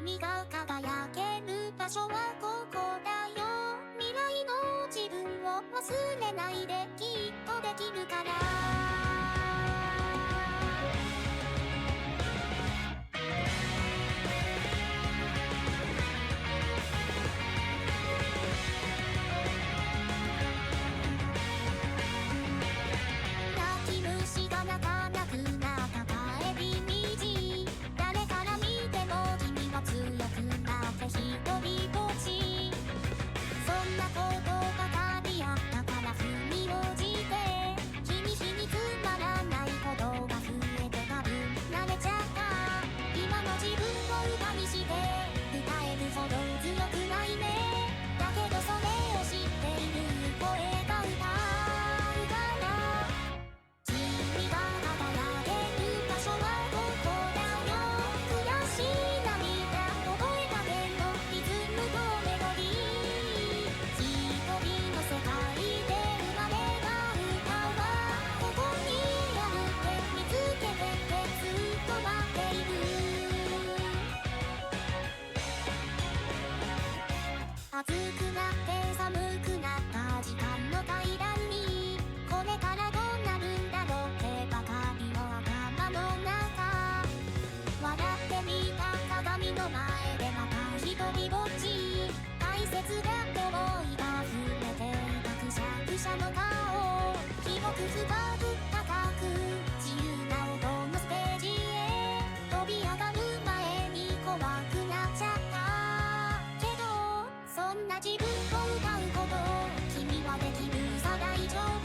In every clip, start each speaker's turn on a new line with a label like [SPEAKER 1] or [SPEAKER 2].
[SPEAKER 1] 君が輝ける場所はここだよ。未来の自分を忘れないで、きっとできるから。泣き虫が泣かなくなった帰り道、誰から見ても君は強くなって一人ぼっち。そんなことばかりやったから踏み落ちて、日に日につまらないことが増えてた分慣れちゃった。今の自分を歌にして歌えるほど強くないね。だけどそれを知っている声が歌うから君が輝ける場所はここだよ。悔しい涙覚えたけどリズムとメロディー、一人の世界で生まれた歌はここにあるって見つけててずっと待っている。暑くなって寒くなった時間の階段に、これからどうなるんだろうってばかりの頭の中。笑ってみた鏡の前でまた一人ぼっち。大切だって思いが触れていたくしゃくしゃの顔、広く深く高く自由な音のステージへ飛び上がる前に怖くなっちゃったけど、そんな自分を歌うこと君はできるさ大丈夫。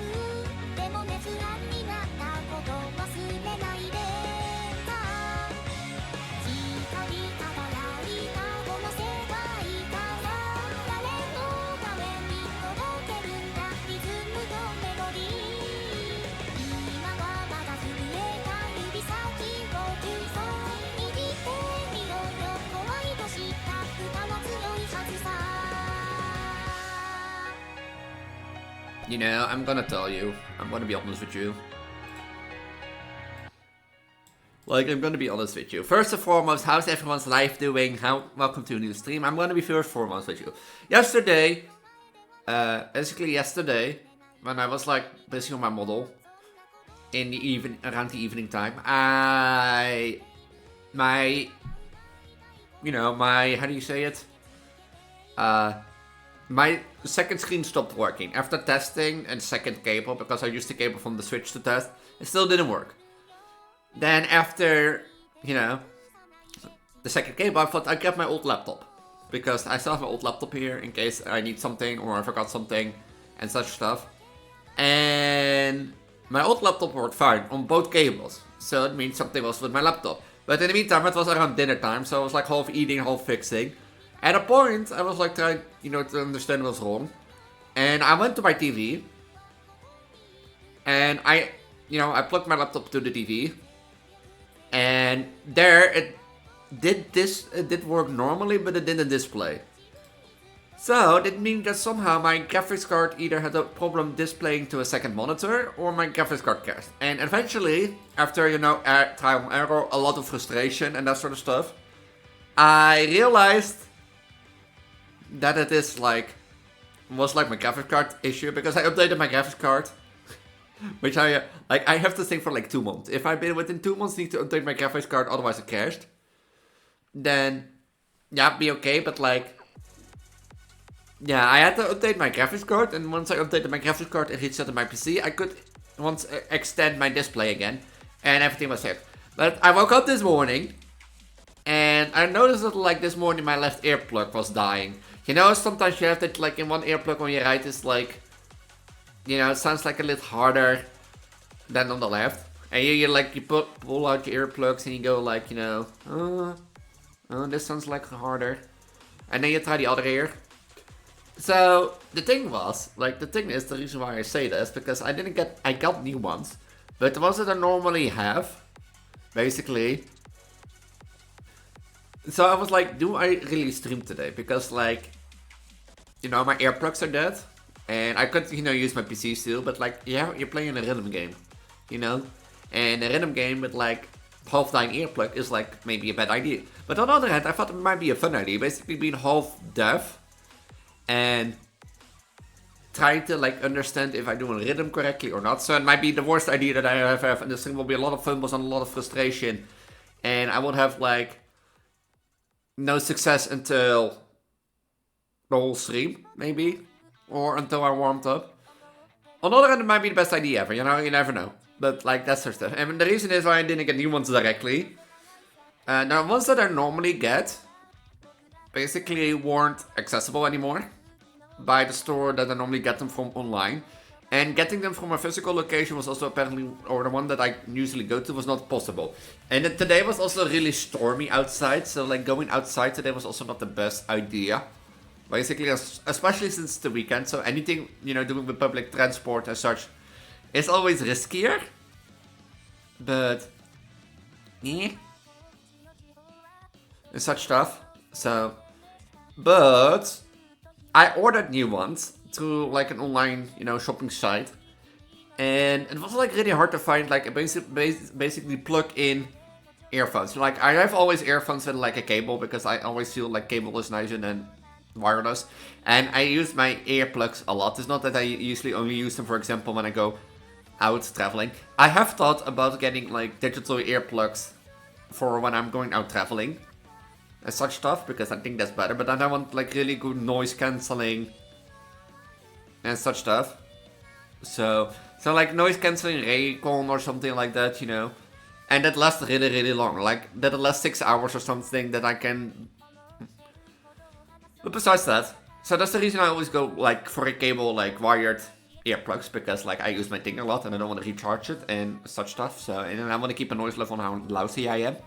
[SPEAKER 1] でもね不安になったこと忘れないでさ。光り輝いたこの世界から誰のために届けるんだリズムとメロディー。今はまだ震えた指先を急走握ってみろよ。怖いと知った歌は強いはずさ。
[SPEAKER 2] You know, I'm gonna tell you. I'm gonna be honest with you. I'm gonna be honest with you. First and foremost, how's everyone's life doing? Welcome to a new stream. I'm gonna be first foremost with you. Yesterday, when I was like busy on my model in the around the evening time, how do you say it? My second screen stopped working after testing and second cable, because I used the cable from the Switch to test. It still didn't work. Then after, the second cable, I thought I'd get my old laptop, because I still have my old laptop here in case I need something or I forgot something and such stuff. And my old laptop worked fine on both cables, so it means something was with my laptop. But in the meantime, it was around dinner time, so I was like half eating, half fixing. At a point, I was like trying, to understand what's wrong. And I went to my TV. And I plugged my laptop to the TV. And there, it did work normally, but it didn't display. So, that means that somehow my graphics card either had a problem displaying to a second monitor, or my graphics card crashed. And eventually, after, trial and error, a lot of frustration and that sort of stuff, I realized that it was my graphics card issue, because I updated my graphics card, which I have to think for like 2 months. If I've been within 2 months need to update my graphics card, otherwise it crashed, then yeah, be okay. But I had to update my graphics card, and once I updated my graphics card and reset my PC, I could once extend my display again, and everything was set. But I woke up this morning, and I noticed that this morning my left earplug was dying. Sometimes you have that in one earplug on your right is it sounds like a little harder than on the left. And you pull out your earplugs and you go this sounds harder. And then you try the other ear. So the thing is, the reason why I say this, because I got new ones, but the ones that I normally have, basically. So I was like, do I really stream today? Because my earplugs are dead, and I could use my PC still, but you're playing a rhythm game, and a rhythm game with half-dying earplug is like maybe a bad idea. But on the other hand, I thought it might be a fun idea, basically being half deaf and trying to like understand if I'm doing rhythm correctly or not. So it might be the worst idea that I have, and this thing will be a lot of fumbles and a lot of frustration, and I will have like no success until the whole stream, maybe, or until I warmed up. On the other hand, it might be the best idea ever, you know, you never know. But like that sort of stuff. And the reason is why I didn't get new ones directly. Now, ones that I normally get basically weren't accessible anymore by the store that I normally get them from online. And getting them from a physical location was also apparently, or the one that I usually go to, was not possible. And today was also really stormy outside, so like going outside today was also not the best idea. Basically, especially since the weekend, so anything, you know, doing with public transport and such is always riskier. But, and such stuff. So, but I ordered new ones through like an online, you know, shopping site, and it was like really hard to find like a basically plug-in earphones. Like I have always earphones with like a cable because I always feel like cable is nicer than wireless, and I use my earplugs a lot. It's not that I usually only use them, for example, when I go out traveling. I have thought about getting like digital earplugs for when I'm going out traveling and such stuff, because I think that's better, but then I want like really good noise cancelling and such stuff. So like noise cancelling Raycon or something like that, you know, and that lasts really long, like that lasts 6 hours or something that I can. But besides that, so that's the reason I always go like for a cable, like wired earplugs, because like I use my thing a lot and I don't want to recharge it and such stuff. So, and I want to keep a noise level on how lousy I am.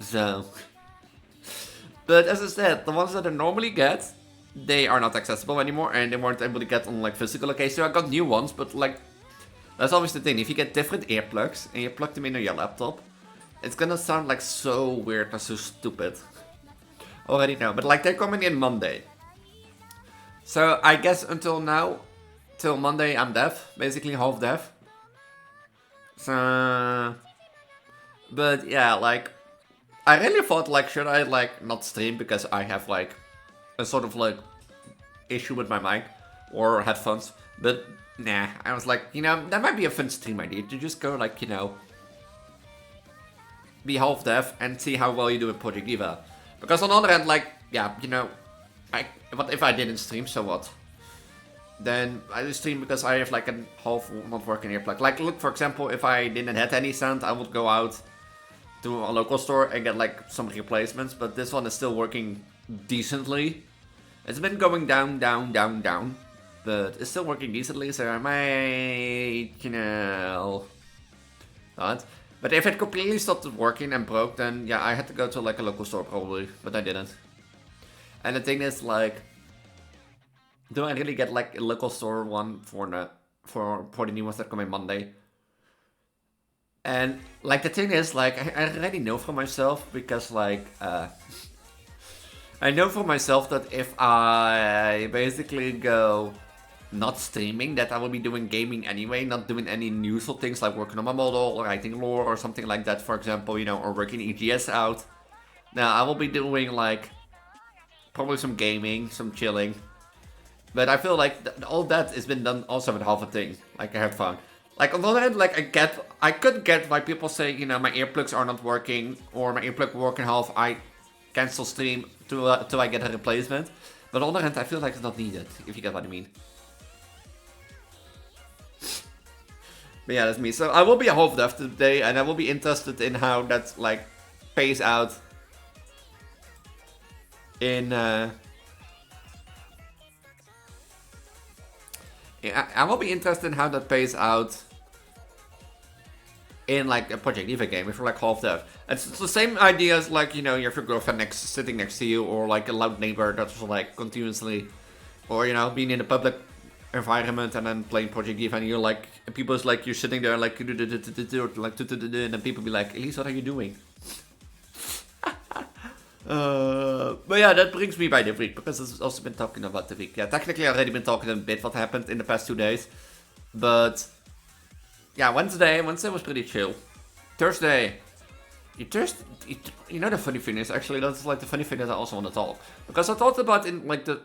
[SPEAKER 2] So, but as I said, the ones that I normally get, they are not accessible anymore, and they weren't able to get on like physical location. So I got new ones, but like that's always the thing. If you get different earplugs and you plug them into your laptop, it's gonna sound like so weird and so stupid. Already know, but like they're coming in Monday. So I guess until now, till Monday, I'm deaf, basically half deaf. So, but yeah, like I really thought like should I like not stream because I have like a sort of like issue with my mic or headphones, but nah, I was like, you know, that might be a fun stream idea to just go like, you know, be half deaf and see how well you do with Project Diva. Because on the other hand, like, yeah, you know, what if I didn't stream, so what? Then I stream because I have like a half not working earplug. Like, look, for example, if I didn't have any sound, I would go out to a local store and get like some replacements, but this one is still working decently. It's been going down, but it's still working decently, so I might, you know, not. But if it completely stopped working and broke, then yeah, I had to go to like a local store probably, but I didn't. And the thing is, like, do I really get like a local store one for the new ones that come in Monday? And like the thing is, like, I already know for myself, because like I know for myself that if I basically go not streaming, that I will be doing gaming anyway, not doing any useful things like working on my model or writing lore or something like that, for example, you know, or working EGS out. Now I will be doing like probably some gaming, some chilling, but I feel like all that has been done also with half a thing. Like I had fun. Like on the other hand, like I could get why people say, you know, my earplugs are not working or my earplug working half. I cancel stream till I get a replacement. But on the other hand, I feel like it's not needed, if you get what I mean. But yeah, that's me. So I will be half deaf today, and I will be interested in how that like pays out in I will be interested in how that pays out in like a Project Diva game if you're like half deaf. It's the same idea as like, you know, you have your girlfriend sitting next to you, or like a loud neighbor that's like continuously, or you know, being in a public environment and then playing Project Diva, and you're like, and people's like, you're sitting there like, and then people be like, Elise, what are you doing? But yeah, that brings me by the week, because I've also been talking about the week. Yeah, technically I've already been talking a bit what happened in the past 2 days, but yeah, Wednesday was pretty chill. Thursday you know the funny thing is, actually, that's like the funny thing that I also want to talk. Because I talked about in like the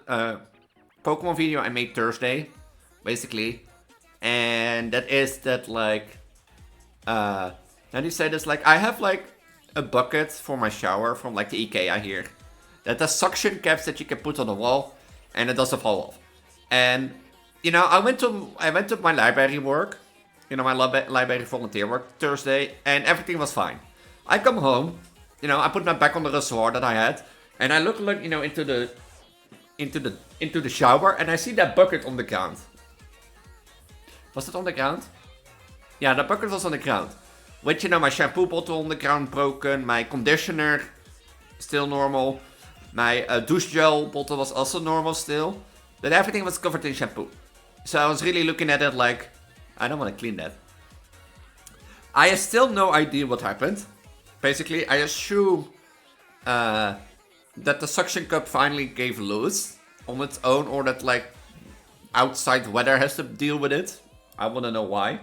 [SPEAKER 2] Pokemon video I made Thursday, basically. And that is that like, how do you say this? Like, I have like a bucket for my shower from like the IKEA here. That has suction caps that you can put on the wall, and it doesn't fall off. And, you know, I went to my library work, you know, my library volunteer work Thursday, and everything was fine. I come home, you know, I put my back on the reservoir that I had, and I look like, you know, into the shower, and I see that bucket on the ground. Was it on the ground? Yeah, the bucket was on the ground. With, you know, my shampoo bottle on the ground broken, my conditioner still normal, my douche gel bottle was also normal still, but everything was covered in shampoo. So I was really looking at it like, I don't want to clean that. I have still no idea what happened. Basically, I assume that the suction cup finally gave loose on its own, or that like outside weather has to deal with it. I want to know why.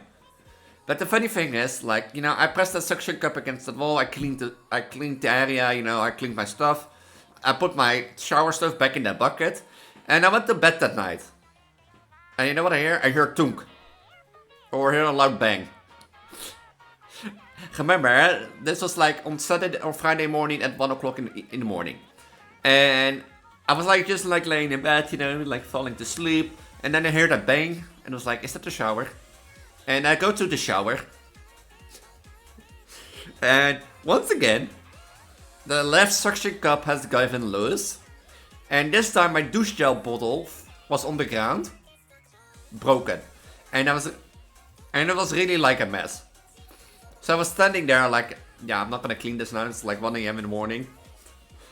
[SPEAKER 2] But the funny thing is, like, you know, I pressed the suction cup against the wall. I cleaned the area. You know, I cleaned my stuff. I put my shower stuff back in that bucket, and I went to bed that night. And you know what I hear? I hear tunk, or I hear a loud bang. Remember, this was like on Saturday or Friday morning at 1 o'clock in the morning. And I was like just like laying in bed, you know, like falling to sleep. And then I heard a bang, and I was like, is that the shower? And I go to the shower. And once again, the left suction cup has gotten loose. And this time my douche gel bottle was on the ground, broken. And it was really like a mess. So I was standing there like, yeah, I'm not gonna clean this now. It's like 1 AM in the morning.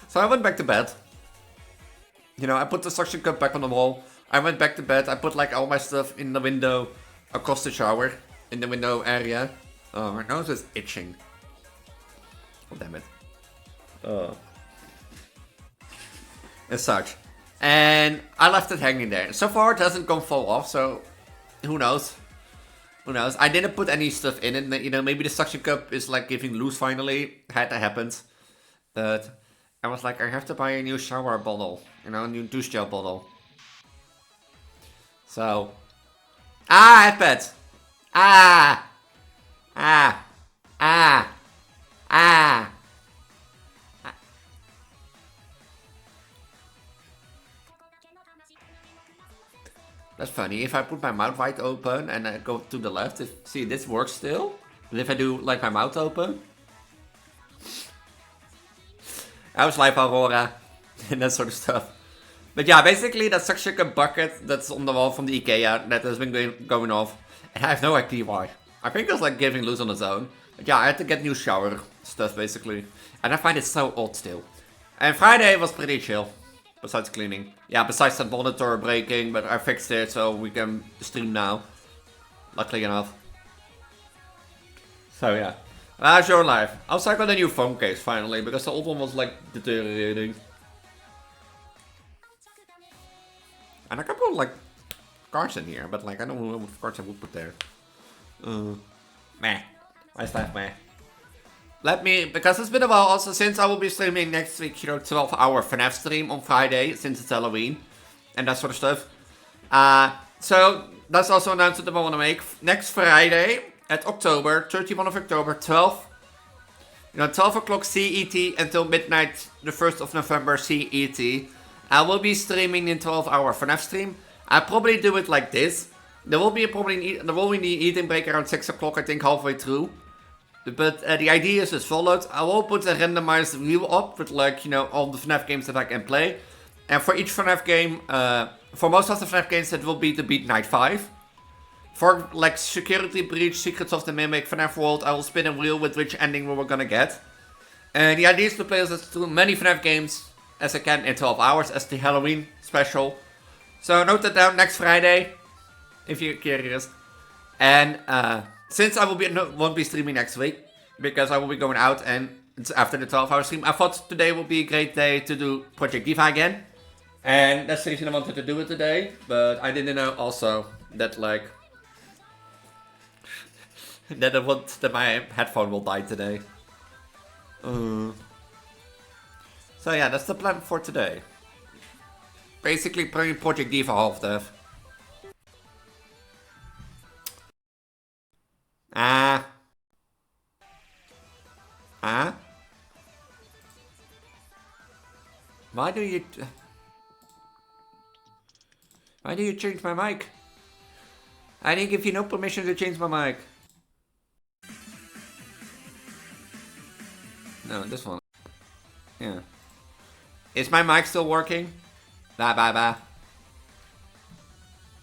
[SPEAKER 2] So I went back to bed. You know, I put the suction cup back on the wall. I went back to bed. I put like all my stuff in the window across the shower, in the window area. Oh, my nose is itching. Oh, damn it. And such. And I left it hanging there. So far it hasn't gone fall off, so who knows? Who knows? I didn't put any stuff in it. You know, maybe the suction cup is like giving loose finally. Had that happened. But I was like, I have to buy a new shower bottle. You know, a new douche gel bottle. So. Ah, iPad! Ah! Ah! Ah! Ah! That's funny. If I put my mouth wide open and I go to the left, see, this works still. But if I do like my mouth open, I was live Aurora and that sort of stuff. But yeah, basically that suction cup bucket that's on the wall from the IKEA that has been going off, and I have no idea why. I think it's like giving loose on its own. But yeah, I had to get new shower stuff basically, and I find it so odd still. And Friday was pretty chill. Besides cleaning. Yeah, besides that monitor breaking, but I fixed it so we can stream now. Luckily enough. So yeah. How's your life? Also, I got a new phone case finally, because the old one was like deteriorating. And I can put like cards in here, but like I don't know what cards I would put there. Meh. My stuff, meh. Because it's been a while also since I will be streaming next week, you know, 12-hour FNAF stream on Friday, since it's Halloween, and that sort of stuff. So, that's also an announcement that I want to make. Next Friday, at October, 31 of October, 12 o'clock CET until midnight, the 1st of November CET. I will be streaming in 12-hour FNAF stream. I'll probably do it like this. There will be an eating break around 6 o'clock, I think, halfway through. But the idea is as follows. I will put a randomized wheel up with, like, you know, all the FNAF games that I can play. And for each FNAF game, for most of the FNAF games, it will be to beat Night 5. For, like, Security Breach, Secrets of the Mimic, FNAF World, I will spin a wheel with which ending we were gonna get. And the idea is to play as many FNAF games as I can in 12 hours as the Halloween special. So note that down next Friday, if you're curious. And, since I won't be streaming next week, because I will be going out and it's after the 12-hour stream, I thought today would be a great day to do Project Diva again. And that's the reason I wanted to do it today, but I didn't know also that, like, that my headphone will die today. So yeah, that's the plan for today. Basically playing Project Diva half death. Ah. Ah. Why do you change my mic? I didn't give you no permission to change my mic. No, this one. Yeah. Is my mic still working? Bah, bah, bah.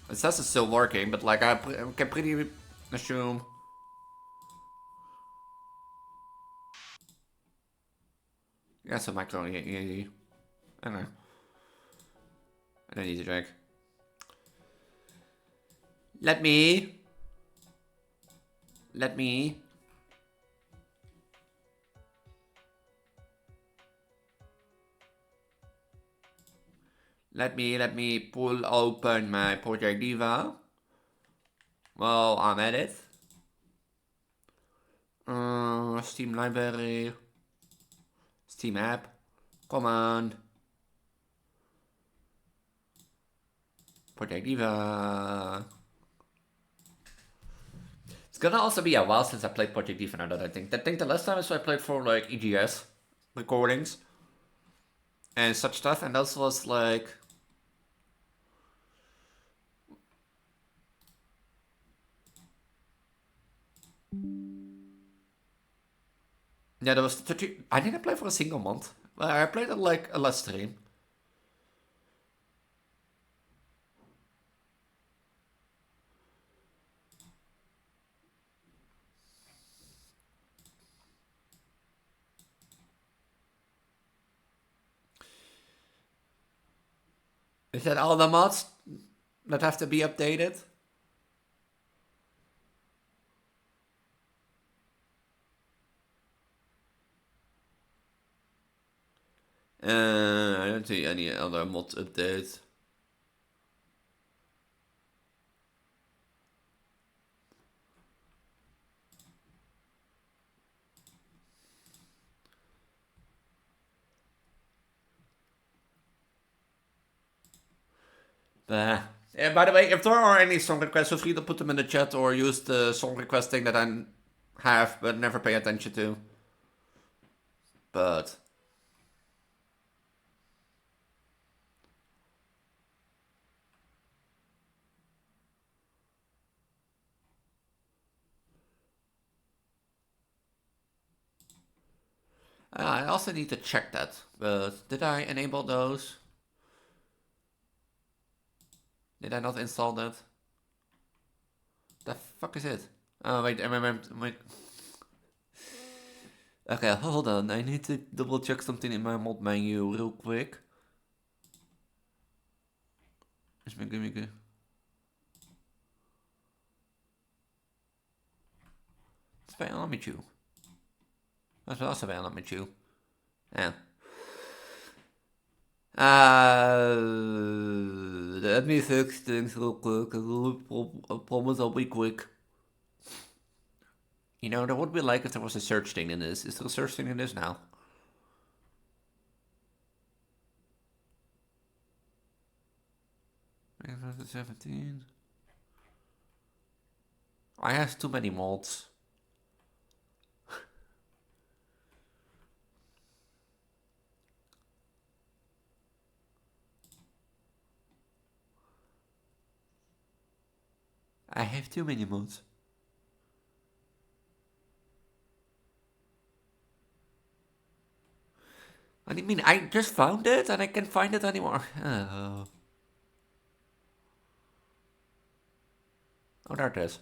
[SPEAKER 2] It says it's still working, but like I can pretty assume. Yeah, so micro. I don't know. I don't need to drink. Let me. Let me pull open my Project Diva. Well, I'm at it. Steam library. Steam app. Command. Project Diva. It's gonna also be a while since I played Project Diva now that I think. The last time I played for like EGS recordings and such stuff, and that was like yeah, there was 30. I didn't play for a single month. Well, I played it like a last stream. Is that all the mods that have to be updated? I don't see any other mod updates. Yeah, by the way, if there are any song requests, feel free to put them in the chat or use the song request thing that I have but never pay attention to. But I also need to check that. But did I enable those? Did I not install that? The fuck is it? Oh wait, I remember. Wait. Okay, hold on. I need to double check something in my mod menu real quick. Is me good? Spelen met you. Dat is wel spelen met you. Ja. Let me fix things real quick. I promise I'll be quick. You know, that would be like if there was a search thing in this. Is there a search thing in this now? $17. I have too many mods. I have too many mods. I mean, I just found it and I can't find it anymore. Oh, there it is.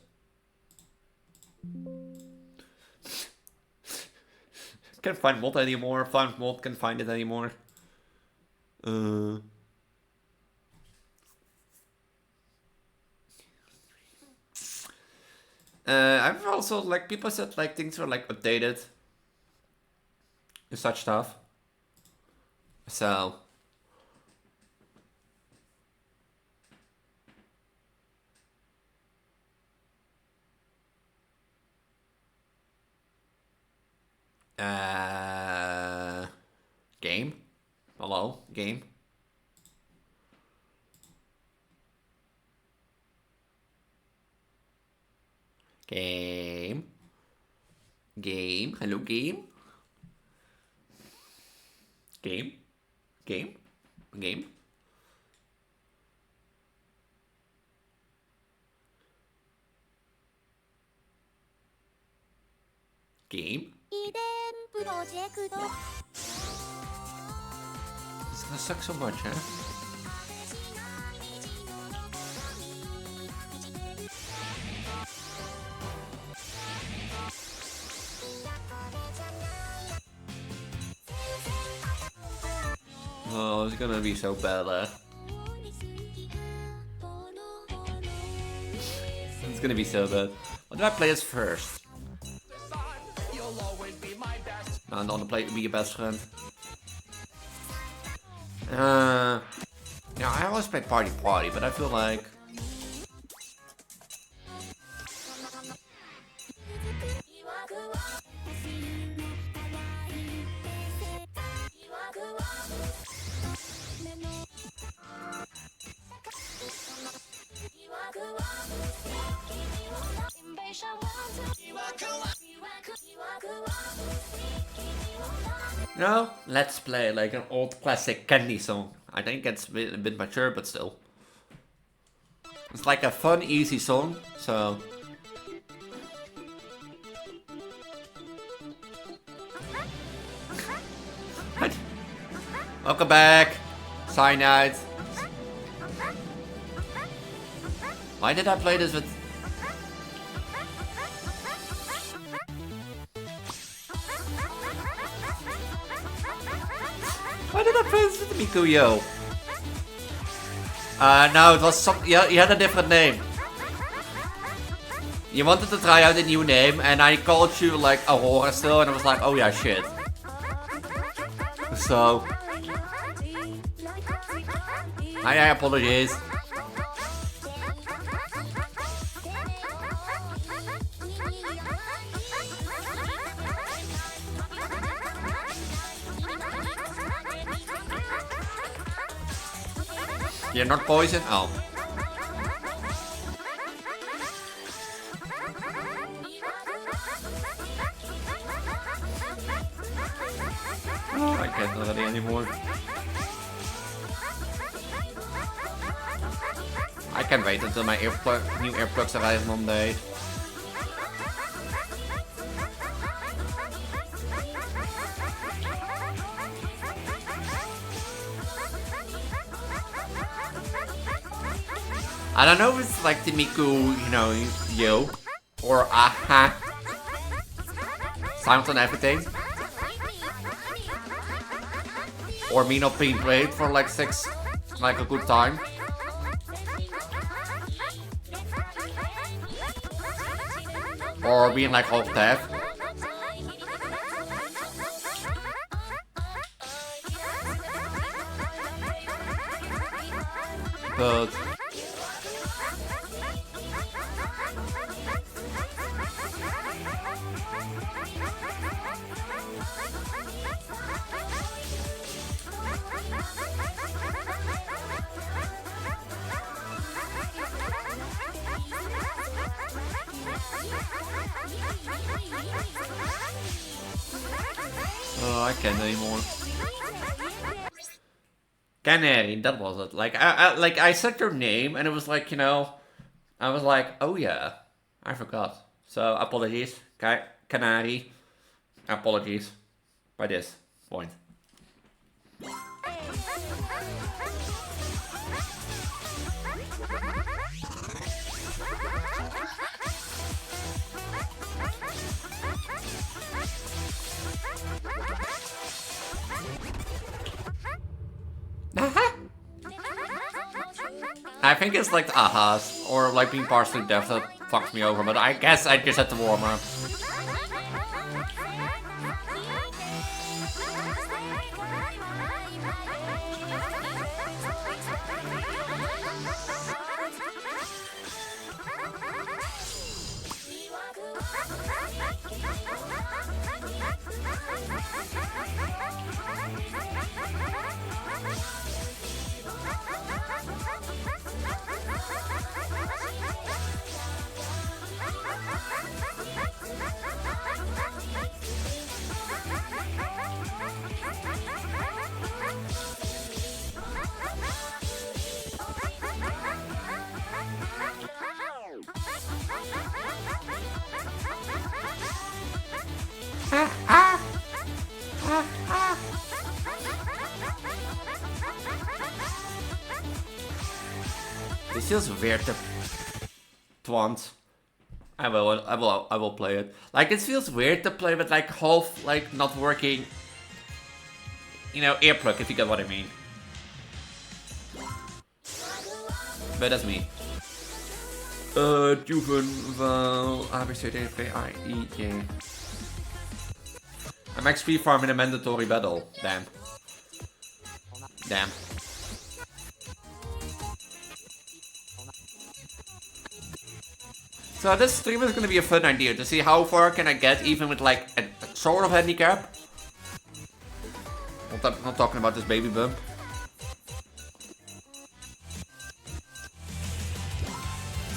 [SPEAKER 2] Can't find mod anymore. Found mod, can't find it anymore. I've also, like, people said, like, things were, like, updated. And such stuff. So. Game. Game. Game. Hello, game. Game. Game. Game. Game. It's gonna suck so much, huh? Oh, it's gonna be so bad, It's gonna be so bad. What do I play as first? No, I don't want to play be your best friend. Yeah, I always play Party, but I feel like... No, let's play like an old classic candy song. I think it's a bit mature, but still. It's like a fun, easy song, so... What? Welcome back! Cyanide. Why did I play this with... Why did I play this with Mikuyo? No, it was some... You had a different name. You wanted to try out a new name, and I called you like Aurora still, and I was like, oh yeah, shit. So... I apologize. You're not poison? Oh. I can't already anymore. I can't wait until my new earplugs arrive Monday. I don't know if it's like the Miku, you know, yo, or aha sounds on everything. Or me not being played for like a good time. Or being like half deaf. But oh, I can't anymore. Canary, that was it. Like I said your name, and it was like, you know, I was like, oh yeah, I forgot. So apologies, Canary. Apologies by this point. I think it's like the ahas, or like being partially deaf that fucks me over, but I guess I just had to warm up. It feels weird to twant. I will play it. Like, it feels weird to play with like half like not working, you know, earplug, if you get what I mean. But that's me. Juven, well, A, B, C, D, F, I, E, J. I'm XP farming a mandatory battle. Damn. Damn. So this stream is gonna be a fun idea to see how far can I get even with like a sort of handicap. Not talking about this baby bump.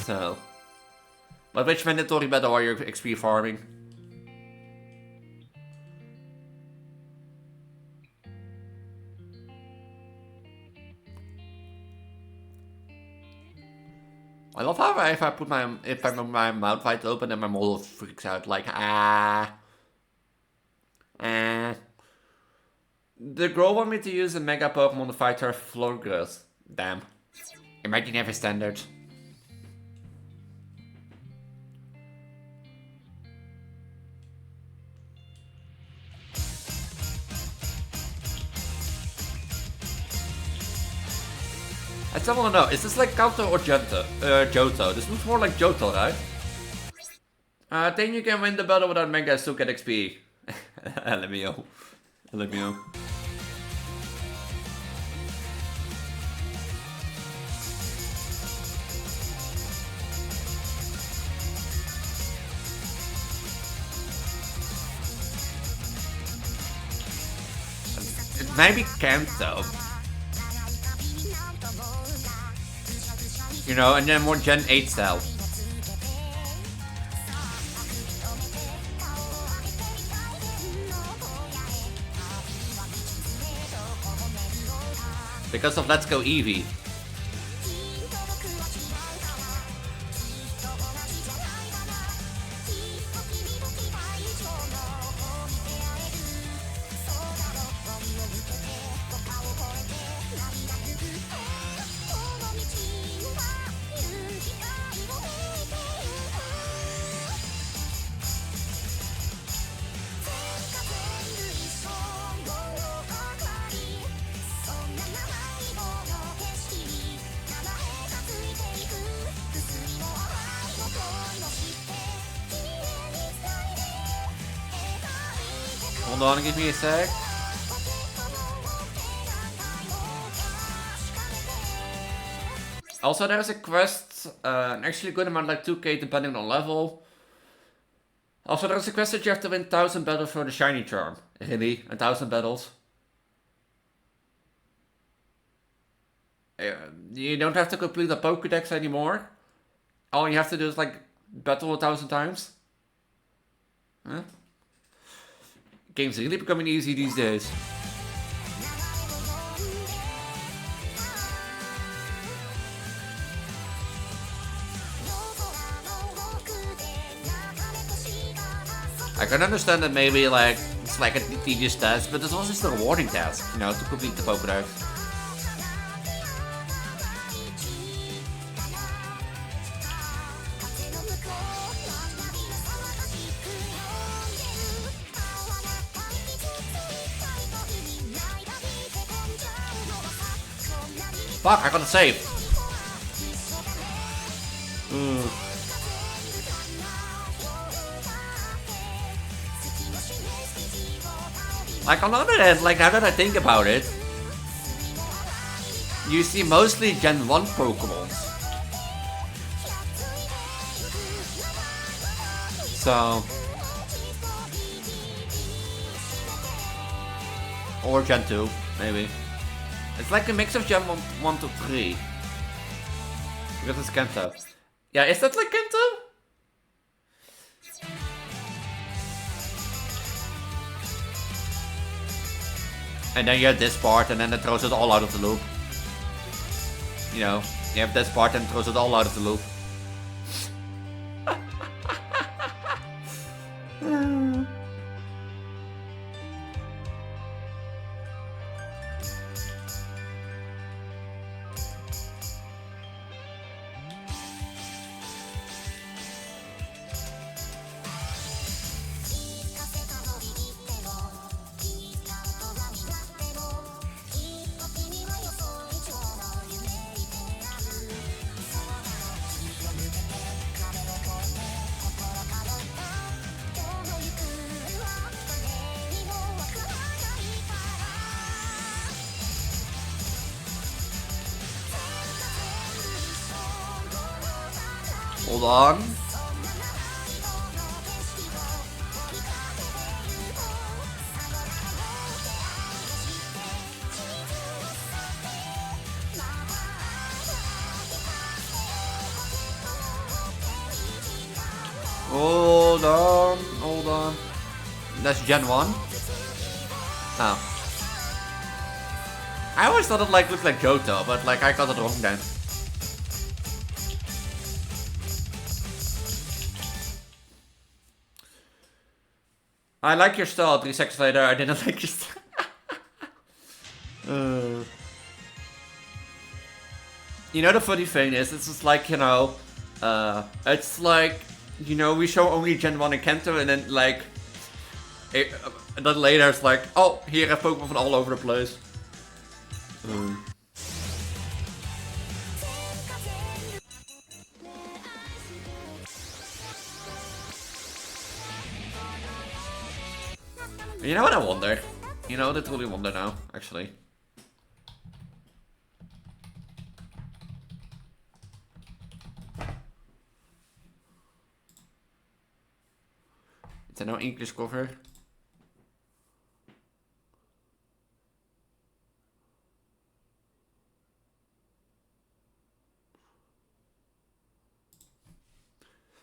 [SPEAKER 2] So, but which mandatory battle are you XP farming? I love how if I put my mouth wide open and my model freaks out like The girl want me to use a mega Pokemon to fight her Florgrass. Damn. Imagine every standard. I still wanna know, is this like Kanto or Johto? This looks more like Johto, right? I think you can win the battle without Mega and still get XP. Let me know. Let me know. It maybe Kanto. You know, and then more Gen 8 style. Because of Let's Go Eevee. Hold on, give me a sec. Also, there's a quest, an actually good amount, like 2k depending on level. Also, there's a quest that you have to win 1000 battles for the shiny charm. Really? 1000 battles? You don't have to complete the Pokédex anymore. All you have to do is like battle 1000 times. Huh? Game's really becoming easy these days. I can understand that maybe like it's like a tedious task, but it's also still a rewarding task, you know, to complete the Pokédex. Fuck, I gotta save. Like, on the other hand, like, now that I think about it, you see mostly Gen 1 Pokemons. So... or Gen 2, maybe. It's like a mix of Gen 1 to 3. Because it's Kanto. Yeah, is that like Kanto? And then you have this part, and then it throws it all out of the loop. You know, you have this part and it throws it all out of the loop. Hold on. Hold on, hold on. That's Gen 1? Oh. I always thought it like looked like Johto, but like I got it wrong then. I like your style, 3 seconds later I didn't like your style. You know the funny thing is, it's just like, you know, it's like, you know, we show only Gen 1 and Kanto and then like, and then later it's like, oh, here I have Pokemon from all over the place. You know what I wonder? You know what I truly wonder now, actually. Is there no English cover?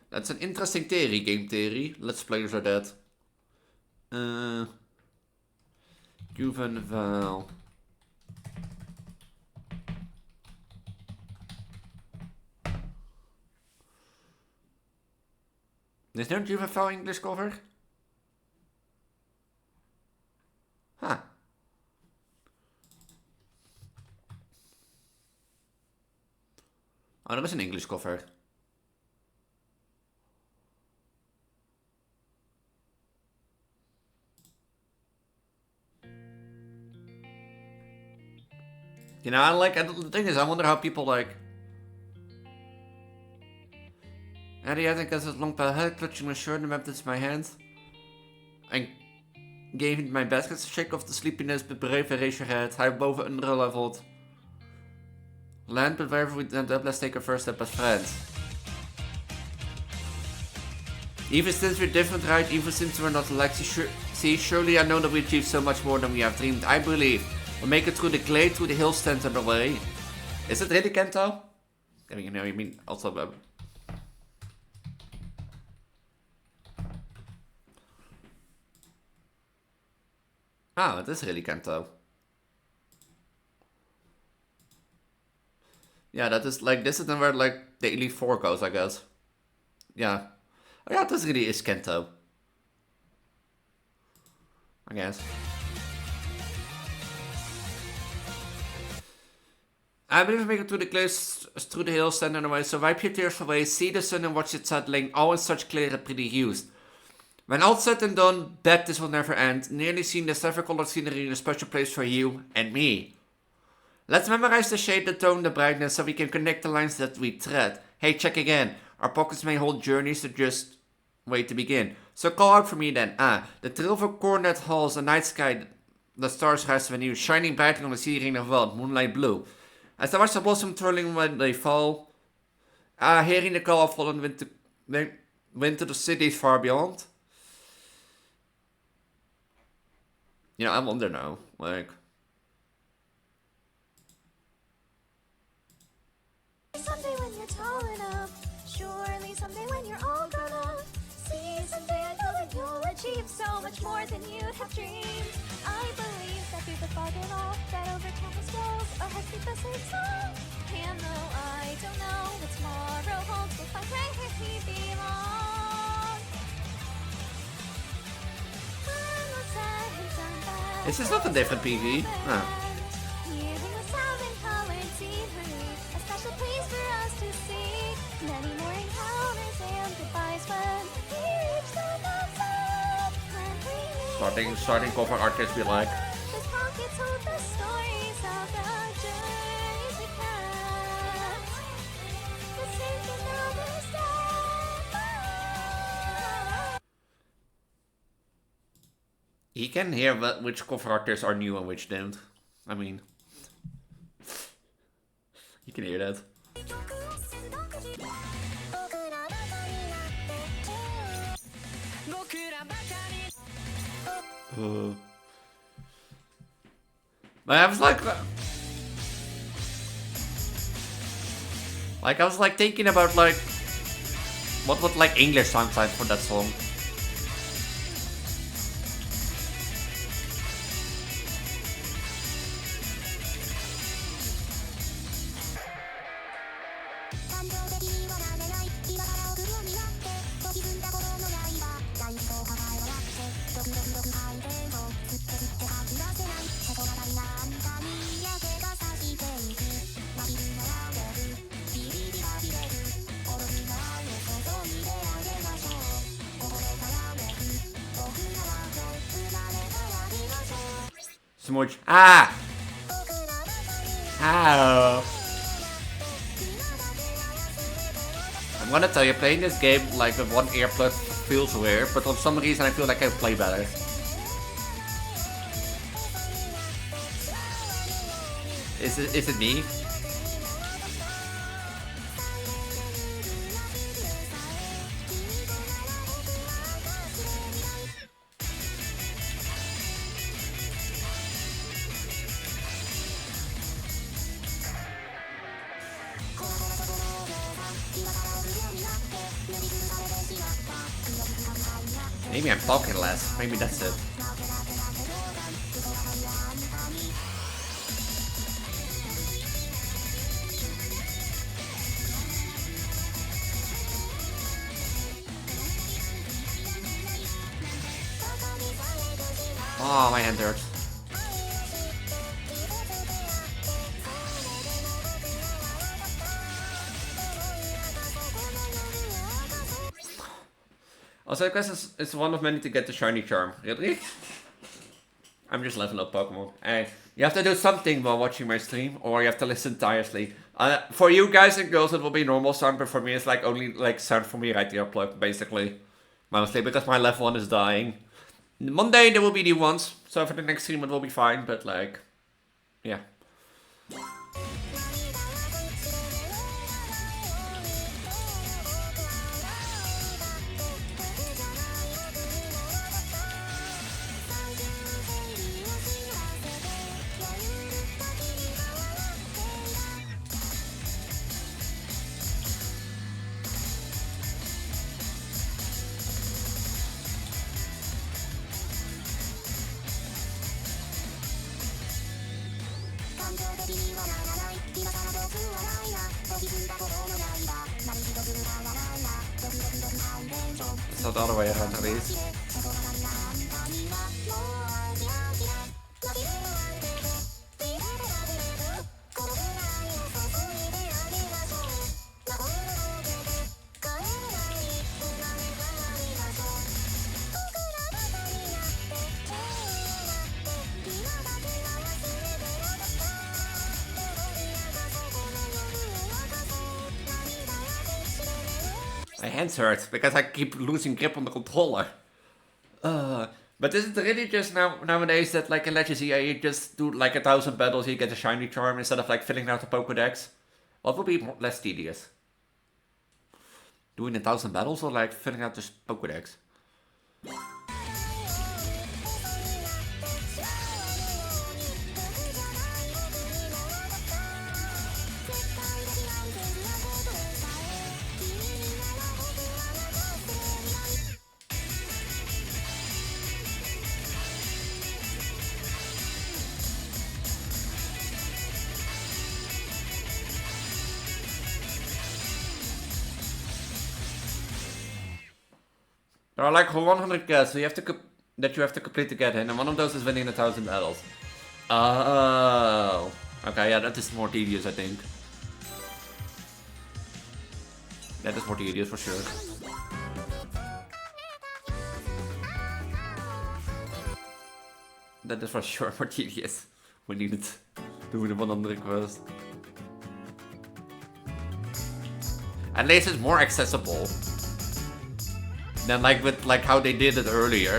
[SPEAKER 2] That's an interesting theory, game theory. Let's players are dead. Juvenile. There's no Juvenile English cover? Huh. Oh, there is an English cover. You know, the thing is, I wonder how people like... Eddie, I think as a long pile head, clutching my shirt and wrapped it in my hand. I gave it my basket to shake off the sleepiness, but brave and raise your head. High boven underleveled. Land, but wherever we end up, let's take our first step as friends. Even since we're different, right? Even since we're not alike, see, surely I know that we achieved so much more than we have dreamed. I believe. We'll make it through the glade, through the hill stand and away. Is it really Kanto? I mean, you know, you mean also... Oh, it is really Kanto. Yeah, that is like, this is then where like the Elite 4 goes, I guess. Yeah. Oh yeah, this really is Kanto. I guess. I believe we make it through the glaze, through the hills, stand away. So wipe your tears away, see the sun and watch it settling, all in such clear and pretty hues. When all's said and done, bet this will never end. Nearly seen the several-colored scenery in a special place for you and me. Let's memorize the shade, the tone, the brightness, so we can connect the lines that we tread. Hey, check again. Our pockets may hold journeys, so just wait to begin. So call out for me then. The thrill of a coronet halls, a night sky, the stars rise anew, shining brightly on the sea ring of world, moonlight blue. As I watch the blossom twirling when they fall, hearing the call of fallen wind to the cities far beyond. You know, I wonder now, like...
[SPEAKER 1] Someday when you're tall enough, surely someday when you're all grown up, see someday I know that you'll achieve so much more than you'd have dreamed. I believe that through the fog and all, that over countless walls, our hearts beat the same song. And though I don't know what tomorrow holds, we'll find right where we belong. I'm all said and done by.
[SPEAKER 2] Is this not a different PV? Huh.
[SPEAKER 1] Hearing the sound and colored scenery, a special place for us to see. Many more encounters and goodbyes when we reach the mountain.
[SPEAKER 2] Starting cover artists we like.
[SPEAKER 1] This pocket told the stories of the journeys we had. Let's take another step.
[SPEAKER 2] He can hear which cover artists are new and which don't. I mean... You can hear that. But I was like I was like thinking about like what would like English sound like for that song. Smooch. Ah! Ow. I'm gonna tell you, playing this game like with one earplug feels weird, but for some reason I feel like I play better. Is it me? Maybe I'm talking less. Maybe that's it. Oh, my hand hurts. Also, I guess it's one of many to get the shiny charm. Really? I'm just leveling up Pokemon. You have to do something while watching my stream, or you have to listen tirelessly. For you guys and girls, it will be normal sound, but for me, it's like only like sound for me right earplug, basically. Mostly because my left one is dying. Monday there will be new ones, so for the next stream it will be fine, but like, yeah. It's not the other way around, at least. My hands hurt because I keep losing grip on the controller. But is it really just nowadays that like in Legends EA you just do like 1,000 battles, you get a shiny charm instead of like filling out the Pokédex? What would be less tedious? Doing 1,000 battles or like filling out this Pokédex? There are like 100 quests so you have to complete to get in, and one of those is winning 1,000 battles. Oh, okay, yeah, that is more tedious, I think. That is more tedious for sure. That is for sure more tedious. We need it. Doing the 100 quest. At least it's more accessible than like with like how they did it earlier,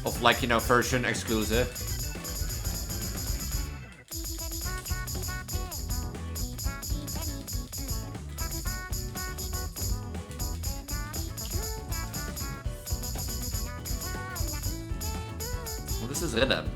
[SPEAKER 2] of like, you know, version exclusive. use this rhythm.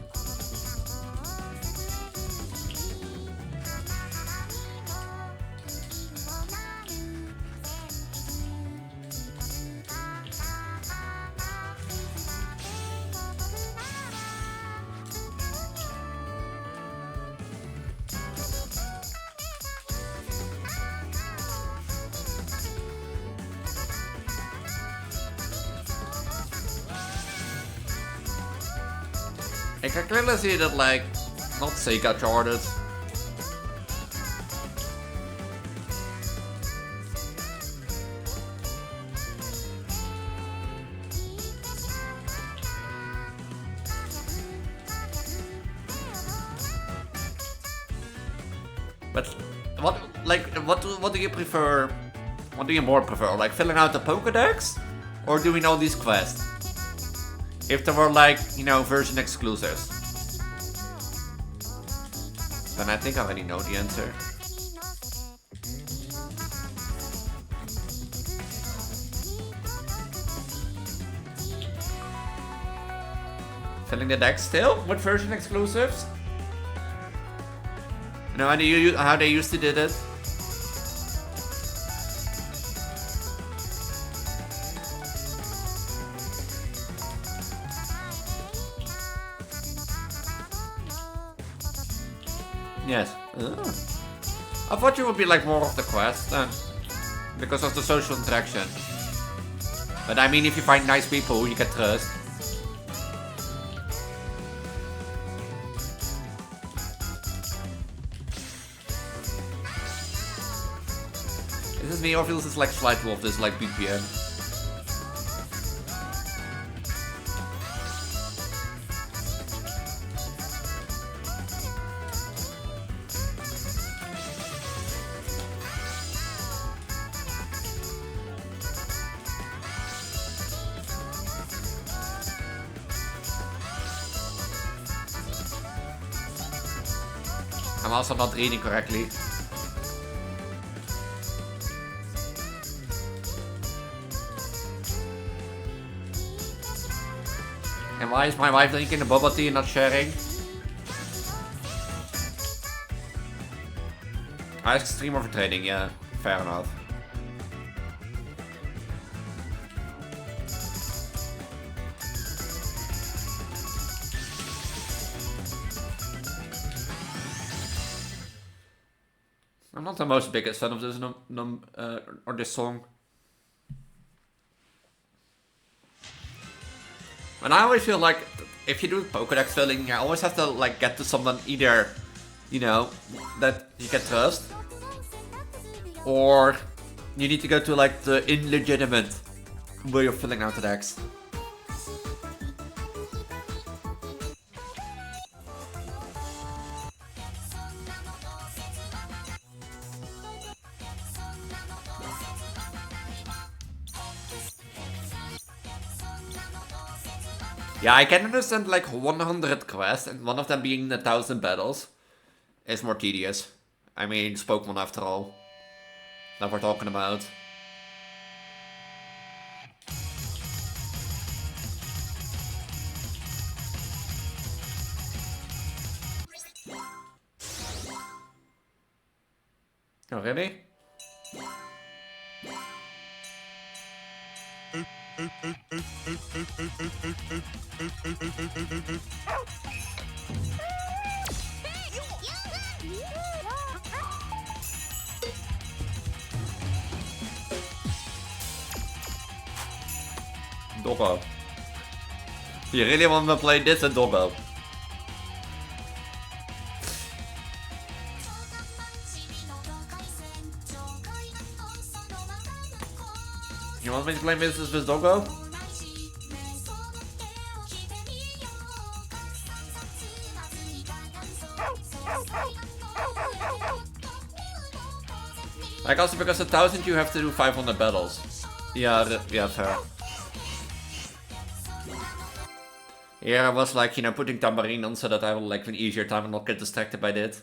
[SPEAKER 2] I can clearly see that, like, not Sega charted. But what do you prefer? What do you more prefer? Like filling out the Pokédex or doing all these quests? If there were, like, you know, version exclusives. Then I think I already know the answer. Filling the deck still with version exclusives? You know how they used to do it? Yes. I thought you would be like more of the quest then. Because of the social interaction. But I mean, if you find nice people you can trust. Is this me or feels this like Slide Wolf, this like BPM? I'm also not reading correctly. And why is my wife drinking the bubble tea and not sharing? I ask stream over trading, yeah, fair enough. I'm not the most biggest fan of this or this song. And I always feel like if you do Pokédex filling, you always have to like get to someone either, you know, that you can trust, or you need to go to like the illegitimate way of filling out the decks. Yeah, I can understand like 100 quests and one of them being 1000 battles is more tedious. I mean, it's Pokemon after all that we're talking about. Oh, really? Doggo. You really want to play this at Doggo? You want me to play this with Doggo? Like also because 1000 you have to do 500 battles. Yeah, yeah, fair. Here I was like, you know, putting tambourine on so that I will like an easier time and not get distracted by that.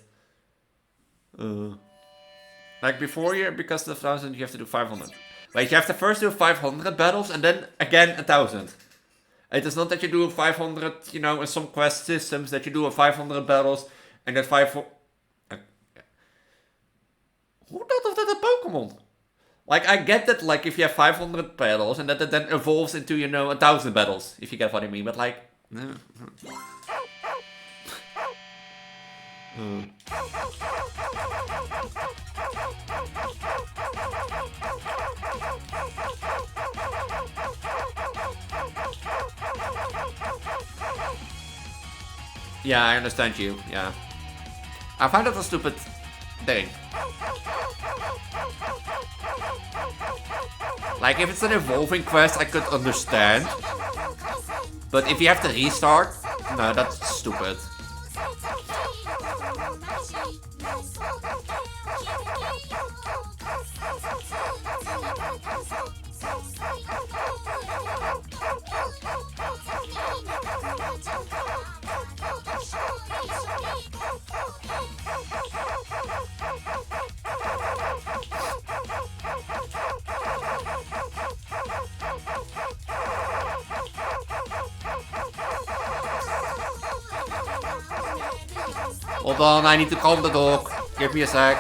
[SPEAKER 2] Like before here, because the 1000 you have to do 500. Wait, you have to first do 500 battles and then again 1000. It is not that you do 500, you know, in some quest systems that you do a 500 battles and that 500... Who thought of that a Pokemon? Like, I get that, like, if you have 500 battles and that it then evolves into, you know, 1,000 battles, if you get what I mean, but like... No. Yeah, I understand you, yeah. I find that a stupid thing. Like, if it's an evolving quest, I could understand. But if you have to restart, no, that's stupid. Hold on, I need to calm the dog. Give me a sec.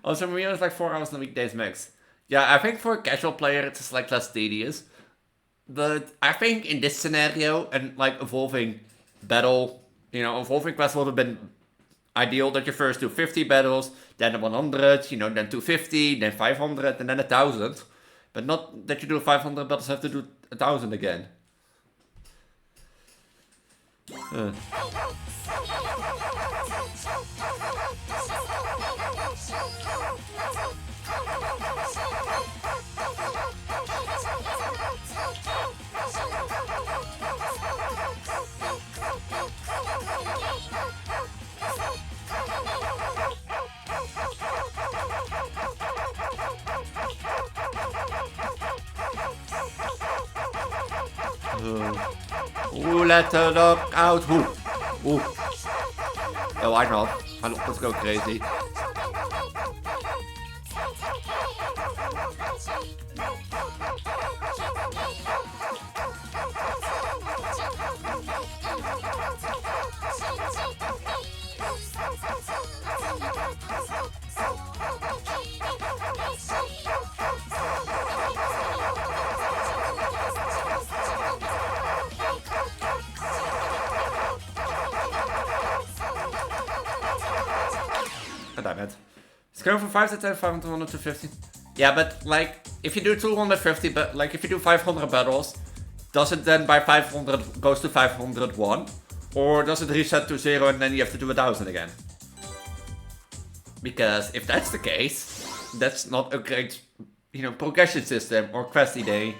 [SPEAKER 2] Also, for me, it's like 4 hours in the weekdays max. Yeah, I think for a casual player, it's just like less tedious. But I think in this scenario, and like evolving battle, you know, evolving quest would have been ideal that you first do 50 battles, then 100, you know, then 250, then 500, and then 1,000. But not that you do 500 battles, have to do 1,000 again. Ooh, let the dog out. Ooh. Oh, why not? Let's go crazy. Damn it. It's going from 5 to 10, 500 to 50. Yeah, but like, if you do 250, but like if you do 500 battles, does it then by 500 goes to 501? Or does it reset to 0 and then you have to do 1,000 again? Because if that's the case, that's not a great, you know, progression system or quest ID.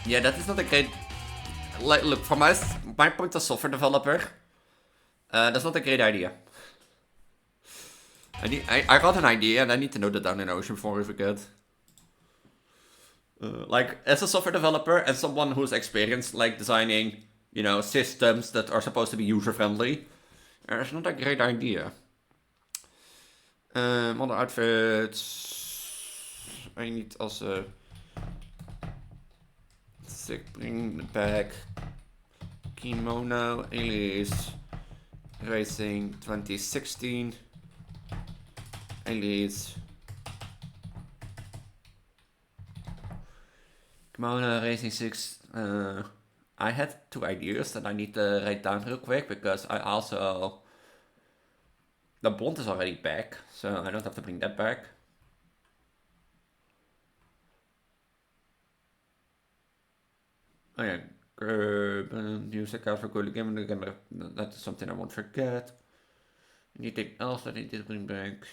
[SPEAKER 2] Yeah, that is not a great... Like, look, from my point as software developer, that's not a great idea. I got an idea and I need to note it down in Ocean before I forget. Like, as a software developer and someone who's experienced, like, designing, you know, systems that are supposed to be user-friendly, it's not a great idea. Other outfits... I need also... Bring back Kimono, Elise, Racing 2016, Elise, Kimono, Racing 6, I had 2 ideas that I need to write down real quick because I also, the Bond is already back, so I don't have to bring that back. Oh yeah, music for cool game. That is something I won't forget. Anything else that I need to bring back?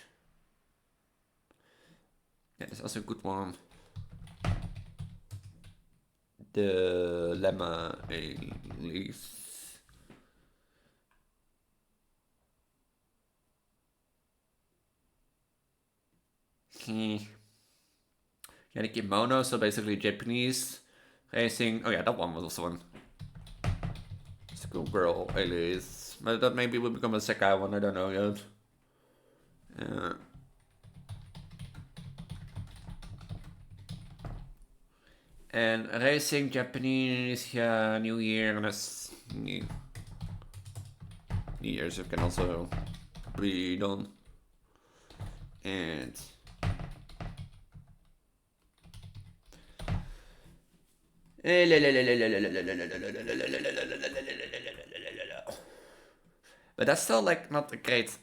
[SPEAKER 2] Yeah, that's also a good one. The lemma Elise. Yeah, the kimono, so basically Japanese racing. Oh yeah, that one was also one. Schoolgirl Elise. But that maybe will become a Sekai one, I don't know yet. And racing Japanese, yeah, New Year, that's New Year's can also be done. And but that's still like not a great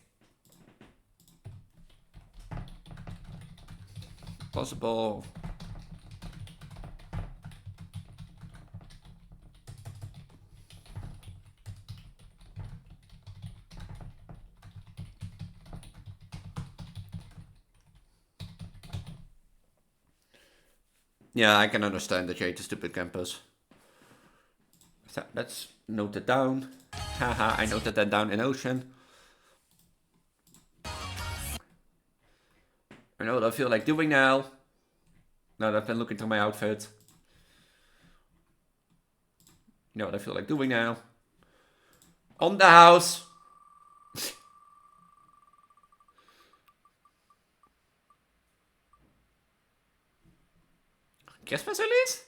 [SPEAKER 2] possible. Yeah, I can understand that you hate the stupid campus. So let's note it down. Haha, I noted that down in Ocean. I know what I feel like doing now. Now that I've been looking through my outfit. You know what I feel like doing now. On the house. Christmas Elise?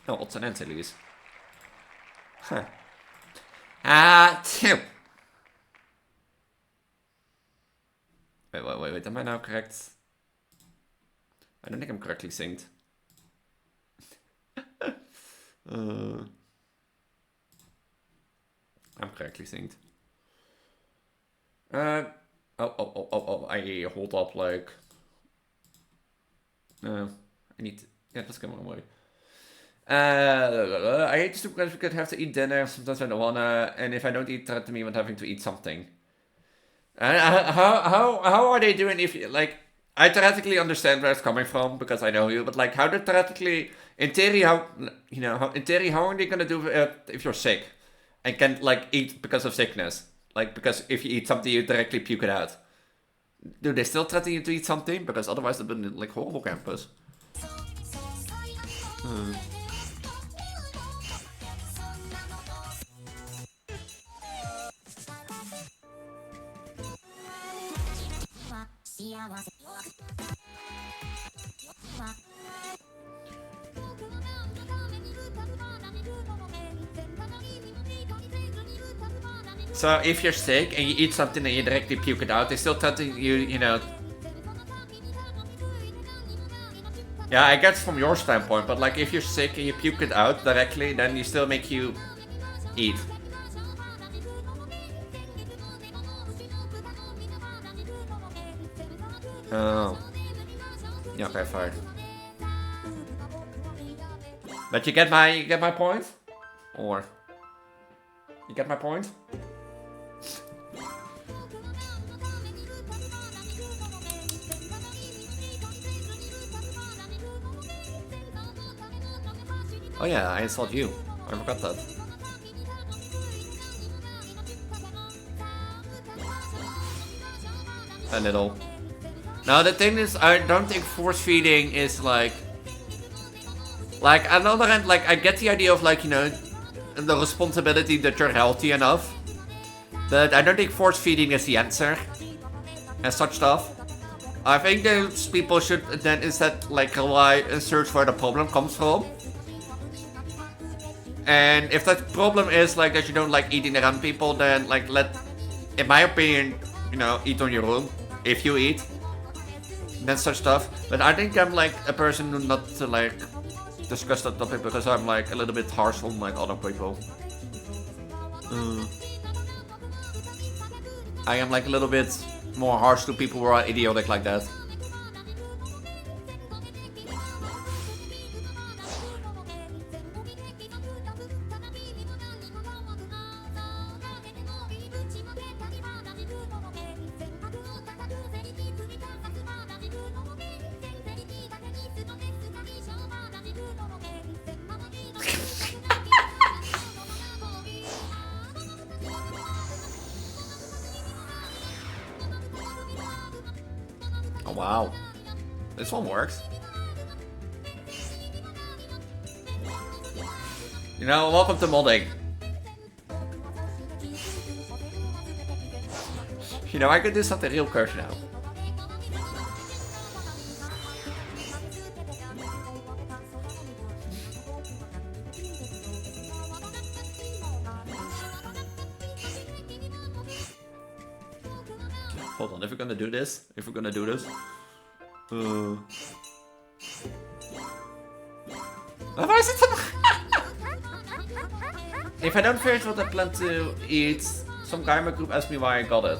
[SPEAKER 2] No, odds and ends Elise. Huh. Wait, am I now correct? I don't think I'm correctly synced. I'm correctly synced. I hold up like... I need to... Yeah, let's go one way. I hate to because we could have to eat dinner, sometimes I don't wanna, and if I don't eat, threaten me with having to eat something. How are they doing if you, like, I theoretically understand where it's coming from, because I know you, but like, how do theoretically, in theory, how are they gonna do it if you're sick? And can't, like, eat because of sickness? Like, because if you eat something, you directly puke it out. Do they still threaten you to eat something? Because otherwise they've been, like, horrible campus. So if you're sick and you eat something and you directly puke it out, they still threaten you, you know. Yeah, I guess from your standpoint, but like if you're sick and you puke it out directly, then you still make you eat. Oh. Yeah, okay, fine. But you get my point? Or you get my point? Oh yeah, I installed you. I forgot that. A little. Now the thing is, I don't think force feeding is like on the other hand, like I get the idea of like, you know, the responsibility that you're healthy enough. But I don't think force feeding is the answer. And such stuff. I think those people should then instead like rely and search where the problem comes from. And if that problem is like that you don't like eating around people, then like in my opinion, you know, eat on your own. If you eat. Then such stuff. But I think I'm like a person who not to like discuss that topic because I'm like a little bit harsh on like other people. I am like a little bit more harsh to people who are idiotic like that. Oh wow. This one works. You know, welcome to modding. You know, I could do something real cursed now. Hold on, if we're gonna do this, why is it If I don't finish what I plan to eat, some guy in my group asked me why I got it.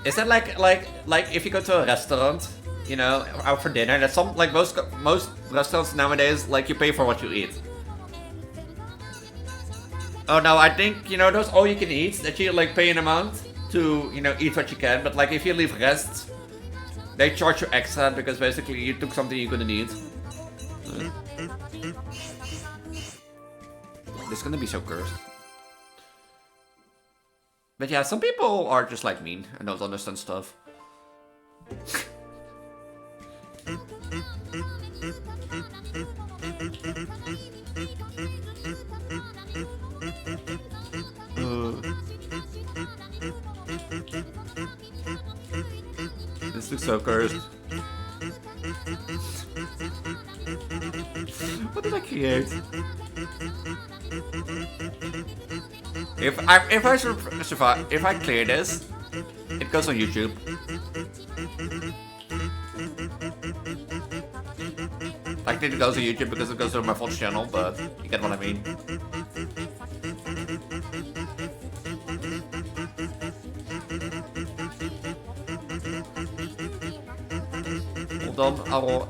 [SPEAKER 2] Is that like if you go to a restaurant, you know, out for dinner, there's some, like most restaurants nowadays, like you pay for what you eat. Oh no, I think, you know, those all you can eat, that you like pay an amount to, you know, eat what you can, but like if you leave rest, they charge you extra because basically you took something you couldn't eat. This is gonna be so cursed. But yeah, some people are just like mean and don't understand stuff. This looks so cursed. What did I create? If I clear this, it goes on YouTube. Like it goes on YouTube because it goes on my full channel, but you get what I mean. Hold on,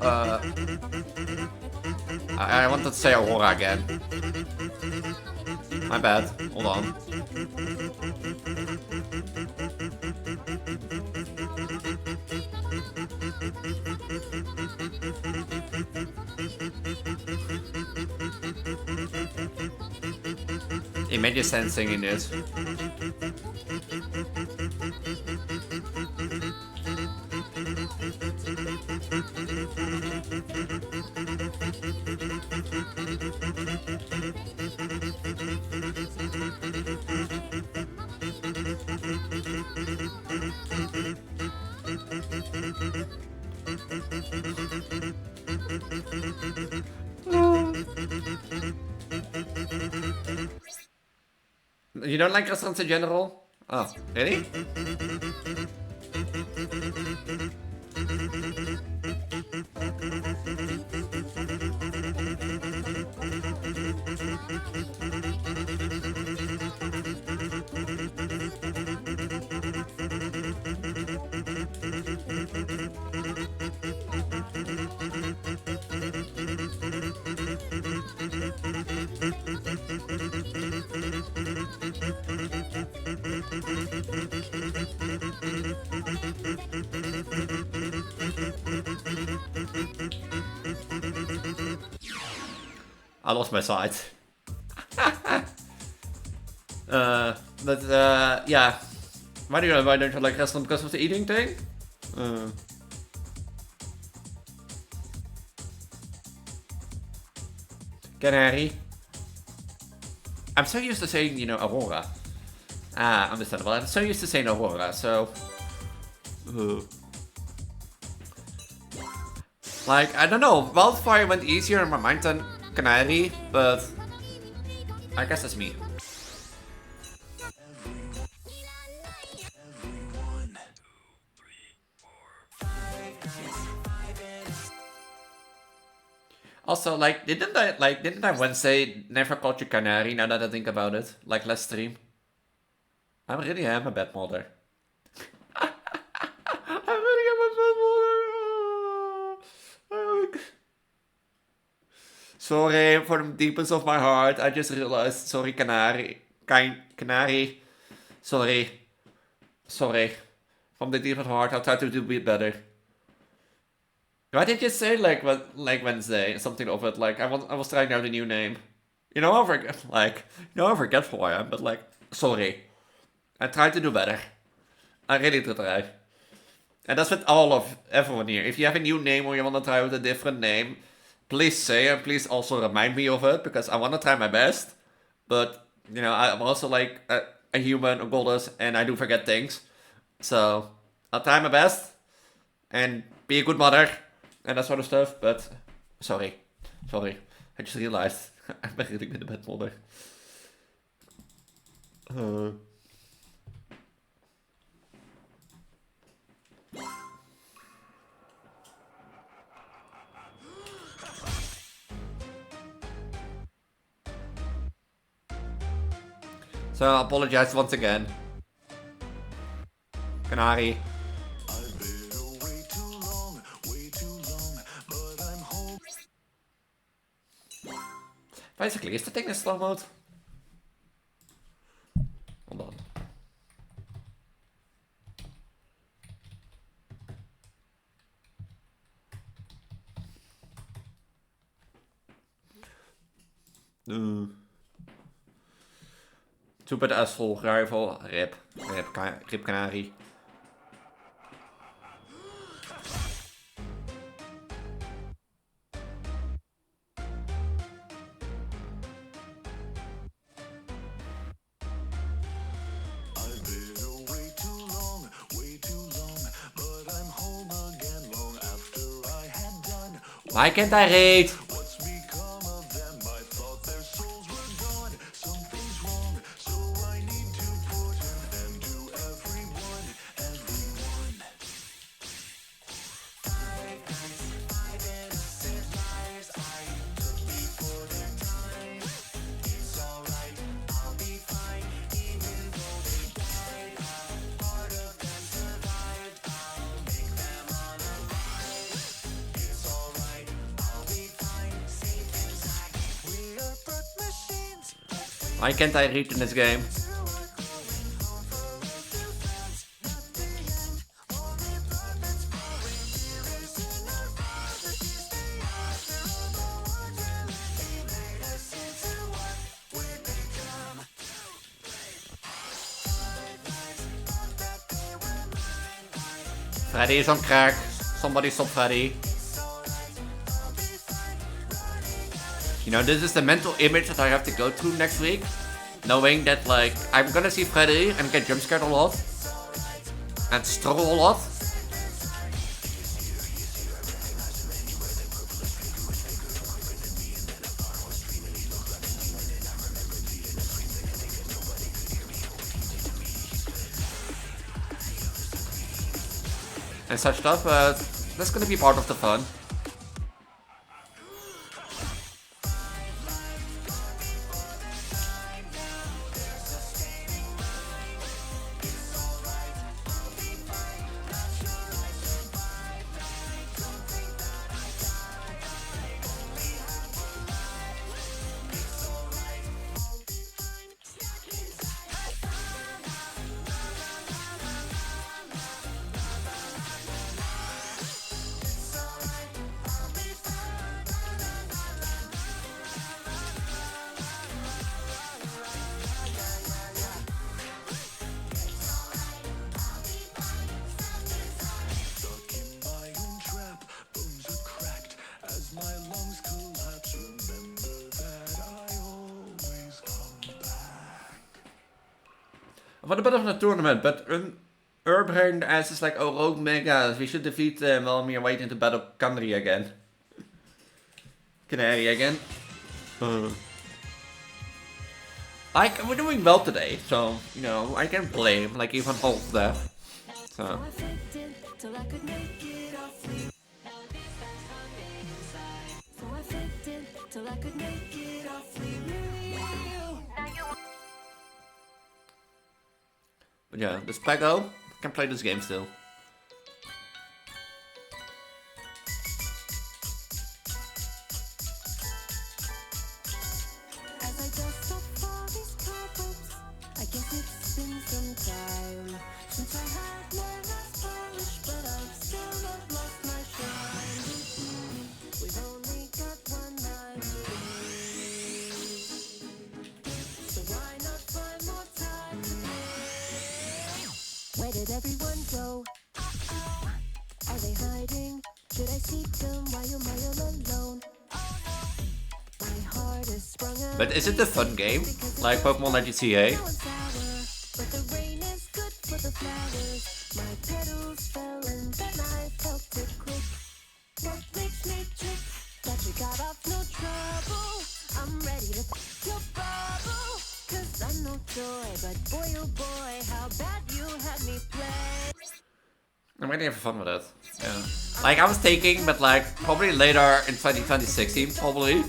[SPEAKER 2] I wanted to say Aurora again. My bad. Hold on. Imagine sensing in this. You don't like restaurants in general? Oh, really? I lost my sight. Yeah. Why don't you like restaurant because of the eating thing? Canary. I'm so used to saying, you know, Aurora. Ah, understandable. I'm so used to saying Aurora, so... Like, I don't know, Wildfire went easier in my mind than Canary, but... I guess that's me. Also, like, didn't I once say never called you Canary, now that I think about it? Like, last stream. I really am a bad mother. I really am a bad mother. Sorry, for the deepest of my heart, I just realized. Sorry, Canary. Canary. Sorry. Sorry. From the deep of heart, I'll try to do a bit better. Why did you say like Wednesday? Something of it. Like I was trying out a new name. You know, I forget who I am, but like, sorry. I tried to do better. I really did try. And that's with all of everyone here. If you have a new name or you want to try with a different name, please say and please also remind me of it, because I want to try my best. But, you know, I'm also like a human, a goddess, and I do forget things. So, I'll try my best and be a good mother and that sort of stuff. But, sorry. I just realized I'm really been a bad mother. So I apologize once again. Canary. Basically, is the thing in slow mode? Hold on. Super asshole, rival, rip canary. Why can't I read? Why can't I read in this game? Freddy is on crack. Somebody stop Freddy. You know, this is the mental image that I have to go through next week. Knowing that, like, I'm gonna see Freddy and get jump scared a lot. And struggle a lot. And such stuff, but that's gonna be part of the fun. What a bit of a tournament, but Urbrain as is like, oh, Rogue Megas, we should defeat them while we are waiting to battle Canary again. Canary again. Like, we're doing well today, so, you know, I can blame, like, even half that. So. But yeah, this Pego can play this game still.
[SPEAKER 1] Where did everyone go? are they hiding? Should I seek them while you're alone? My heart is sprung up.
[SPEAKER 2] But is it a fun game? Like Pokemon Legends CA?
[SPEAKER 1] But the rain is good for the flowers. My petals fell and then I felt it quick. What makes me trick? That you got off no trouble. I'm ready to your bubble. Cause I'm no toy, but boy oh boy, how bad you had me play.
[SPEAKER 2] I'm really having fun with it. Yeah. Like I was taking, but like probably later in 2016 probably.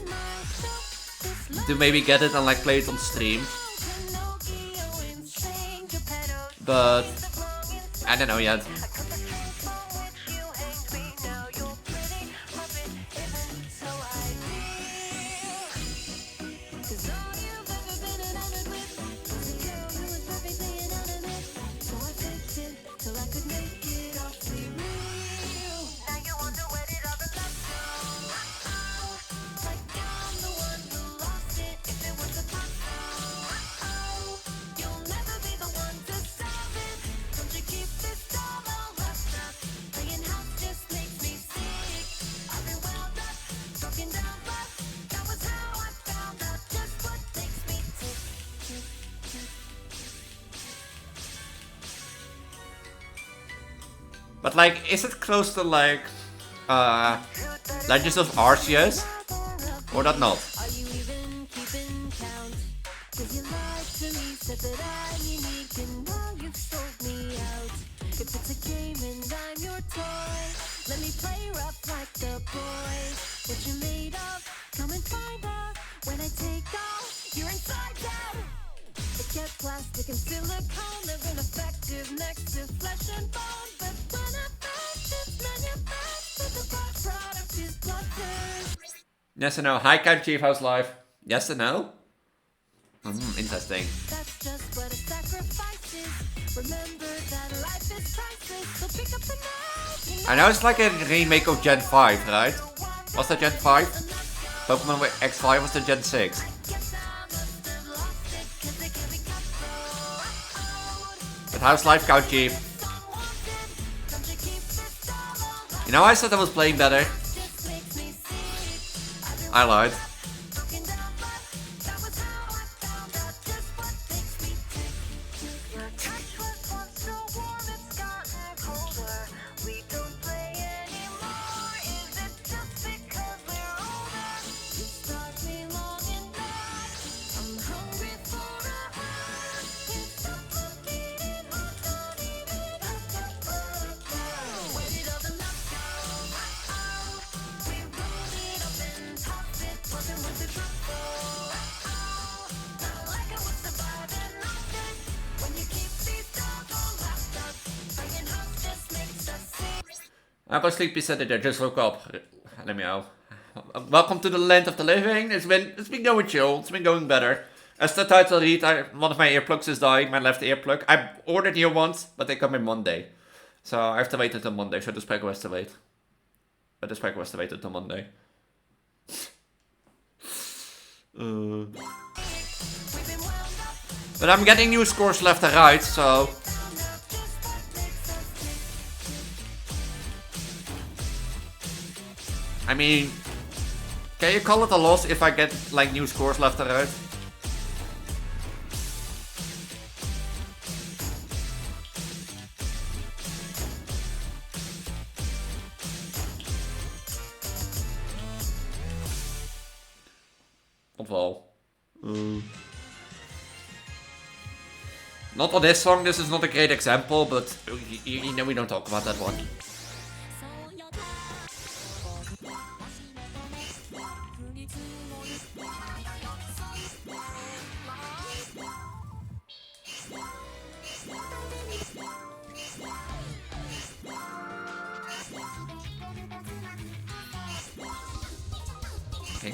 [SPEAKER 2] To maybe get it and like play it on stream. But I don't know yet. But like, is it close to like Legends of Arceus? Or that not?
[SPEAKER 1] Are you even keeping count? Cause you lied to me, said that I'm unique, and now you've sold me out. If it's a game and I'm your toy, let me play rough like the boys. What you made of? Come and find out. When I take off, you're inside out. It kept plastic and silicone, they're ineffective next to flesh and bone. But when I fact it's manufactured, the byproduct is blood.
[SPEAKER 2] Yes or no? Hi Count Chief, how's life? Yes or no? Interesting.
[SPEAKER 1] That's just what a sacrifice is. Remember that life is priceless, so pick up the knife.
[SPEAKER 2] I know it's like a remake of Gen 5, right? Was that Gen 5? Pokemon X5 was the Gen 6. But how's life, Count Chief? You know, I said I was playing better. I lied. I'll go sleepy Saturday, just woke up. Let me know. Welcome to the land of the living. It's been going chill, it's been going better. As the title reads, one of my earplugs is dying, my left earplug. I ordered new ones, but they come in Monday. So I have to wait until Monday, so the spec was to wait. But the spec was to wait until Monday. But I'm getting new scores left and right, so... I mean, can you call it a loss if I get like new scores left and right? Of all. Not on this song, this is not a great example, but you know we don't talk about that one.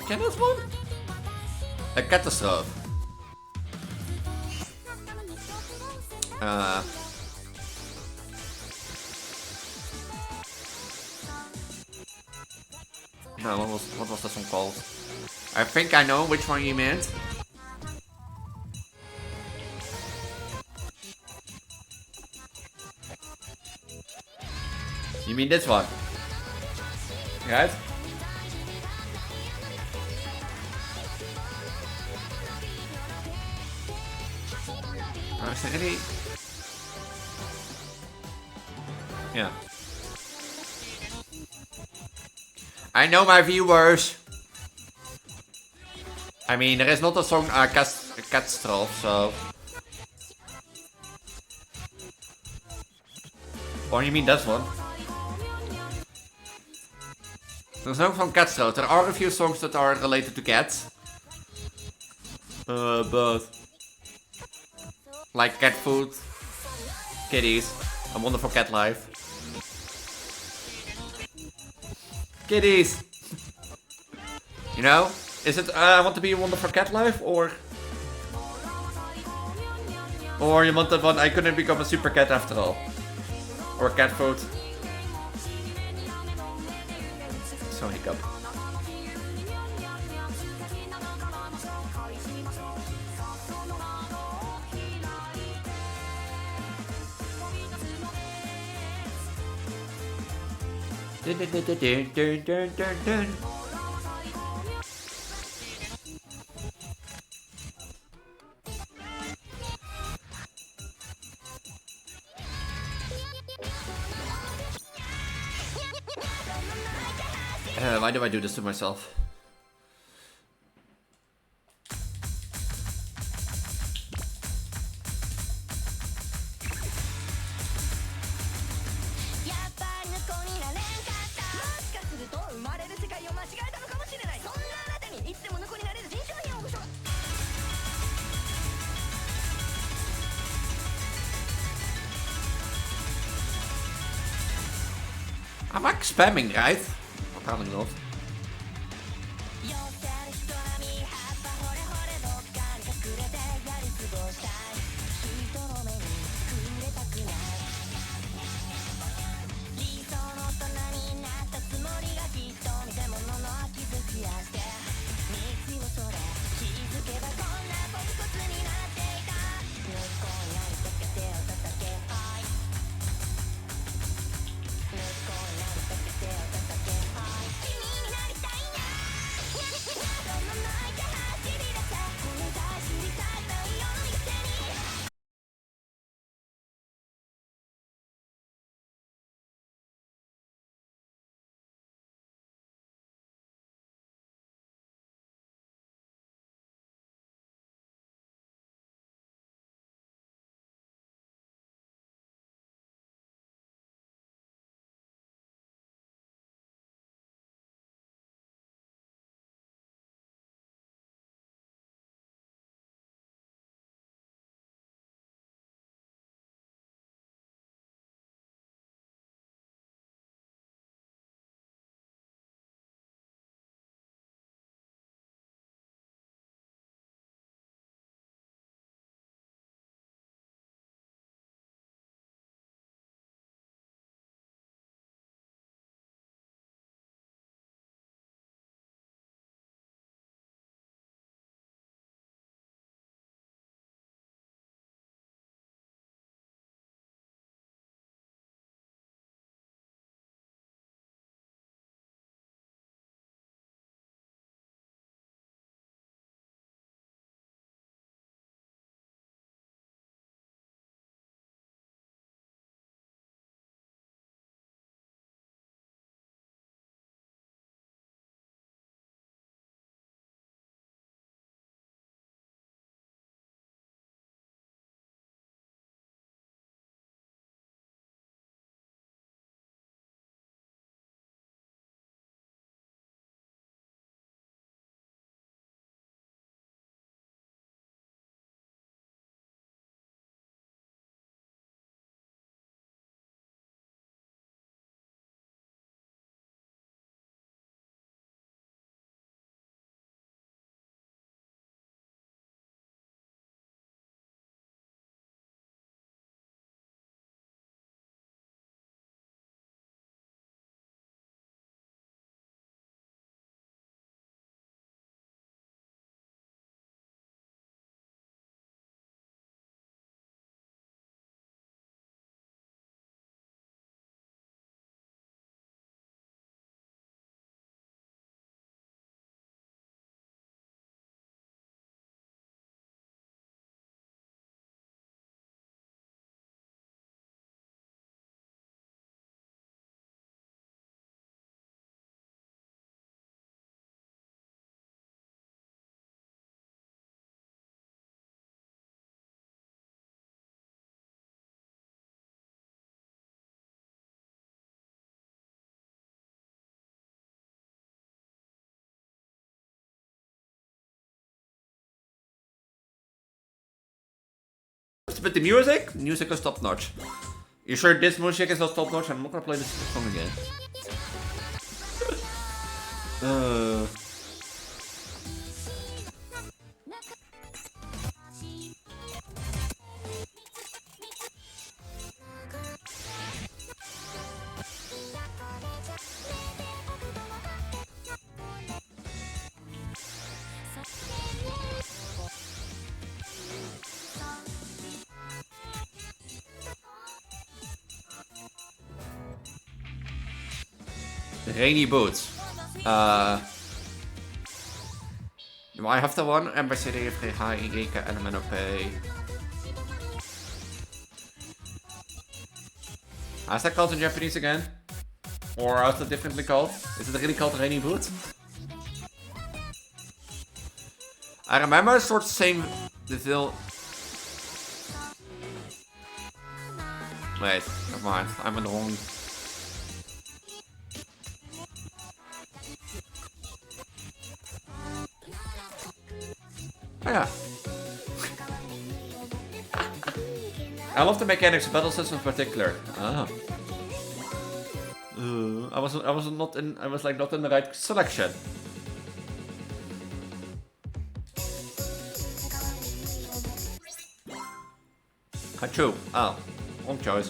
[SPEAKER 2] Ken this one? A catastrophe. No, what was this one called? I think I know which one you meant. You mean this one? Right? Is there any... Yeah. I know my viewers. I mean, there is not a song Katstrolf, so... Or you mean that one? There's no from Katstrolf. There are a few songs that are related to cats. But... Like cat food, kitties, A Wonderful Cat Life. Kitties! You know? Is it I want to be a wonderful cat life, or you want that one I couldn't become a super cat after all? Or cat food? So hiccup. Dun, dun, dun, dun, dun, dun, dun, dun. Why do I do this to myself? I'm like spamming, right? Apparently not. sucked, but the music is top notch. You sure this music is not top notch? I'm not gonna play this song again. Rainy boots. Do I have the one? MBCD, FGH, YK, LMNOP. How's that called in Japanese again? Or how's that differently called? Is it really called rainy boots? I remember sort of saying the film. Wait, never mind. I'm in the wrong. Oh yeah. I love the mechanics of battle systems in particular. Ah. I was not in the right selection. Hachu. Oh, wrong choice.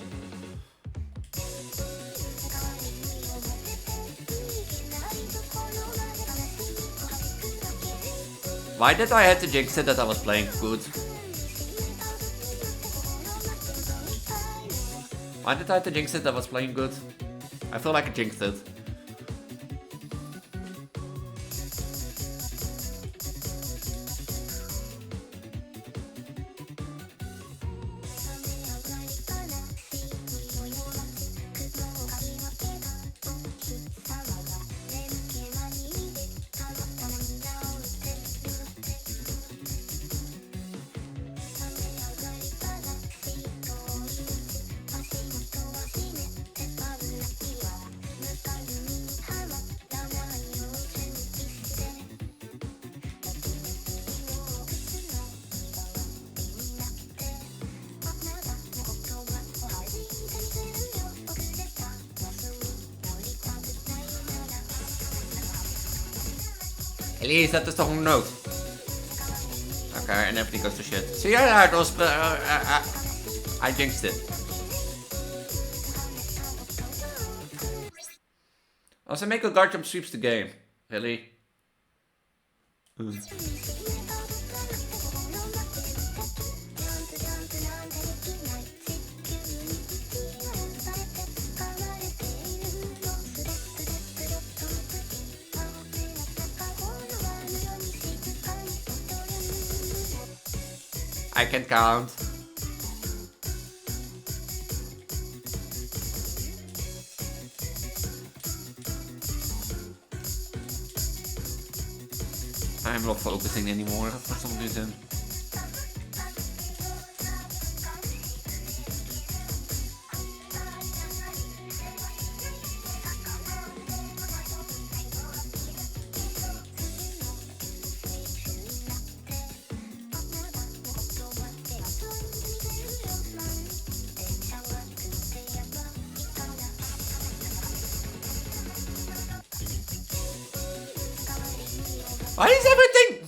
[SPEAKER 2] Why did I have to jinx it that I was playing good? Why did I have to jinx it that I was playing good? I feel like I jinxed it. Elise, dat is toch een noot? Oké, and everything goes to shit. See, yeah, it was. I jinxed it. Also, make a guard jump sweeps the game. Really? I can count. I'm not focusing anymore for some reason. Why is everything?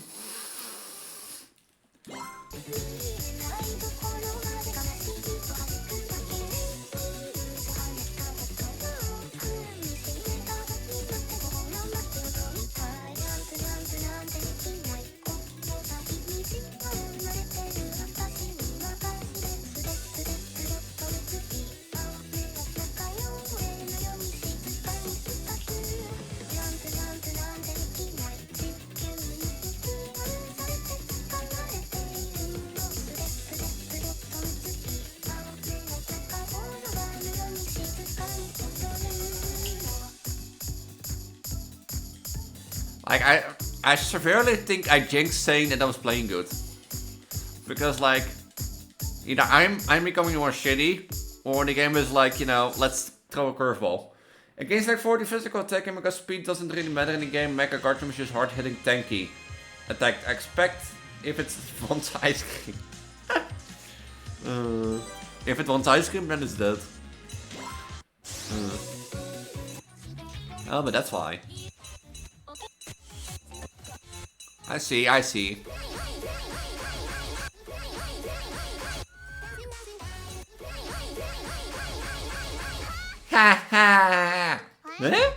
[SPEAKER 2] Like, I severely think I jinxed saying that I was playing good. Because, like, either I'm becoming more shitty, or the game is like, you know, let's throw a curveball. Against like 40 physical attacking, because speed doesn't really matter in the game, Mecha Guardian is just hard hitting tanky attack. I expect if it's font ice cream. If it wants ice cream, then it's dead. Oh, but that's why. I see, I see. Ha ha! Eh?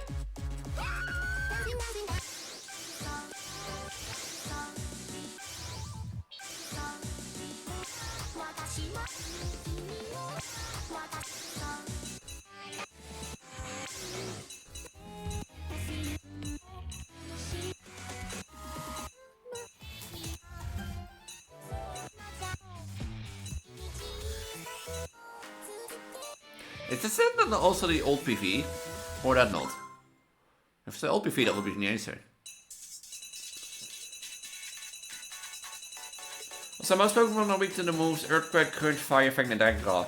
[SPEAKER 2] Is this then also the old PV? Or that not? If it's the old PV, that would be the answer. So most Pokemon are weak to the moves Earthquake, Current, Fire, Fang, and Dragon.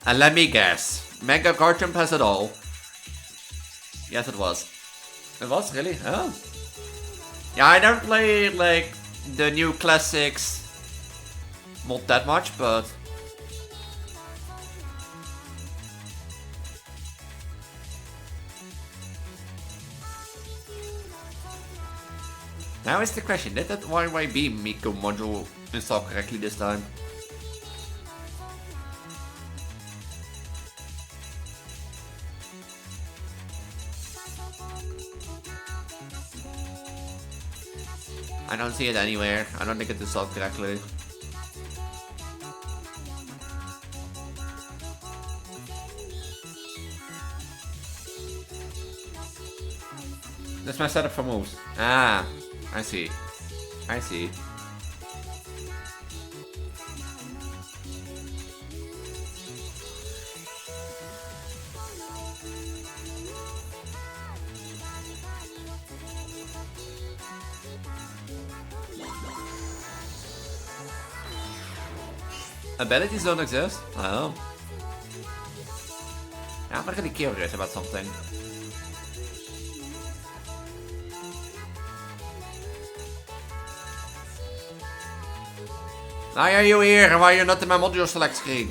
[SPEAKER 2] And let me guess. Mega Garchomp has it all. Yes, it was. It was, really? Oh. Yeah, I don't play, like, the new classics. Not that much, but... Now is the question, did that YYB Miko module install correctly this time? I don't see it anywhere. I don't think it's installed correctly. That's my setup for moves. Ah, I see. I see. Abilities don't exist? Oh. Yeah, I'm really curious about something. Why are you here and why are you not in my module select screen?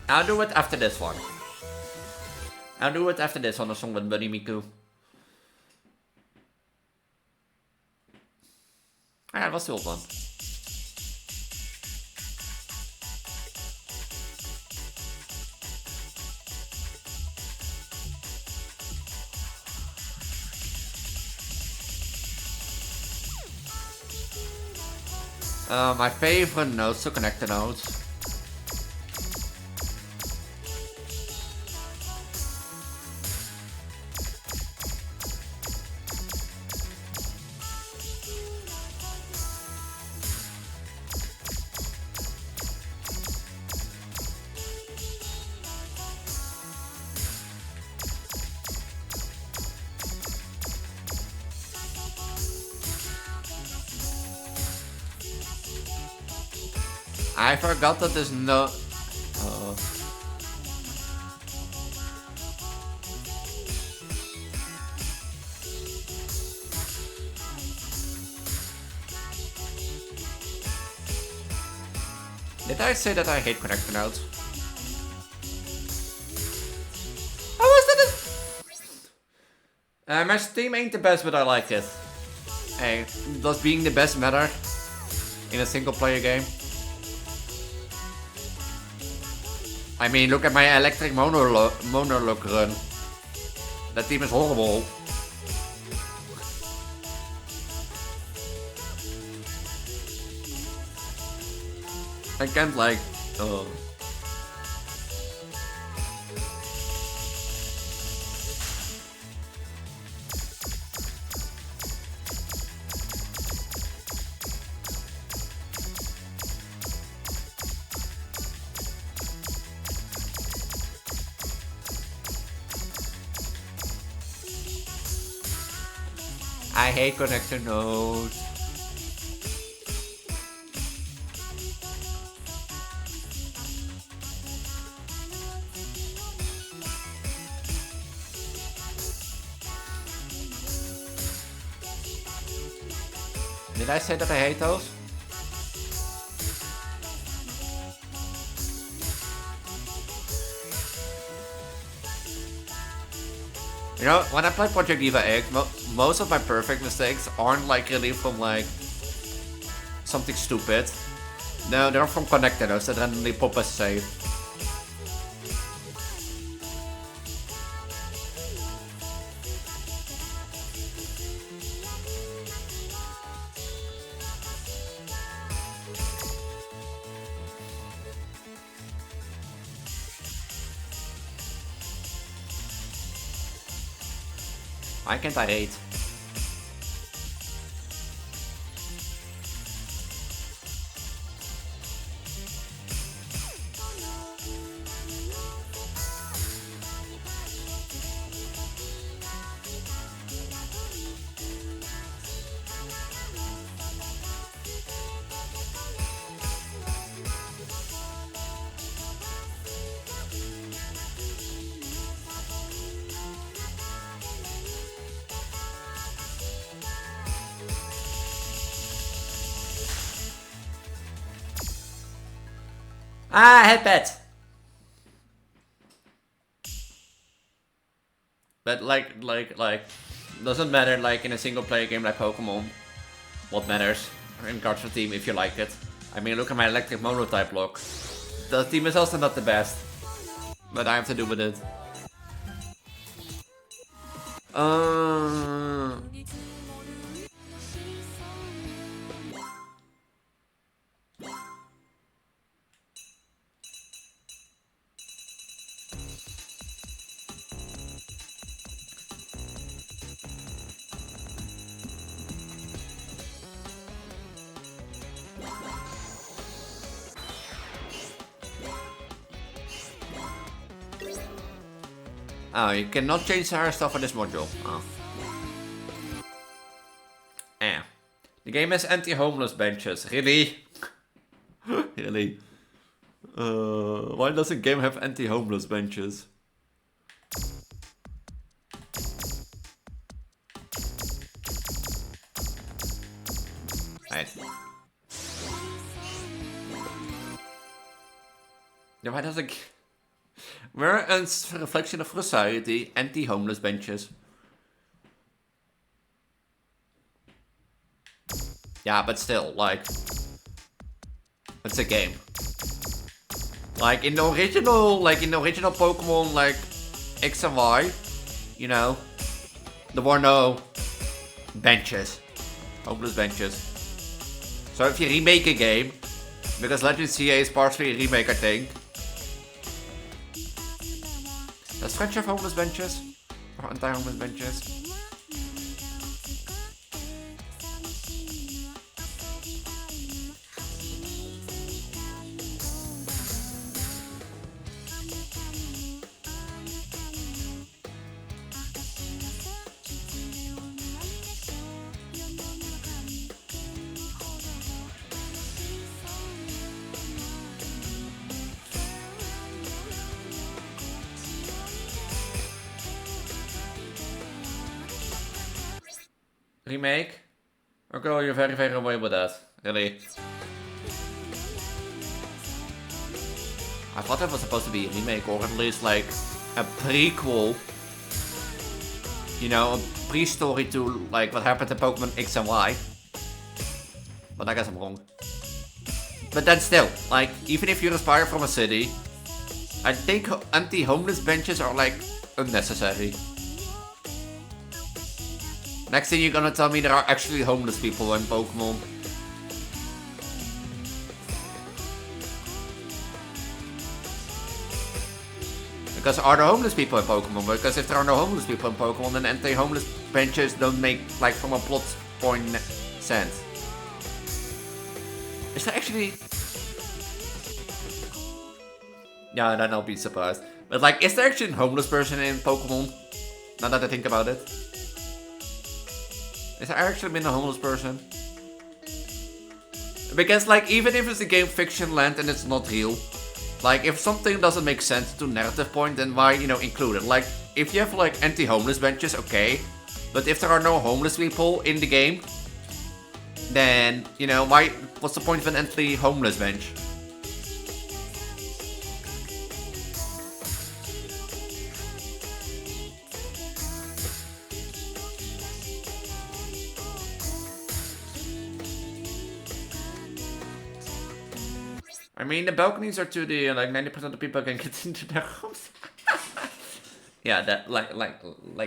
[SPEAKER 2] I'll do it after this one. I'll do it after this on the song with Buddy Miku. Ah ja, dat was de old one. My favorite nodes to connect the nodes. I forgot that there's no... Did I say that I hate connector nodes? How was that? My Steam ain't the best, but I like it. Hey, does being the best matter in a single player game? I mean, look at my electric monologue run. That team is horrible. I can't like... I hate connector nodes. Did I say that I hate those? You know, when I play Project Diva Egg, most of my perfect mistakes aren't like really from like something stupid. No, they're from connectors that randomly pop as save. Why can't I hate? Ah, headbed! But like, doesn't matter like in a single player game like Pokemon. What matters in regards to team if you like it. I mean, look at my electric mono type block. The team is also not the best. But I have to do with it. Oh, you cannot change the hairstyle for this module. Oh. Eh. The game has anti-homeless benches. Really? Really? Why does the game have anti-homeless benches? Right. Yeah, why does it... We're a reflection of society, anti-homeless benches. Yeah, but still, like... It's a game. Like, in the original Pokemon, like, X and Y, you know, there were no benches. Homeless benches. So if you remake a game, because Legend CA is partially a remake, I think. Does French have homeless benches? Or anti-homeless benches? Remake? Okay, well, you're very, very away with that. Really. I thought that was supposed to be a remake, or at least like a prequel. You know, a pre-story to like what happened to Pokemon X and Y. But I guess I'm wrong. But then still, like, even if you're inspired from a city, I think anti-homeless benches are like unnecessary. Next thing you're gonna tell me there are actually homeless people in Pokemon. Because are there homeless people in Pokemon? Because if there are no homeless people in Pokemon, then anti-homeless benches don't make, like, from a plot point sense. Is there actually... Yeah, then I'll be surprised. But, like, is there actually a homeless person in Pokemon? Now that I think about it. Is there actually been a homeless person? Because, like, even if it's a game fiction land and it's not real, like, if something doesn't make sense to narrative point, then why, you know, include it? Like, if you have, like, anti-homeless benches, okay. But if there are no homeless people in the game, then, you know, why? What's the point of an empty homeless bench? I mean, the balconies are to the, like, 90% of people can get into their homes. Yeah, that, like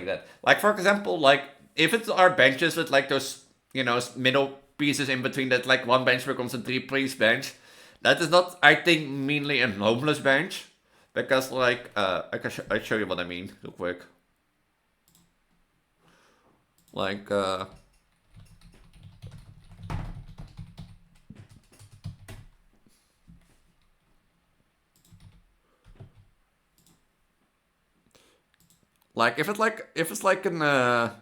[SPEAKER 2] that. Like, for example, like, if it's our benches with, like, those, you know, middle pieces in between that, like, one bench becomes a three-piece bench, that is not, I think, mainly a homeless bench. Because, like, I'll show you what I mean real quick. Like, like, if it's like an, a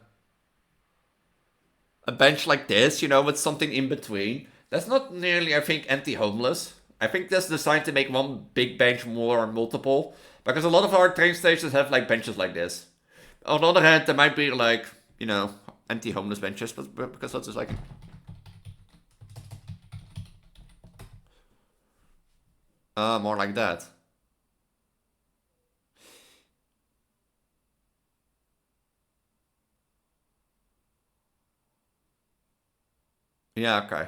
[SPEAKER 2] bench like this, you know, with something in between, that's not nearly, I think, anti-homeless. I think that's designed to make one big bench more multiple. Because a lot of our train stations have, like, benches like this. On the other hand, there might be, like, you know, anti-homeless benches, but because that's just like... more like that. Yeah, okay.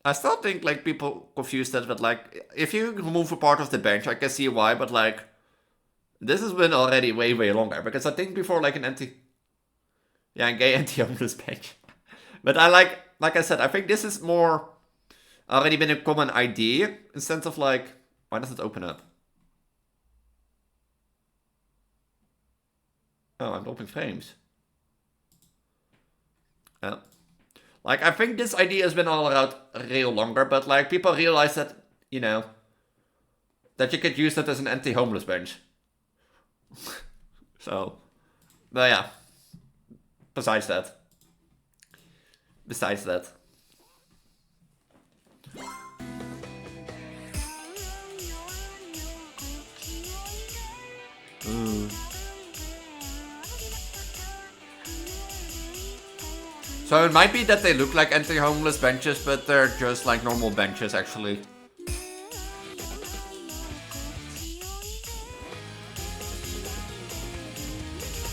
[SPEAKER 2] I still think, like, people confuse that with, like, if you remove a part of the bench, I can see why, but, like, this has been already way, way longer, because I think before, like, yeah, a gay anti-homeless bench. But I like I said, I think this is more already been a common idea, instead of, like, why does it open up? Oh, I'm opening frames. Oh. Like, I think this idea has been all around real longer, but, like, people realize that, you know, that you could use that as an anti-homeless bench. So, but yeah. Besides that. So it might be that they look like anti-homeless benches, but they're just like normal benches, actually.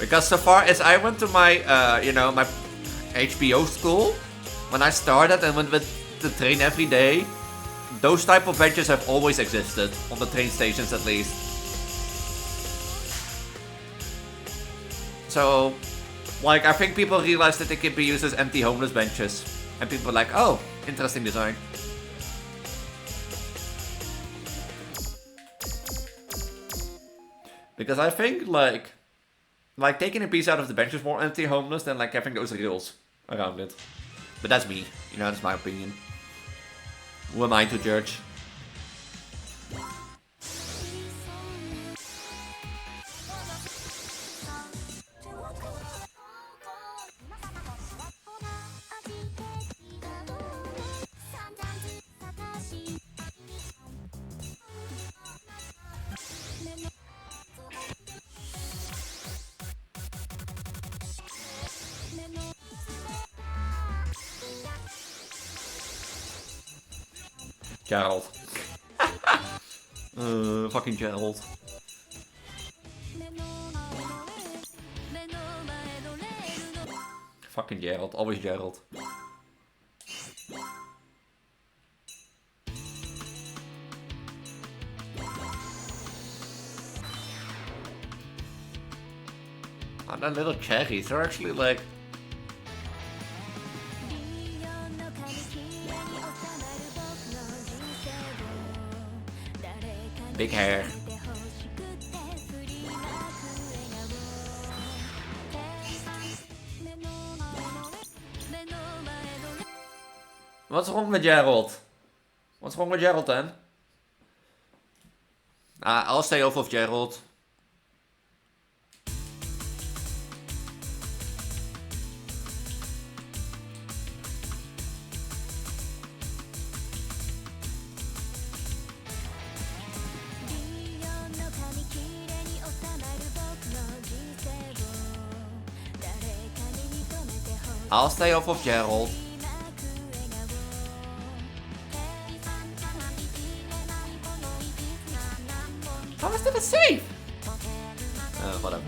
[SPEAKER 2] Because so far as I went to my, you know, my HBO school, when I started and went with the train every day, those type of benches have always existed, on the train stations at least. So, like, I think people realized that they could be used as anti-homeless benches. And people were like, oh, interesting design. Because I think, like taking a piece out of the bench is more anti-homeless than, like, having those rails around it. But that's me, you know, that's my opinion. Who am I to judge? Gerald. Fucking Gerald. Fucking Gerald, always Gerald. And the little cherries, they're actually like... big hair. What's wrong with Gerald? What's wrong with Gerald then? I'll stay off of Gerald. I'll stay off of Gerald. How is that a save? Whatever.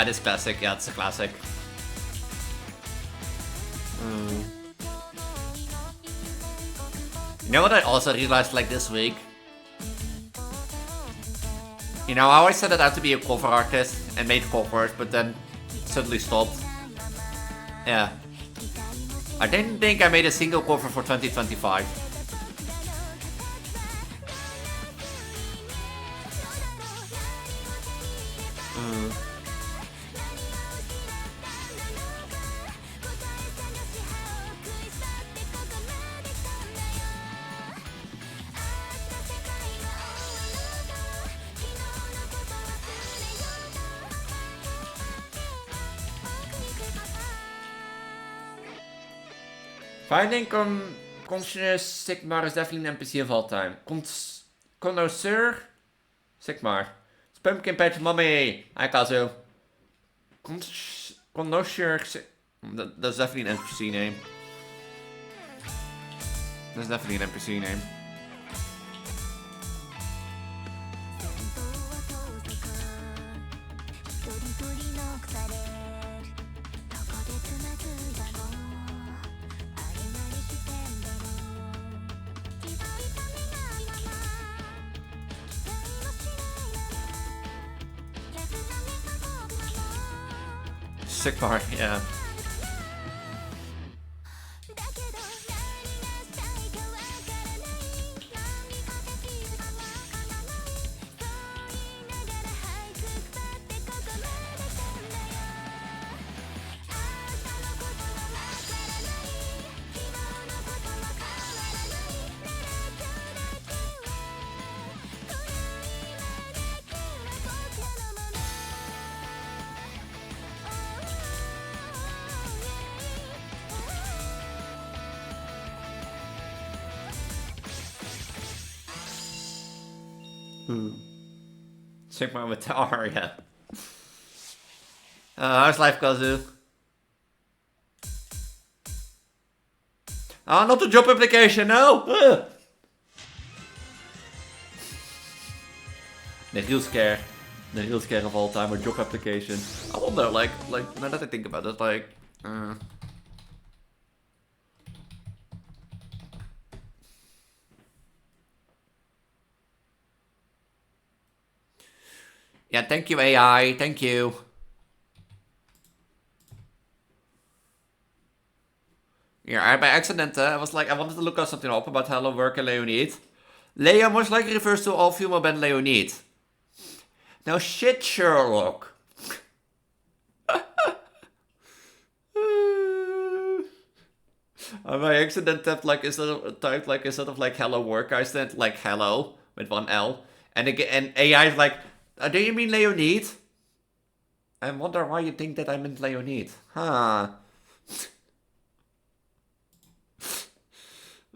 [SPEAKER 2] This classic, yeah, it's a classic. You know what I also realized like this week? You know, I always set it out to be a cover artist and made covers, but then suddenly stopped. Yeah. I didn't think I made a single cover for 2025. Finding Connoisseur Sigmar is definitely an NPC of all time. Connoisseur Sigmar. It's Pumpkin Patch Mommy. Hi Kazu. Connoisseur That's definitely an NPC name. That's definitely an NPC name. Sigmar, yeah. Sigmar with the R, yeah. How's life, Kazu? Oh, not the job application, no! The real scare. The real scare of all time, a job application. I wonder, like, now that I think about it, like... Yeah, thank you, AI. Thank you. Yeah, by accident, I was like, I wanted to look up something up about Hello Work and Leonid. Leo most likely refers to all female band Leonid. Now shit, Sherlock. I by accident typed like instead of like Hello Work, I said like hello with one L. And again, and AI is like, do you mean Leonid? I wonder why you think that I meant Leonid. Huh.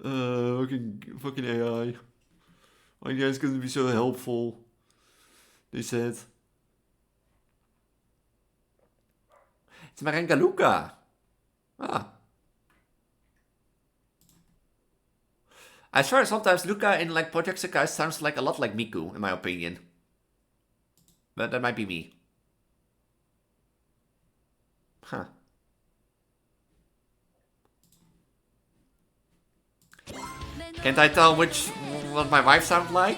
[SPEAKER 2] Fucking AI. Why you guys gonna be so helpful? They said. It's Marenga Luca. Ah. I swear sometimes Luca in like Project Sakai sounds like a lot like Miku, in my opinion. But that might be me. Huh. Can't I tell what my wife sounds like?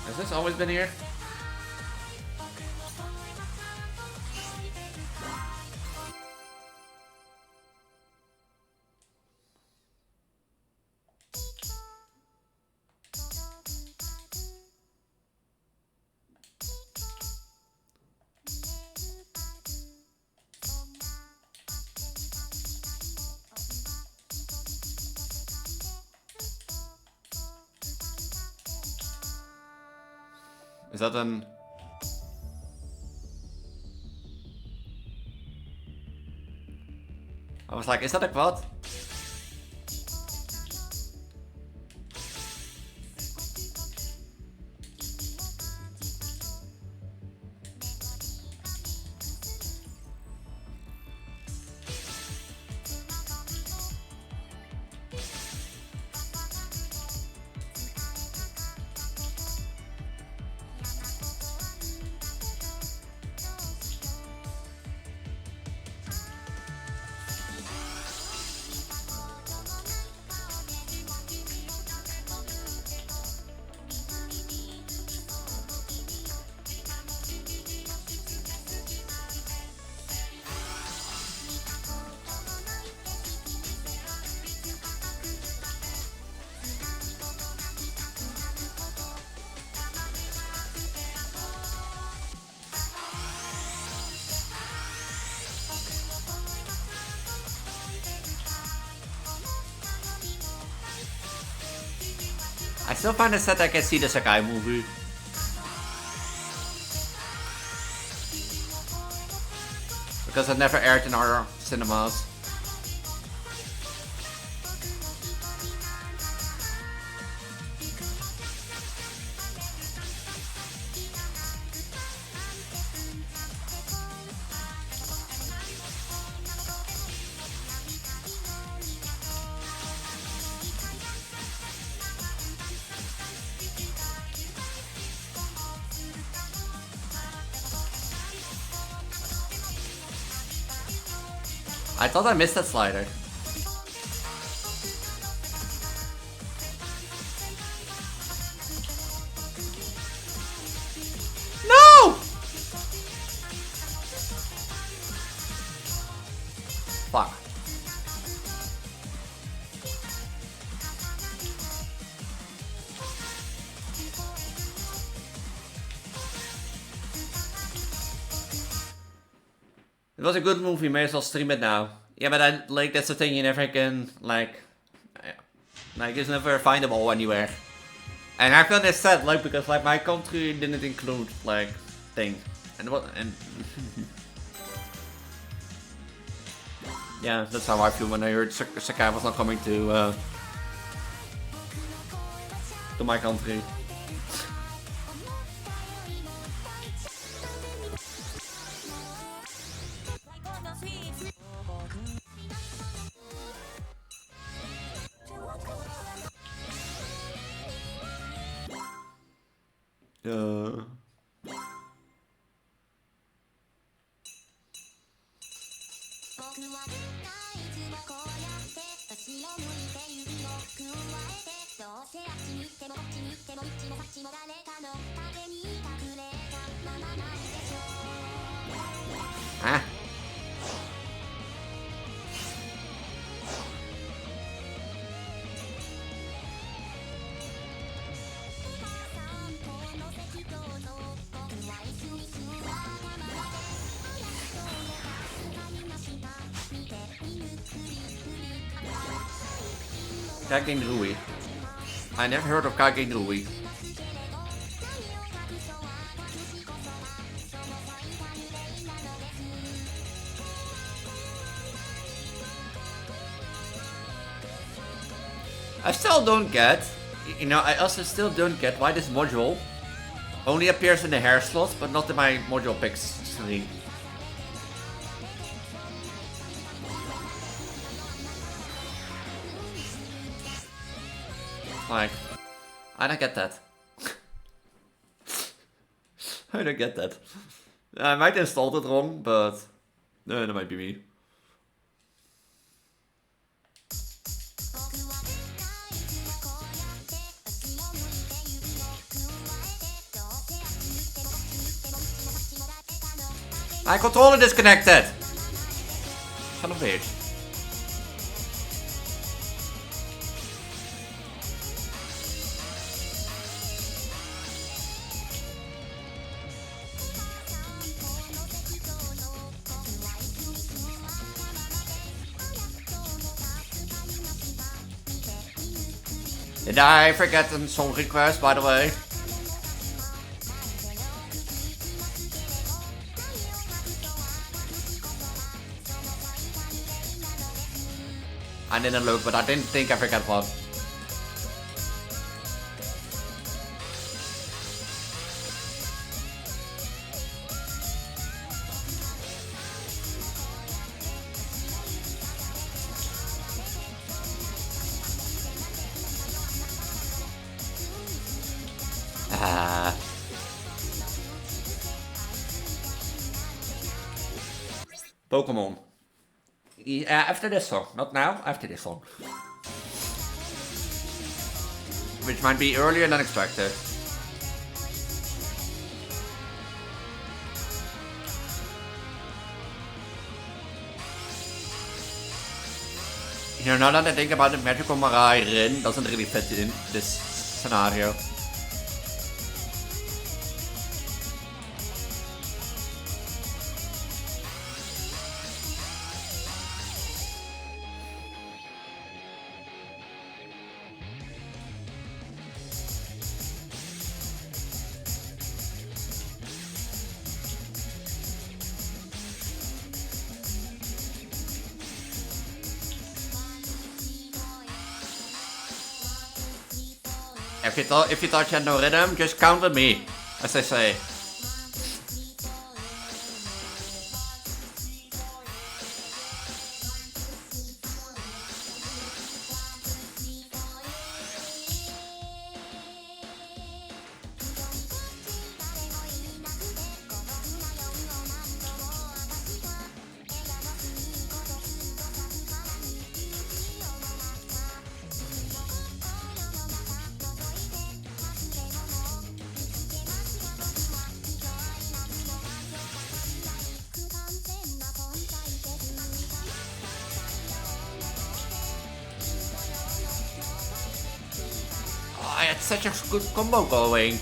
[SPEAKER 2] Has this always been here? Is that an... I was like, is that a quad? I still find it sad I can see the Sakai movie. Because it never aired in our cinemas. I thought I missed that slider. No! Fuck. It was a good movie, may as well stream it now. Yeah, but that's the thing, you never can, like, it's never findable anywhere. And I feel this sad, like, because, like, my country didn't include, like, thing. And what, and... yeah, that's how I feel when I heard Sakai was not coming to my country. Ah. Kageng Rui. I never heard of Kageng Rui. I still don't get, you know, I also still don't get why this module only appears in the hair slots, but not in my module picks screen. Like, I don't get that. I don't get that. I might install it wrong, but no, that might be me. My controller disconnected! Son of a bitch. Did I forget a song request, by the way? I didn't look, but I didn't think I forgot what. Pokemon. Yeah, after this song. Not now, after this song. Which might be earlier than expected. You know, now that I think about it, Magical Mirai Rin doesn't really fit in this scenario. If you thought you had no rhythm, just count with me, as they say. I had such a good combo going.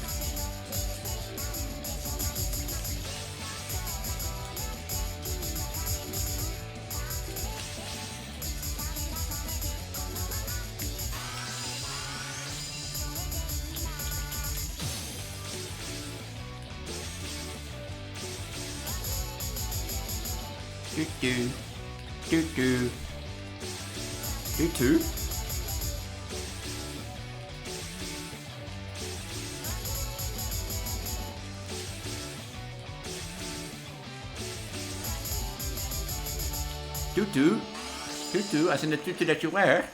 [SPEAKER 2] Do. Tutu, as in the tutu that you wear.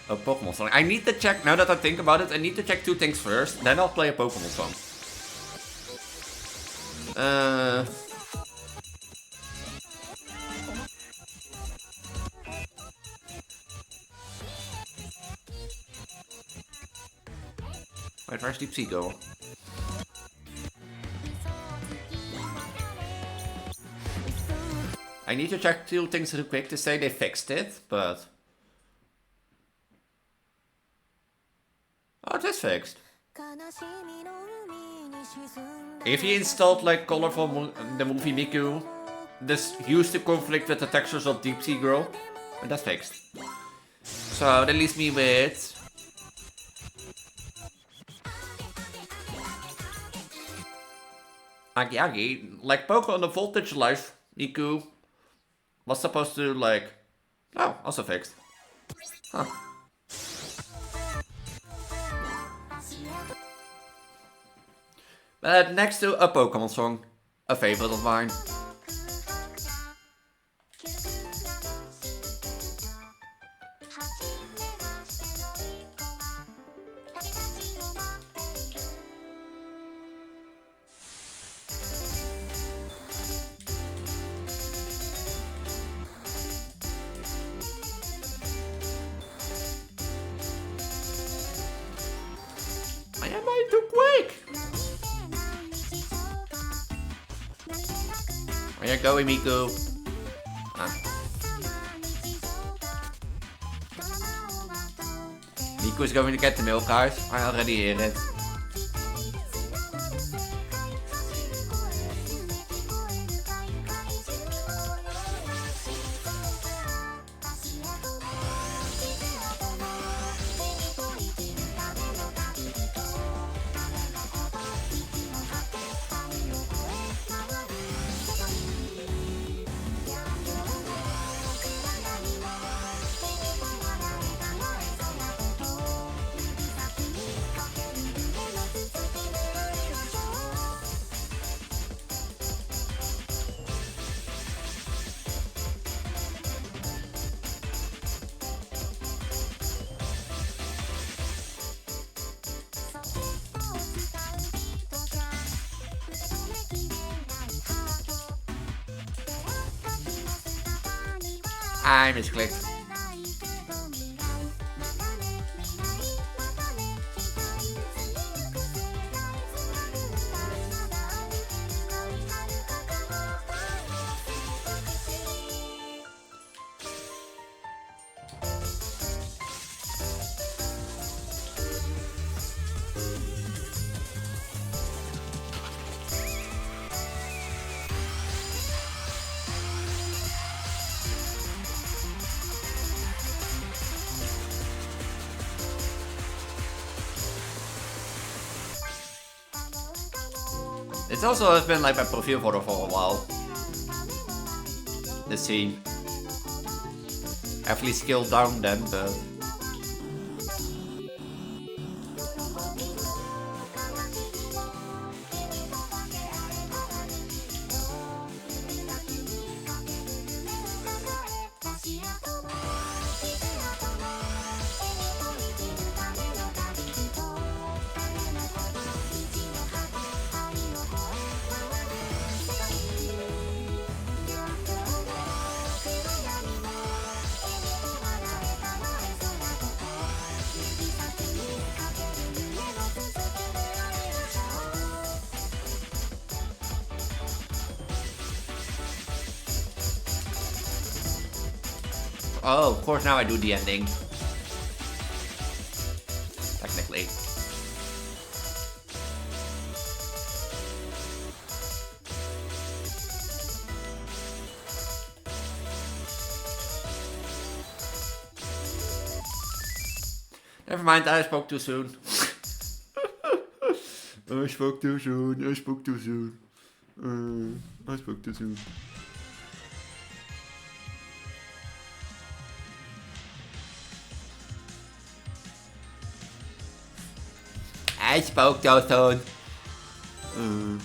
[SPEAKER 2] A Pokemon song. I need to check, now that I think about it, I need to check two things first, then I'll play a Pokemon song. Wait, where's Deep Sea go? I need to check two things real quick to say they fixed it, but... Oh, it is fixed. If you installed like Colorful the movie Miku, this used to conflict with the textures of Deep Sea Girl, and that's fixed. So that leaves me with... Agi, like Pokemon the Voltage Life Miku was supposed to like... Oh, also fixed. Huh. But next to a Pokemon song, a favorite of mine. Am I too quick? Where you going, Miku? Miku is going to get the milk, guys. I already hear it. I misclicked. It's also has been like my profile photo for a while. The scene. Heavily scaled down then, but... Oh, of course now I do the ending. Technically. Never mind, I spoke too soon. I spoke too soon, I spoke too soon. I spoke too soon. I spoke too soon.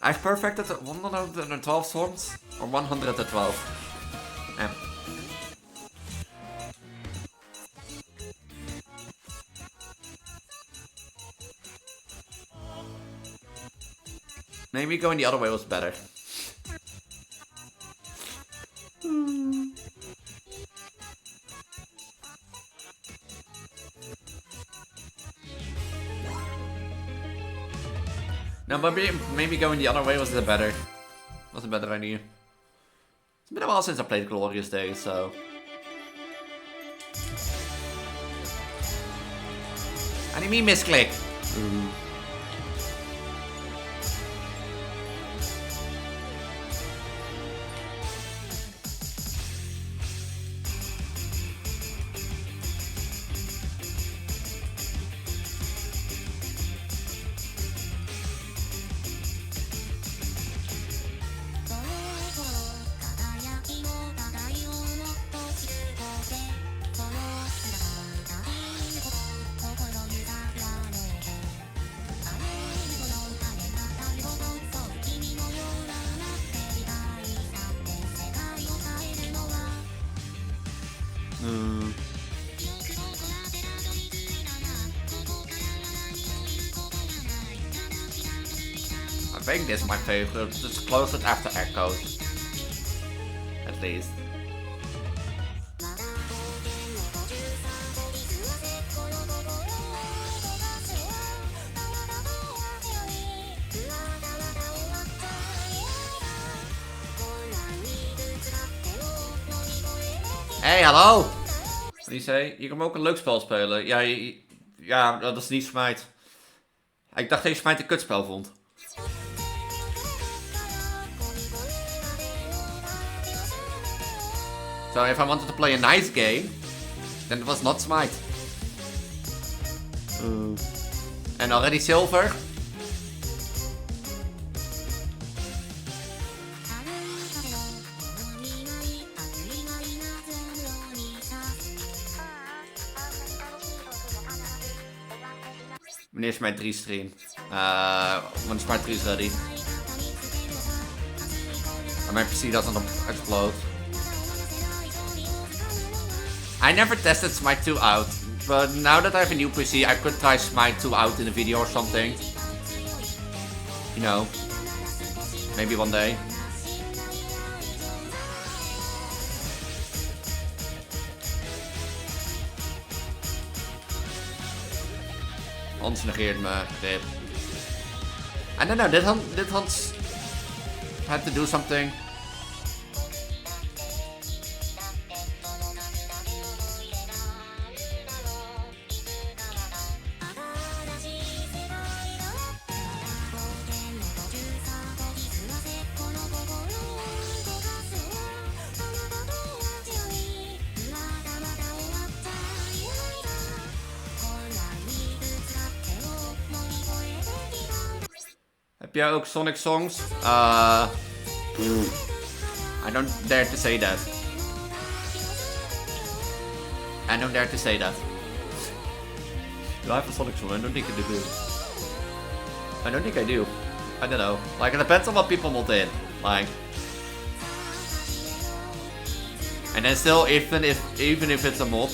[SPEAKER 2] I've perfected 112 songs or 112. Yeah. Maybe going the other way was better. No, but maybe going the other way was a better idea. It's been a while since I played Glorious Days, so... Enemy misclick! I think this is my favorite. It's closest after Echoes. At least. Hey, hallo! Die zei, je kan ook een leuk spel spelen. Ja, dat is niet Smite. Ik dacht dat je Smite een kutspel vond. So if I wanted to play a nice game, then it was not Smite. And already silver. Wanneer is mijn 3 stream? When Smite 3 is ready. And mijn PC doesn't explode. I never tested Smite 2 out. But now that I have a new PC, I could try Smite 2 out in a video or something. You know, maybe one day. Hans negeert me. Rip. I don't know, did Hans had to do something? Heb jij ook Sonic songs? I don't dare to say that. I don't dare to say that. Do I have a Sonic song? I don't think I do. I don't think I do. I don't know. Like, it depends on what people mod in. Like, and then still, even if it's a mod,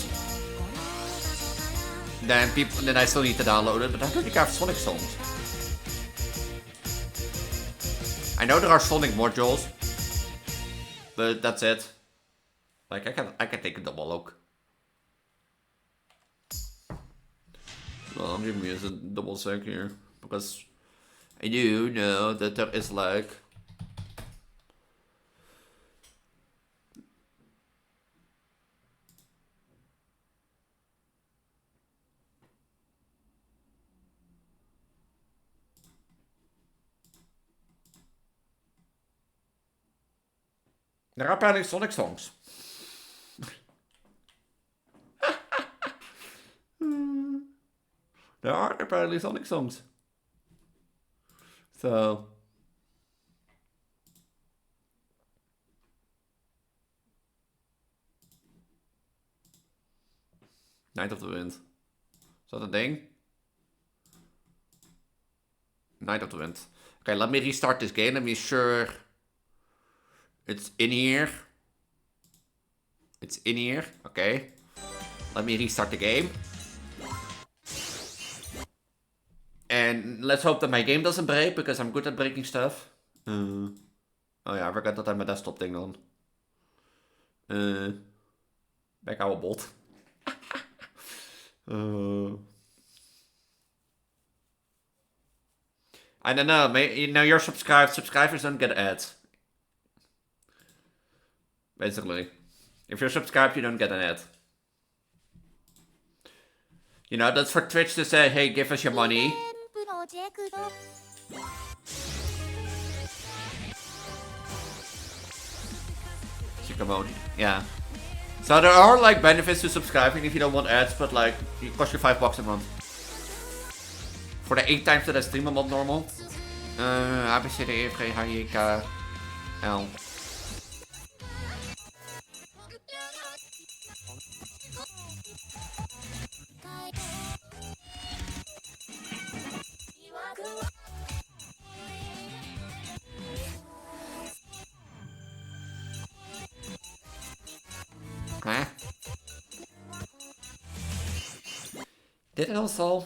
[SPEAKER 2] then I still need to download it. But I don't think I have Sonic songs. I know there are Sonic modules, but that's it. Like, I can take a double look. Well, I'm giving me a double sec here because I do know that there is like there are apparently Sonic songs. There are apparently Sonic songs. So Night of the Wind. Is that a thing? Night of the Wind. Okay, let me restart this game. Let me sure it's in here. It's in here. Okay. Let me restart the game. And let's hope that my game doesn't break, because I'm good at breaking stuff. Oh yeah, I forgot that I have my desktop thing on. Back our bot. I don't know, you know, you're subscribed. Subscribers don't get ads. Basically. If you're subscribed, you don't get an ad. You know, that's for Twitch to say, hey, give us your money. Come on, yeah. So there are like benefits to subscribing if you don't want ads, but like it costs you $5 a month. For the 8 times that I stream a month normal. ABCDEFGHJKL. Huh? Did it all solve?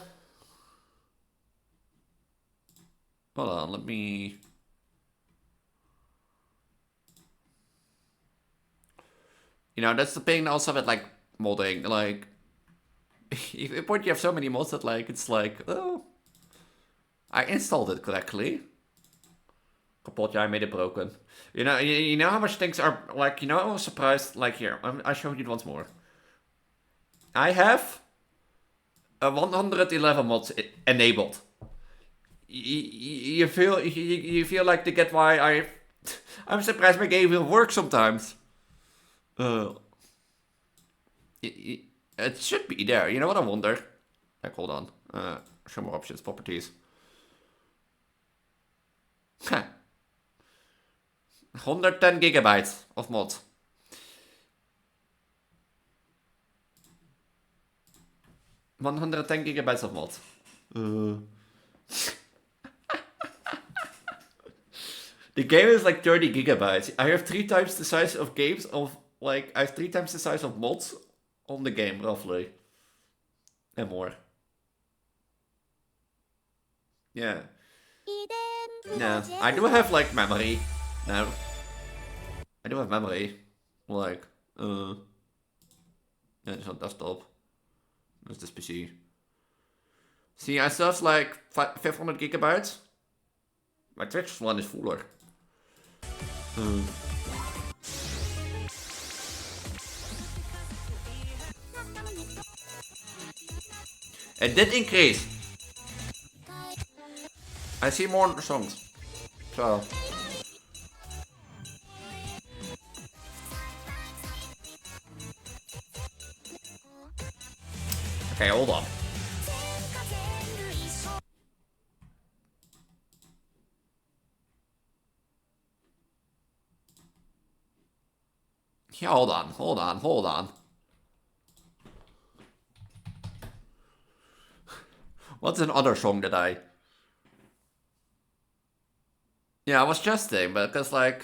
[SPEAKER 2] Hold on, let me... You know, that's the thing also with like modding, like... At point you have so many mods that like, it's like, oh... I installed it correctly. Kapot, yeah, I made it broken. You know how much things are, like, you know, I was surprised, like, here, I'll show you once more. I have a 111 mods enabled. You feel like to get why I'm surprised my game will work sometimes. It should be there, you know what I wonder? Like, hold on, show more options, properties. Huh. 110 gigabytes of mods. $110 gigabytes of mods. The game is like 30 gigabytes. I have 3 times the size of games of, like, I have 3 times the size of mods on the game, roughly. And more. Yeah. No, I do have like memory. No. I do have memory. Like, yeah, it's on desktop. That's this PC. See, I still have like 500 gigabytes. My Twitch one is fuller. It did increase. I see more songs. So. Okay, hold on. Yeah, hold on. What's another song that I... Yeah, I was just saying, but because like...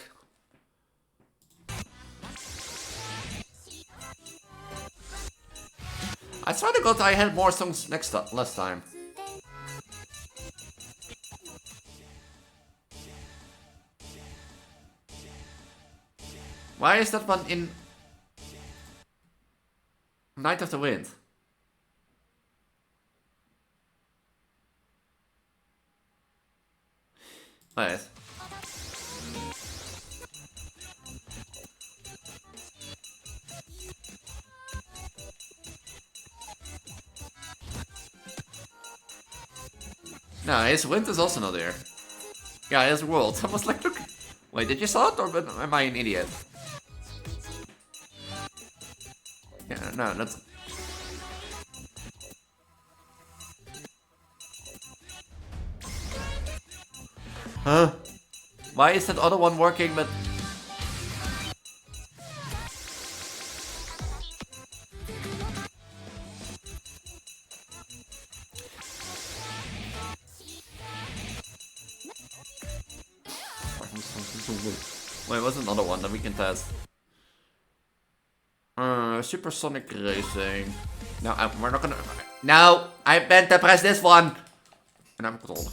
[SPEAKER 2] I swear to God I had more songs last time. Why is that one in... Night of the Wind? Wait. No, his Wind is also not there. Yeah, his World. I was like, look. Wait, did you saw it or am I an idiot? Yeah, no, that's... Huh? Why is that other one working but... Wait, what's another one that we can test? Supersonic Racing. No, we're not gonna... No! I meant to press this one! And I'm controller.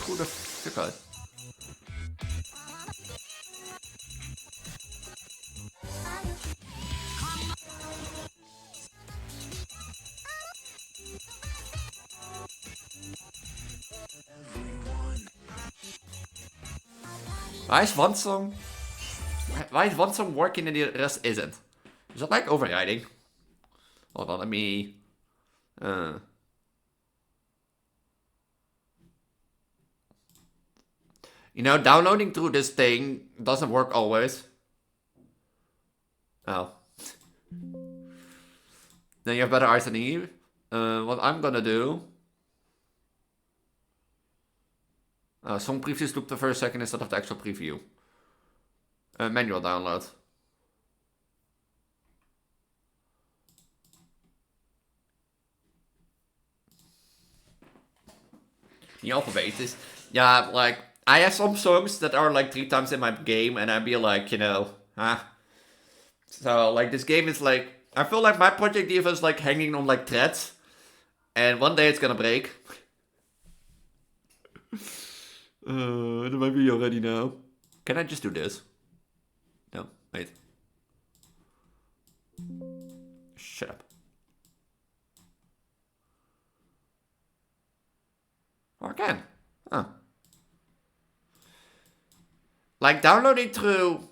[SPEAKER 2] Who the fuck uit? Why is one song... Why is one song working and the rest isn't? Is that like overriding? Hold on, let me... You know, downloading through this thing doesn't work always. Oh. Then you have better eyes than Eve. What I'm gonna do... song previews loop the first second instead of the actual preview. Manual download. The alphabet is... Yeah, like... I have some songs that are like 3 times in my game and I'd be like, you know... Huh? So, like, this game is like... I feel like my Project Diva is like hanging on like threads. And one day it's gonna break. That might be already now. Can I just do this? No, wait. Shut up. Or I can. Huh. Like downloading through...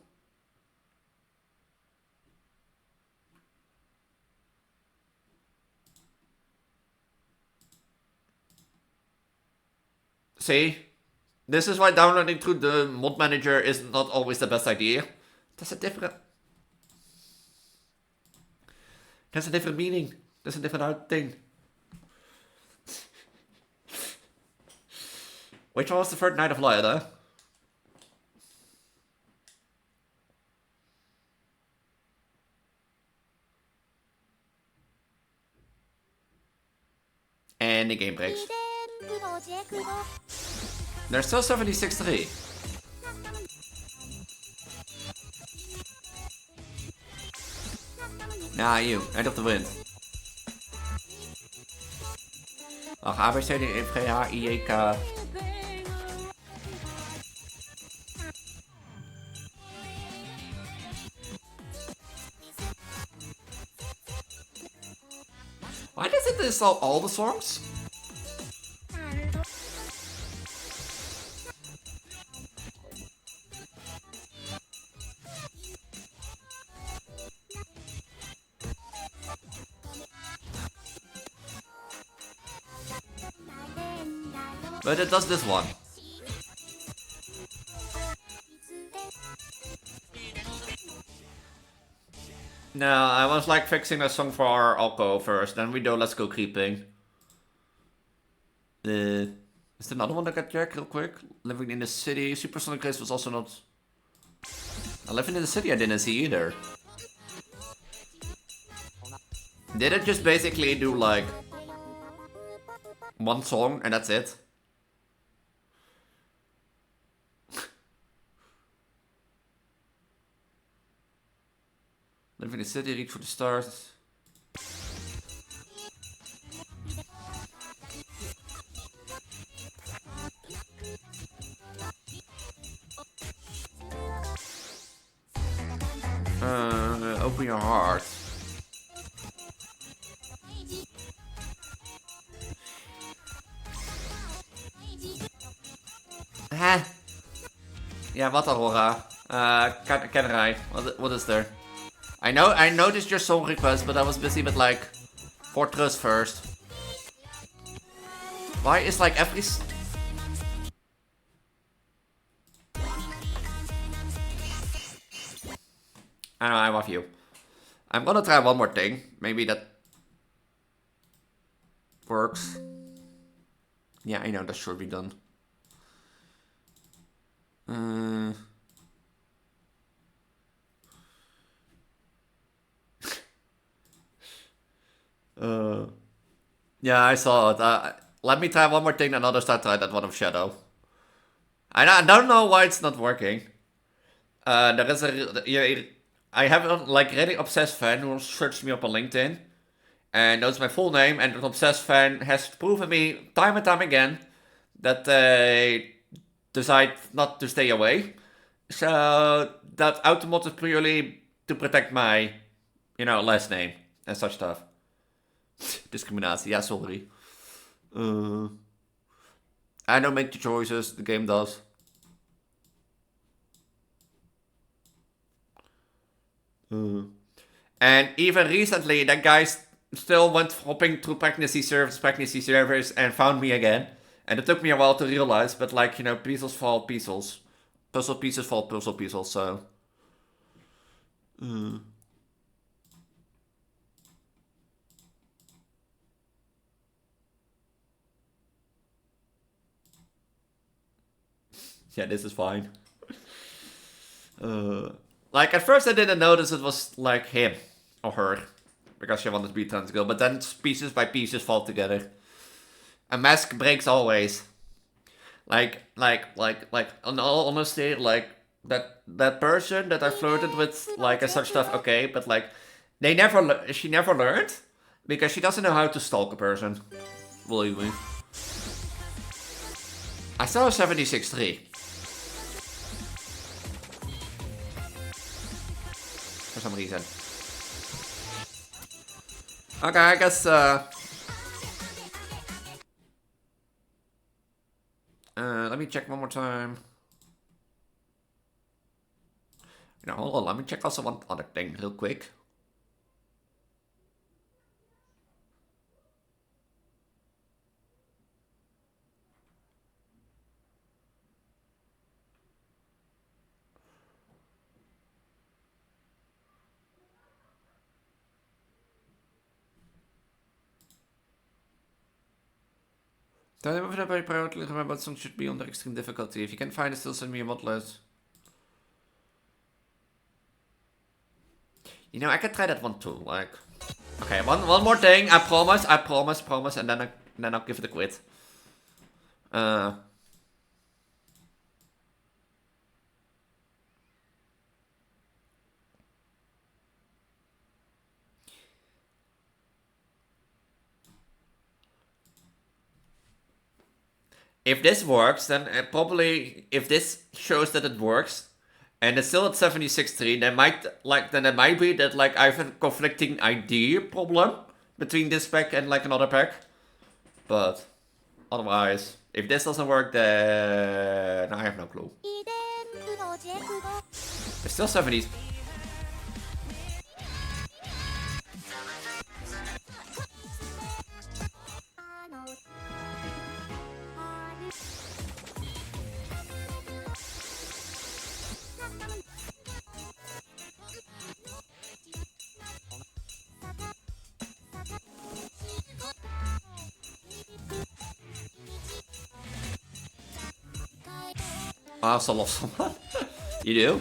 [SPEAKER 2] See? This is why downloading through the mod manager is not always the best idea. That's a different... That's a different meaning. That's a different thing. Which one was the third Night of Light, though? And the game breaks. There's still 76-3. Nah, you. End of the Wind. Ach, A, B, C, D, E, F, G, H, I, J, K. Why does it install all the songs? But it does this one. No, I was like fixing a song for our Alco first, then we do Let's Go Creeping. Is there another one that got checked real quick? Living in the City. Supersonic Race was also not... Living in the City I didn't see either. Did it just basically do like... one song and that's it? Living in the City, Reach for the Stars. Open your heart. Huh? Yeah, wat Aurora? Can I? What is there? I noticed your song request, but I was busy with like Fortress first. Why is like every... I know, I love you. I'm gonna try one more thing. Maybe that works. Yeah, I know that should be done. Yeah, I saw it. Let me try one more thing, and I'll start try that one of Shadow. I don't know why it's not working. There is I have a like really obsessed fan who searched me up on LinkedIn, and knows my full name. And an obsessed fan has proven me time and time again that they decide not to stay away. So that automated purely to protect my, last name and such stuff. Discriminatie, yeah, sorry. I don't make the choices, the game does. And even recently, that guy still went hopping through pregnancy servers, and found me again. And it took me a while to realize, but like, pieces fall pieces. Puzzle pieces fall puzzle pieces, so... Yeah, this is fine. Like, at first I didn't notice it was, like, him or her. Because she wanted to be trans girl. But then pieces by pieces fall together. A mask breaks always. Like, in all honesty, like, that person that I flirted with, like, and such stuff, okay. But, like, she never learned. Because she doesn't know how to stalk a person. Believe me. I saw a 76.3. For some reason. Okay, I guess, let me check one more time. Hold on, let me check also one other thing real quick. Very proudly remember song should be under extreme difficulty. If you can find it, still send me a mod list. I can try that one too. Like, okay, one more thing. I promise, and then I'll give it a quit. if this works, then probably if this shows that it works, and it's still at 76.3, then it might be that like I have a conflicting ID problem between this pack and like another pack. But otherwise, if this doesn't work, then I have no clue. It's still 70s. I also lost someone. You do?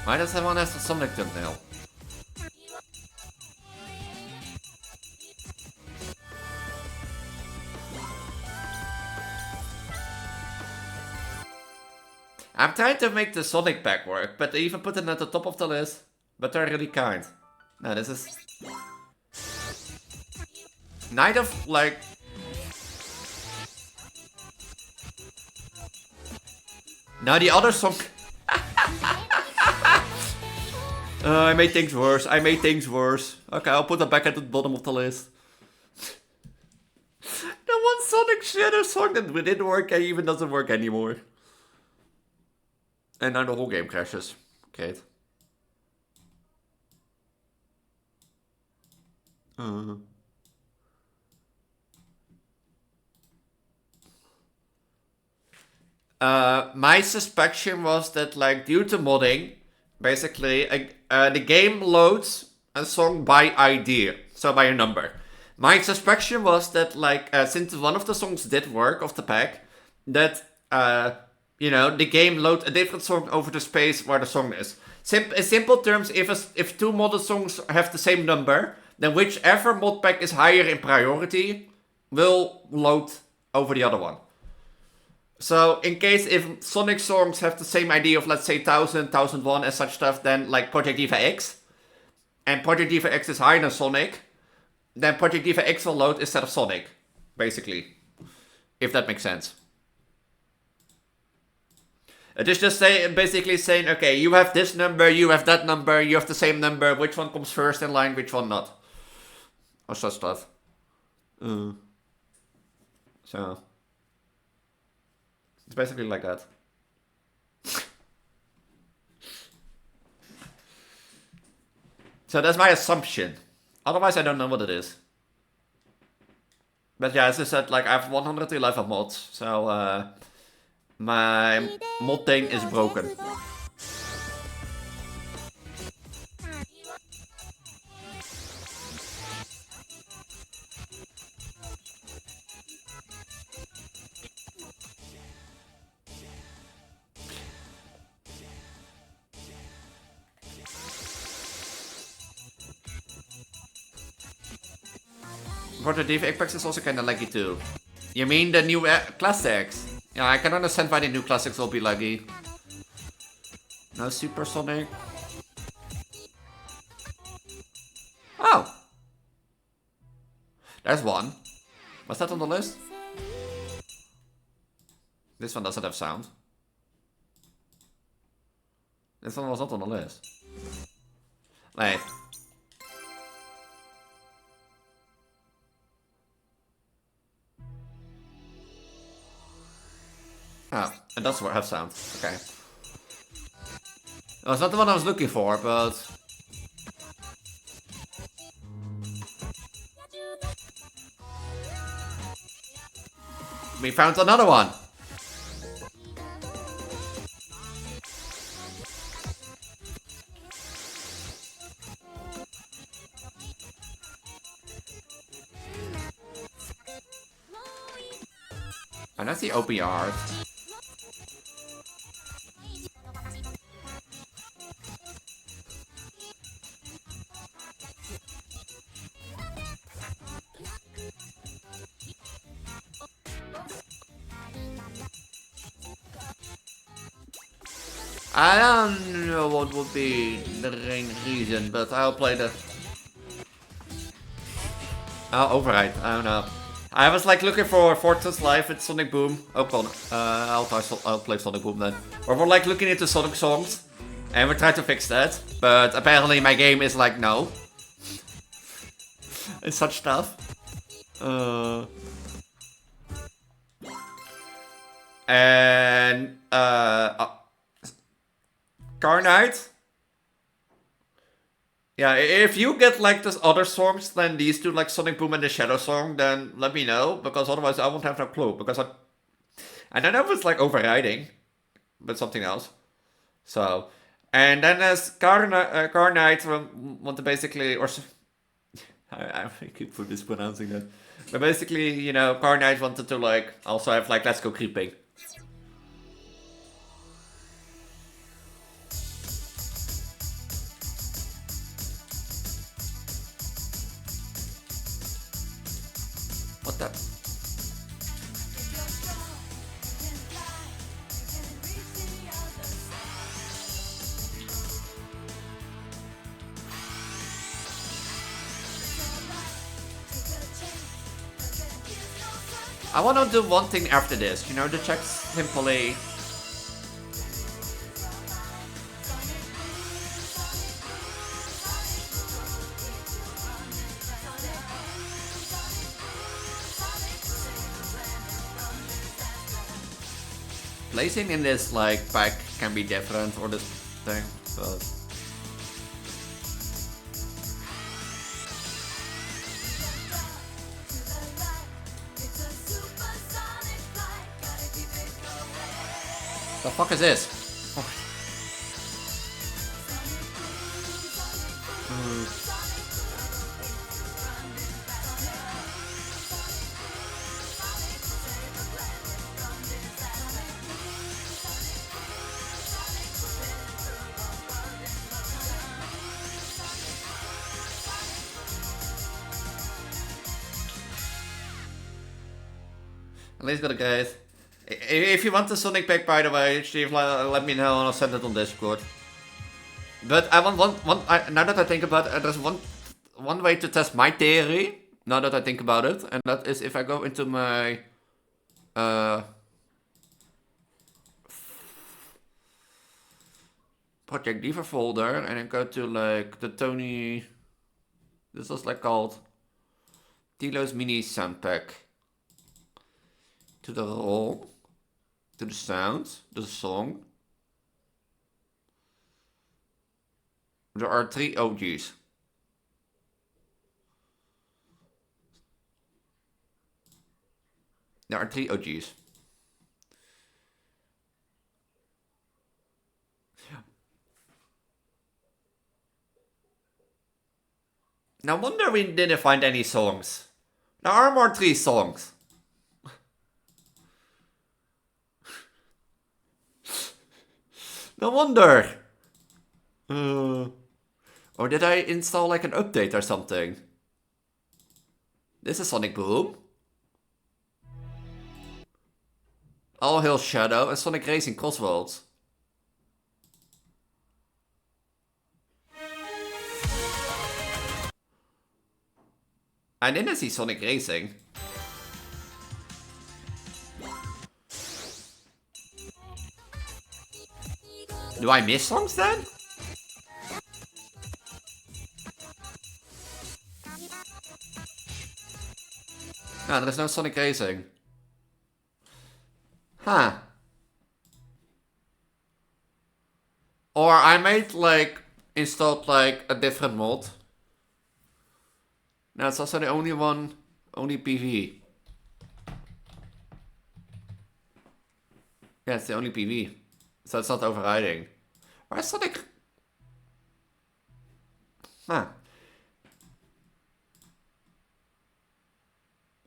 [SPEAKER 2] Why does everyone have the Sonic thumbnail? I'm trying to make the Sonic pack work, but they even put it at the top of the list. But they're really kind. No, this is... Night of, like... Now the other song... I made things worse. Okay, I'll put that back at the bottom of the list. The one Sonic Shadow song that didn't work even doesn't work anymore. And now the whole game crashes. Okay. My suspicion was that, like, due to modding, basically, the game loads a song by ID, so by a number. My suspicion was that, like, since one of the songs did work of the pack, that, you know, the game loads a different song over the space where the song is. In simple terms, if two modded songs have the same number, then whichever mod pack is higher in priority will load over the other one. So, in case if Sonic songs have the same ID of, let's say, 1000, 1001 and such stuff, then, like, Project Diva X, and Project Diva X is higher than Sonic, then Project Diva X will load instead of Sonic, basically. If that makes sense. It is just basically saying, okay, you have this number, you have that number, you have the same number, which one comes first in line, which one not. Or such stuff. So... It's basically like that. So that's my assumption. Otherwise, I don't know what it is. But yeah, as I said, like, I have 111 mods. So, my mod thing is broken. Project Diva Apex is also kinda laggy too. You mean the new classics? Yeah, I can understand why the new classics will be laggy. No Supersonic. Oh! There's one. Was that on the list? This one doesn't have sound. This one was not on the list. Wait. Oh, it does have sound. Okay. Well, it's not the one I was looking for, but... We found another one! And that's the OPR. I don't know what would be the main reason, but I'll play the... I'll override, I don't know. I was like looking for Fortress Live with Sonic Boom. Oh, well, I'll play Sonic Boom then. Or we're like looking into Sonic songs. And we're trying to fix that. But apparently my game is like, no. And such stuff. And Car Knight. Yeah, if you get like those other songs than these two, like Sonic Boom and the Shadow song, then let me know, because otherwise I won't have no clue. Because I don't know if it's like overriding, but something else. So, and then as Car Knight want to basically, or I keep mispronouncing that, but basically, you know, Car Knight wanted to like also have like Let's Go Creeping. What the? I want to do one thing after this, you know, to check simply. Placing in this like pack can be different or this thing, but the fuck is this? At least got a guys. If you want the Sonic pack, by the way, Steve, let me know and I'll send it on Discord. But I want now that I think about it, there's one way to test my theory. Now that I think about it, and that is if I go into my Project Diva folder and I go to like the Tony. This was like called Tilo's Mini Sound Pack. To the roll, to the sound, the song. There are 3 OGs. There are 3 OGs. No wonder we didn't find any songs. There are more 3 songs. No wonder. Or did I install like an update or something? This is Sonic Boom. All Hail Shadow and Sonic Racing Crossroads. I didn't see Sonic Racing. Do I miss songs then? No, there's no Sonic Racing. Huh. Or I might like installed like a different mod. No, it's also the only one, only PV. Yeah, it's the only PV. So it's not overriding. Why is Sonic? Huh.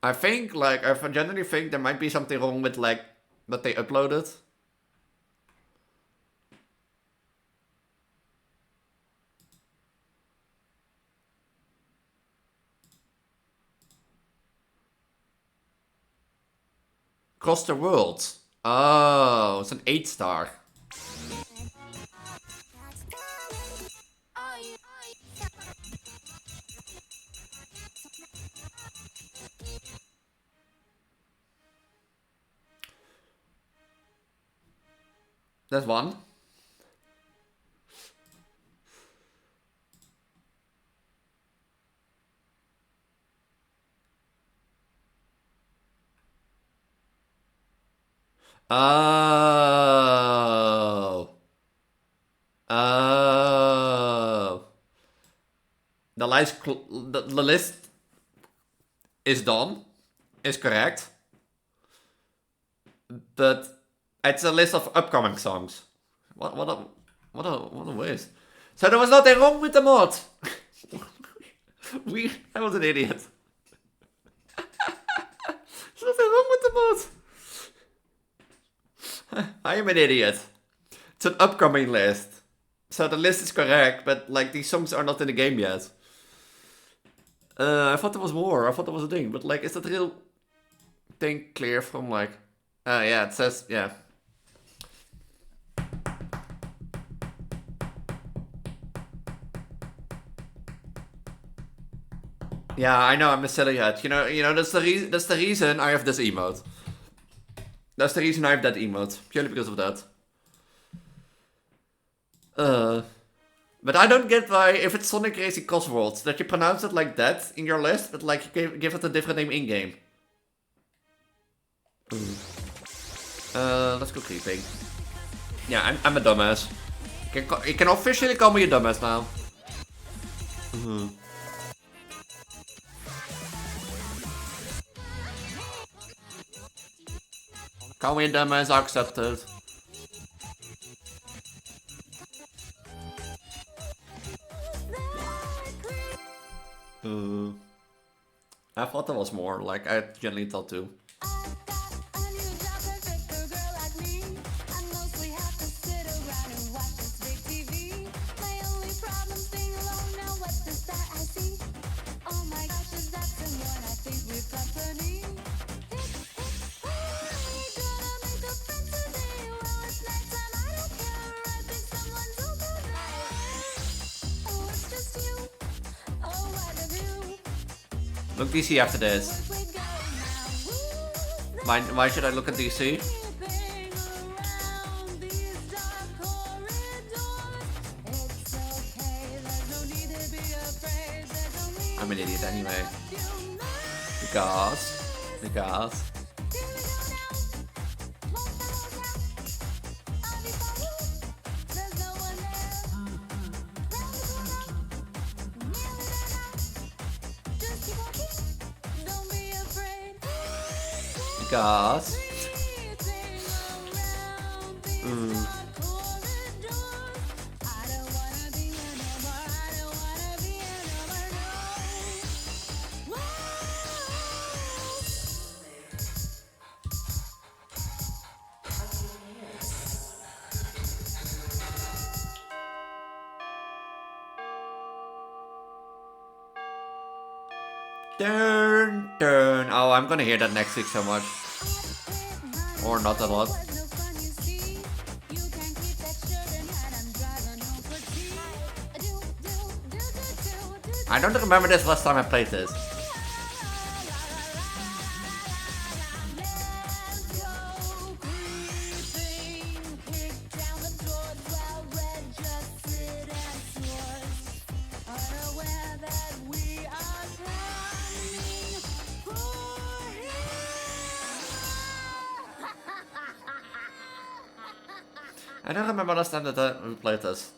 [SPEAKER 2] I think, like, I genuinely think there might be something wrong with, like, that they uploaded. Across the World. Oh, it's an 8-star. That's one. Oh. Oh. The list is done. Is correct. But it's a list of upcoming songs. What a waste. So there was nothing wrong with the mod. I was an idiot. There's nothing wrong with the mod. I am an idiot. It's an upcoming list. So the list is correct, but like these songs are not in the game yet. I thought there was more. I thought there was a thing, but like, is that real thing clear from like? Yeah, it says yeah. Yeah, I know. I'm a silly head. You know. That's the reason I have this emote. That's the reason I have that emote. Purely because of that. But I don't get why, if it's Sonic Racing Cosworld, that you pronounce it like that in your list, but like you give it a different name in game. Let's go creeping. Yeah, I'm a dumbass. You can officially call me a dumbass now. Call me a dumbass, I accept it. I thought there was more, like I generally thought too. Look DC after this. Why should I look at DC? I'm an idiot anyway. Because. Turn. Oh, I'm gonna hear that next week so much. Or not a lot. I don't remember this last time I played this. I don't remember last time that we played this.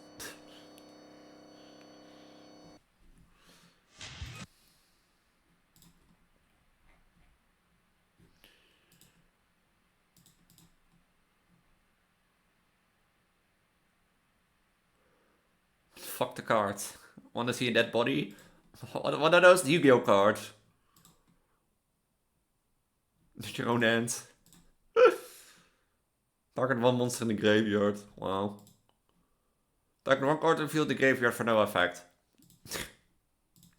[SPEAKER 2] Fuck the cards. Wanna see a dead body? What are those Yu-Gi-Oh cards? With your own hands. Target one monster in the graveyard. Wow. Target one card and field the graveyard for no effect.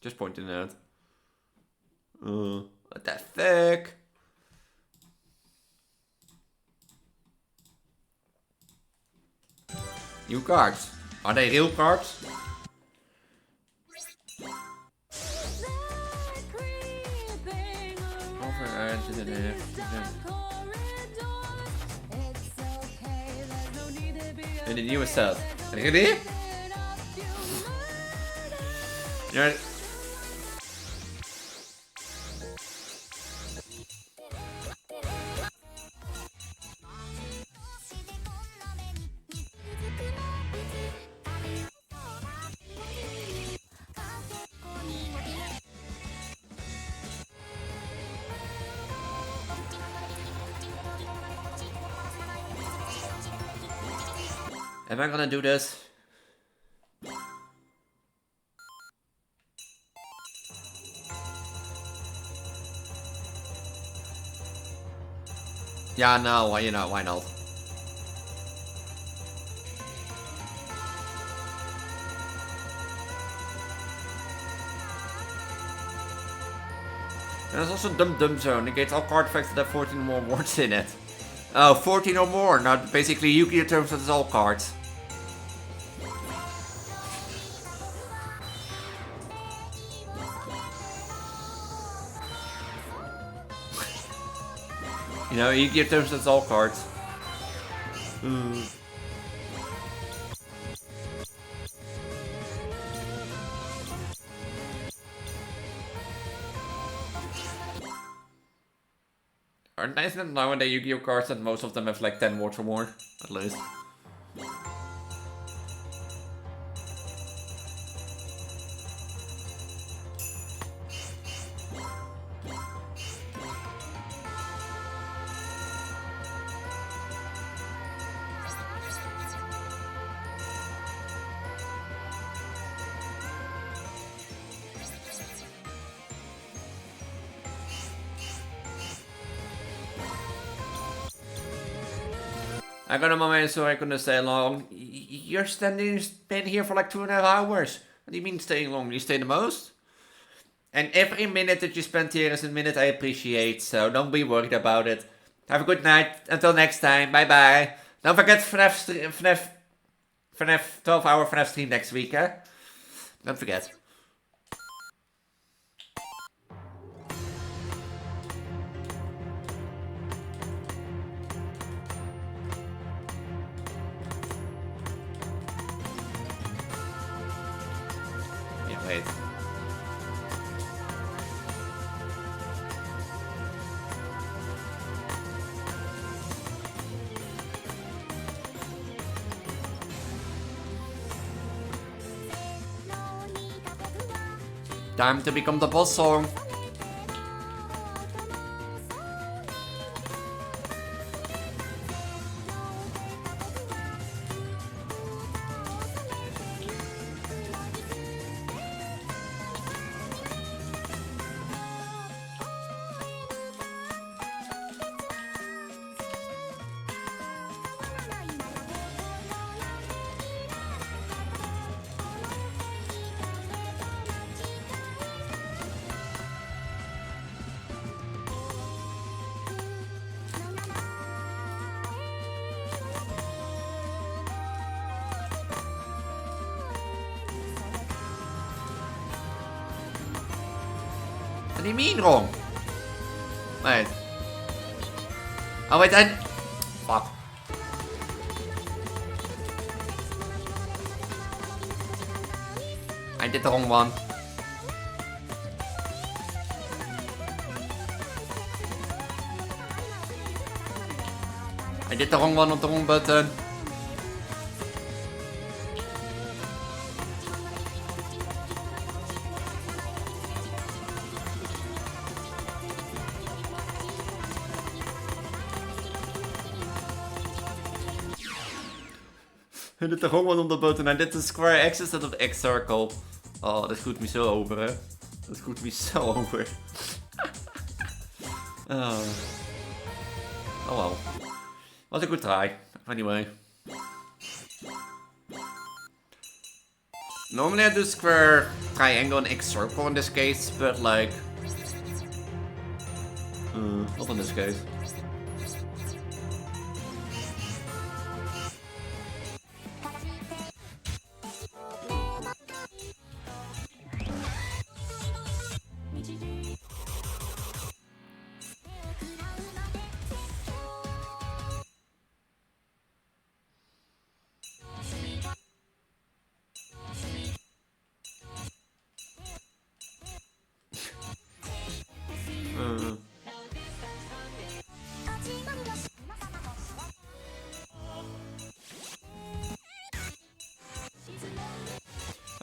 [SPEAKER 2] Just pointing out. What the fuck? New cards. Are they real cards? in the newest set. Really? You're... Am I gonna do this? Yeah, no, you know, why not? And there's also Dum Zone. Negates all card effects that have 14 more words in it. Oh, 14 or more. Now, basically, Yu-Gi-Oh! Terms that is all cards. You know, Yu-Gi-Oh! Terms that's all cards. Isn't it nowadays Yu-Gi-Oh! Cards that most of them have like 10 words or more, at least? I got a moment so I couldn't stay long. You're standing here for like 2.5 hours. What do you mean staying long? You stay the most? And every minute that you spend here is a minute I appreciate, so don't be worried about it. Have a good night. Until next time. Bye bye. Don't forget FNAF 12-hour FNAF stream next week, eh? Don't forget. Wait. Time to become the boss song. What do you mean wrong? Wait. Oh wait, fuck. I did the wrong one. I did the wrong one on the wrong button. I did the wrong one on the button. I did the square X instead of the X circle. Oh, dat screwt me zo over, hè. Dat screwt me zo over. Oh. Oh well. Was a good try. Anyway. Normally I do square, triangle, and X circle in this case, but like... not in this case.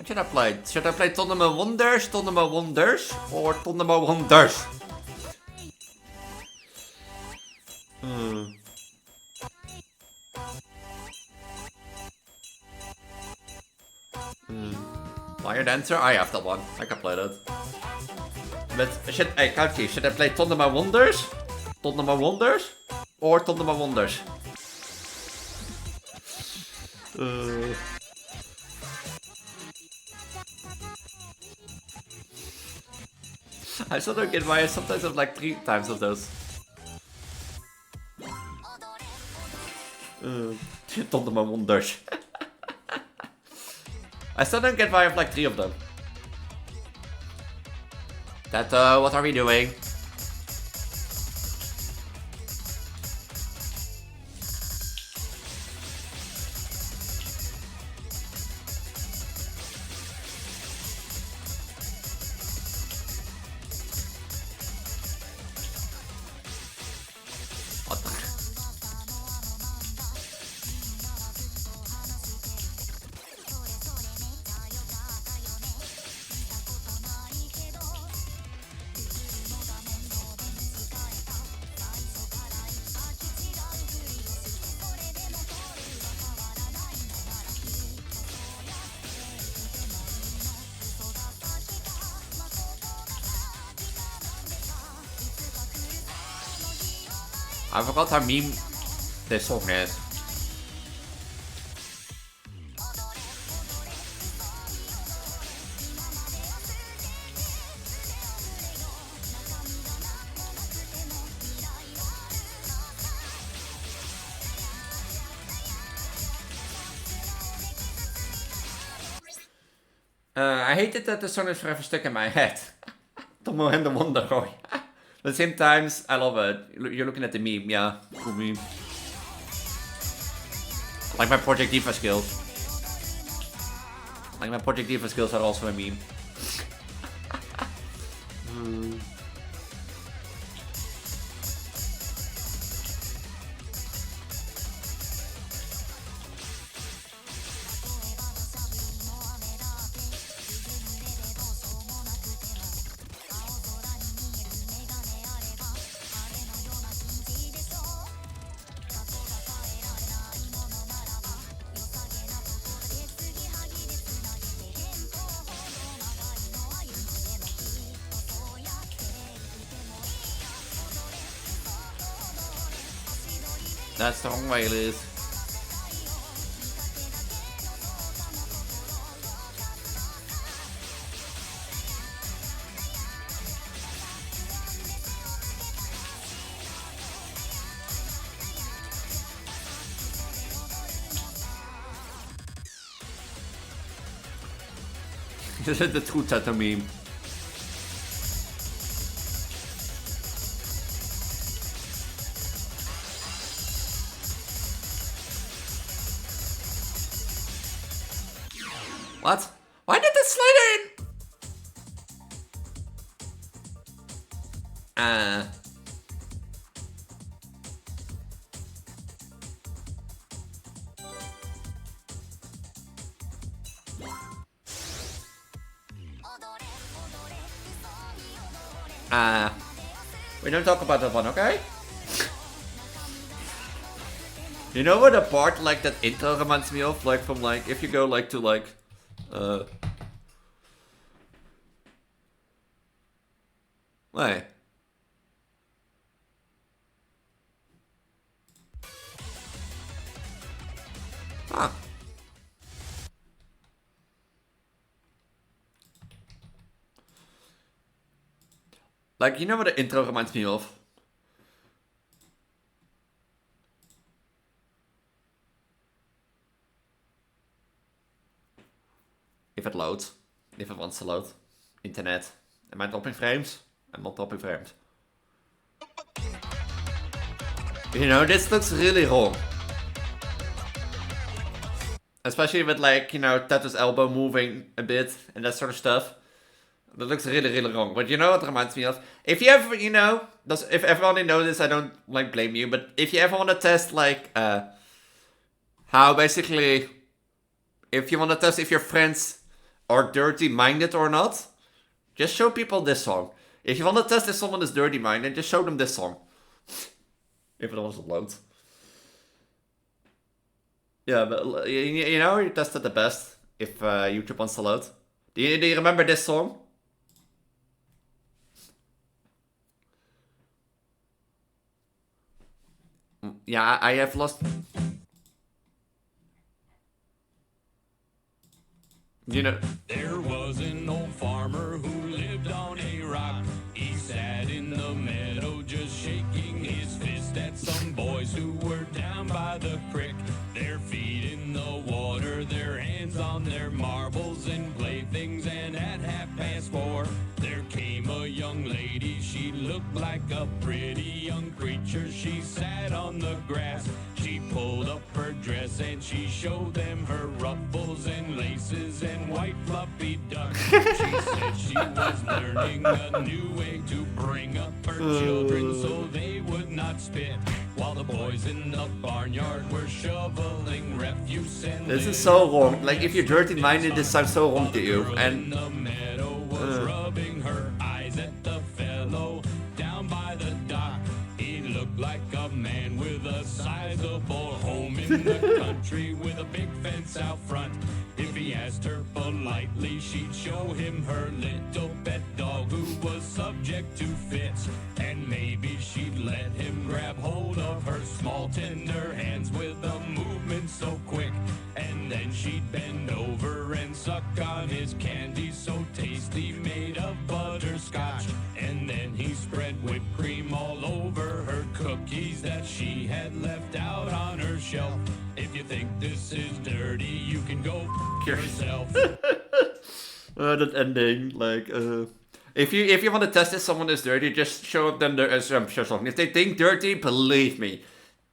[SPEAKER 2] What should I play? Should I play Tournament Wonders, Tournament Wonders, or Tournament Wonders? Fire Dancer? I have that one. I can play that. But I can't see. Should I play Tournament Wonders? Tournament Wonders? Or Tournament Wonders? I still don't get why I sometimes have like 3 times of those. Tournament Wonders. I still don't get why I have like 3 of them. What are we doing? What the? I forgot how meme this song is. I hated that the song is forever stuck in my head. Tomo and the Wonder Boy. At the same times, I love it. You're looking at the meme, yeah. Cool meme. Like my Project Diva skills. Like my Project Diva skills are also a meme. That's the wrong way, Elise. This is the true tattoo meme. What? Why did this slide in? We don't talk about that one, okay? You know what a part like that intro reminds me of? Like from like, if you go like to like, wait. Huh. Like, you know what the intro reminds me of? If it loads. If it wants to load. Internet. Am I dropping frames? I'm not dropping frames. You know, this looks really wrong. Especially with like, you know, Tattoo's elbow moving a bit and that sort of stuff. That looks really, really wrong. But you know what it reminds me of? If you ever, you know, if everyone knows this, I don't like blame you. But if you ever want to test like, how basically, if you want to test if your friends are dirty-minded or not, just show people this song. If you want to test if someone is dirty-minded, just show them this song. If it was load. Yeah, but you know, you tested the best if YouTube wants to load. Do you remember this song? Yeah, I have lost... You know...
[SPEAKER 3] There was an old farmer who lived on a rock. He sat in the meadow just shaking his fist at some boys who were down by the creek. Their feet in the water, their hands on their marbles and playthings, and at 4:30 there came a young lady. She looked like a pretty young creature. She sat on the grass. She pulled up her dress and she showed them her ruffles and laces and white fluffy ducks. She said she was learning a new way to bring up her children so they would not spit, while the boys in the barnyard were shoveling refuse and
[SPEAKER 2] this is so wrong. Like, if you're dirty-minded, this sounds so wrong to you. And
[SPEAKER 3] the meadow was rubbing her eyes at the fellow down by the dock. He looked like a man with a sizable home in the country with a big fence out front. If he asked her politely, she'd show him her little pet dog who was subject to fits. And maybe she'd let him grab hold of her small tender hands with a movement so quick. And then she'd bend over and suck on his candy so tasty made of butterscotch. And then he spread whipped cream all over her cookies that she had left out on her shelf. If you think this is dirty, you can go yourself.
[SPEAKER 2] that ending, like, if you want to test if someone is dirty, just show them their assumption song. If they think dirty, believe me.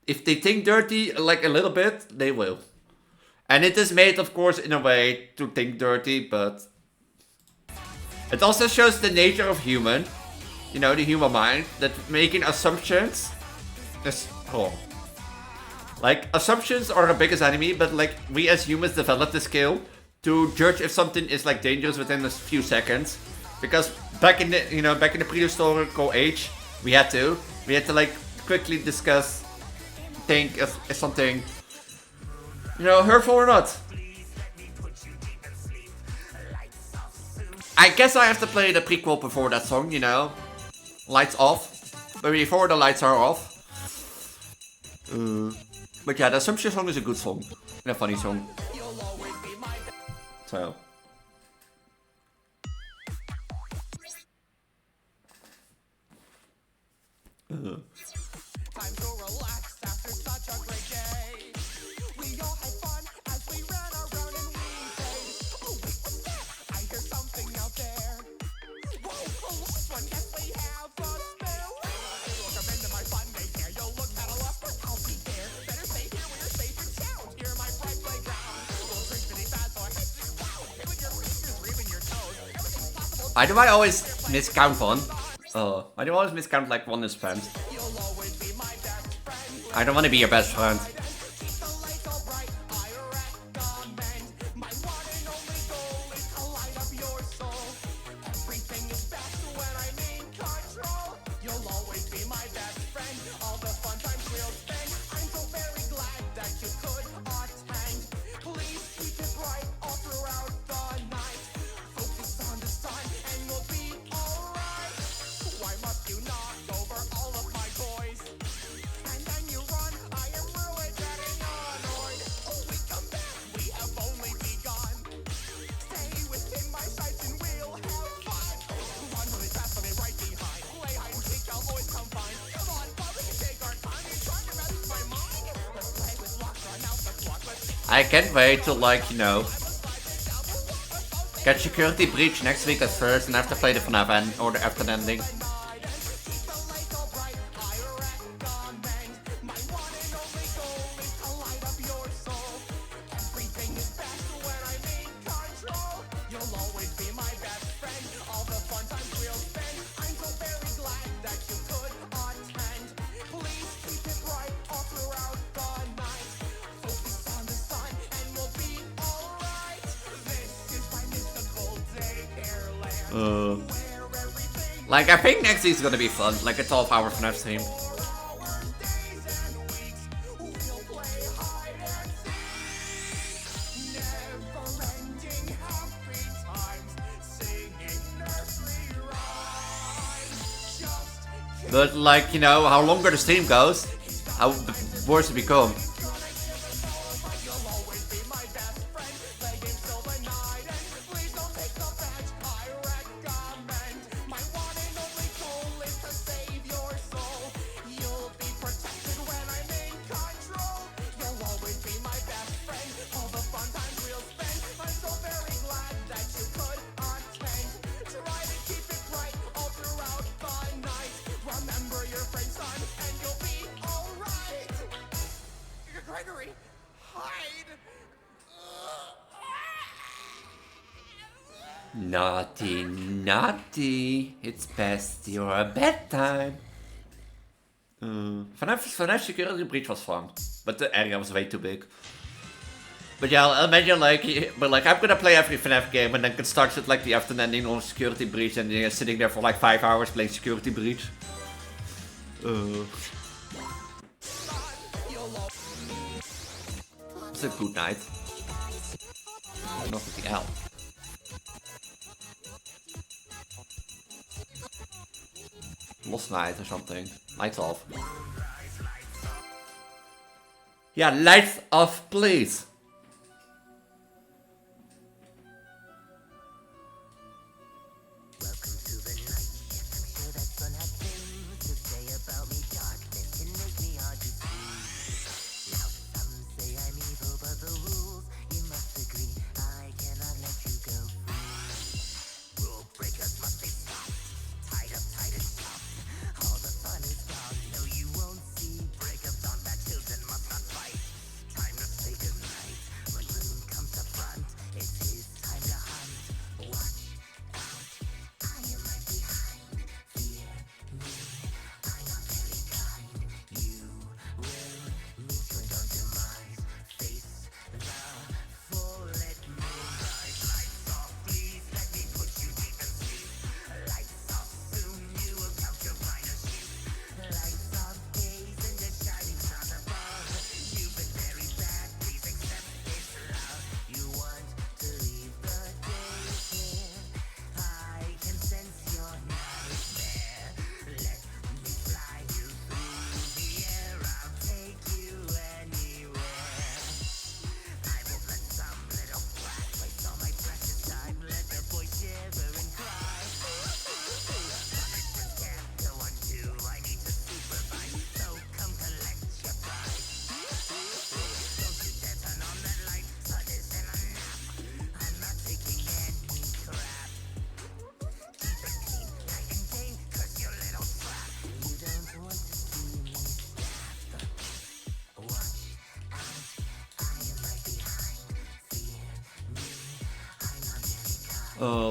[SPEAKER 2] If they think dirty, like a little bit, they will. And it is made, of course, in a way to think dirty, but it also shows the nature of human, you know, the human mind, that making assumptions is wrong. Like, assumptions are our biggest enemy, but like, we as humans developed the skill to judge if something is like dangerous within a few seconds. Because back in the, you know, back in the prehistorical age, we had to like quickly discuss, think if something, you know, hurtful or not. I guess I have to play the prequel before that song, you know. Lights off. But before the lights are off. But yeah, the Assumption song is a good song. And a funny song. So.
[SPEAKER 4] Time to relax after such a great day. We all had fun as we ran around and we played. Oh, wait, what's that? I hear something out there. Whoa, a lost one, yes we have a spill. Welcome into my fun daycare. You'll look at a lost one, I'll be there. Better stay here when you're safe and sound. You're my bright playground. Little drinks really fast, so I hit you. Wow, with your fingers, reeving your toes. Everything's possible.
[SPEAKER 2] Why do I always miscount one? Why do I always miscount like one is spammed? I don't want to be your best friend. I can't wait to, like, you know, get Security Breach next week at first and have to play the FNAF end or the after ending. Like, I think next week's gonna be fun. Like a 12-hour FNAF stream. But like, you know, how longer the stream goes, how worse it becomes. Naughty, naughty. It's past your bedtime. FNAF security breach was fun, but the area was way too big. But yeah, I'll imagine like, I'm gonna play every FNAF game and then it starts with like the afternoon ending on security breach and you're sitting there for like 5 hours playing security breach. It's a good night. Not with the L. Lost night or something. Lights off. Yeah, lights off, please.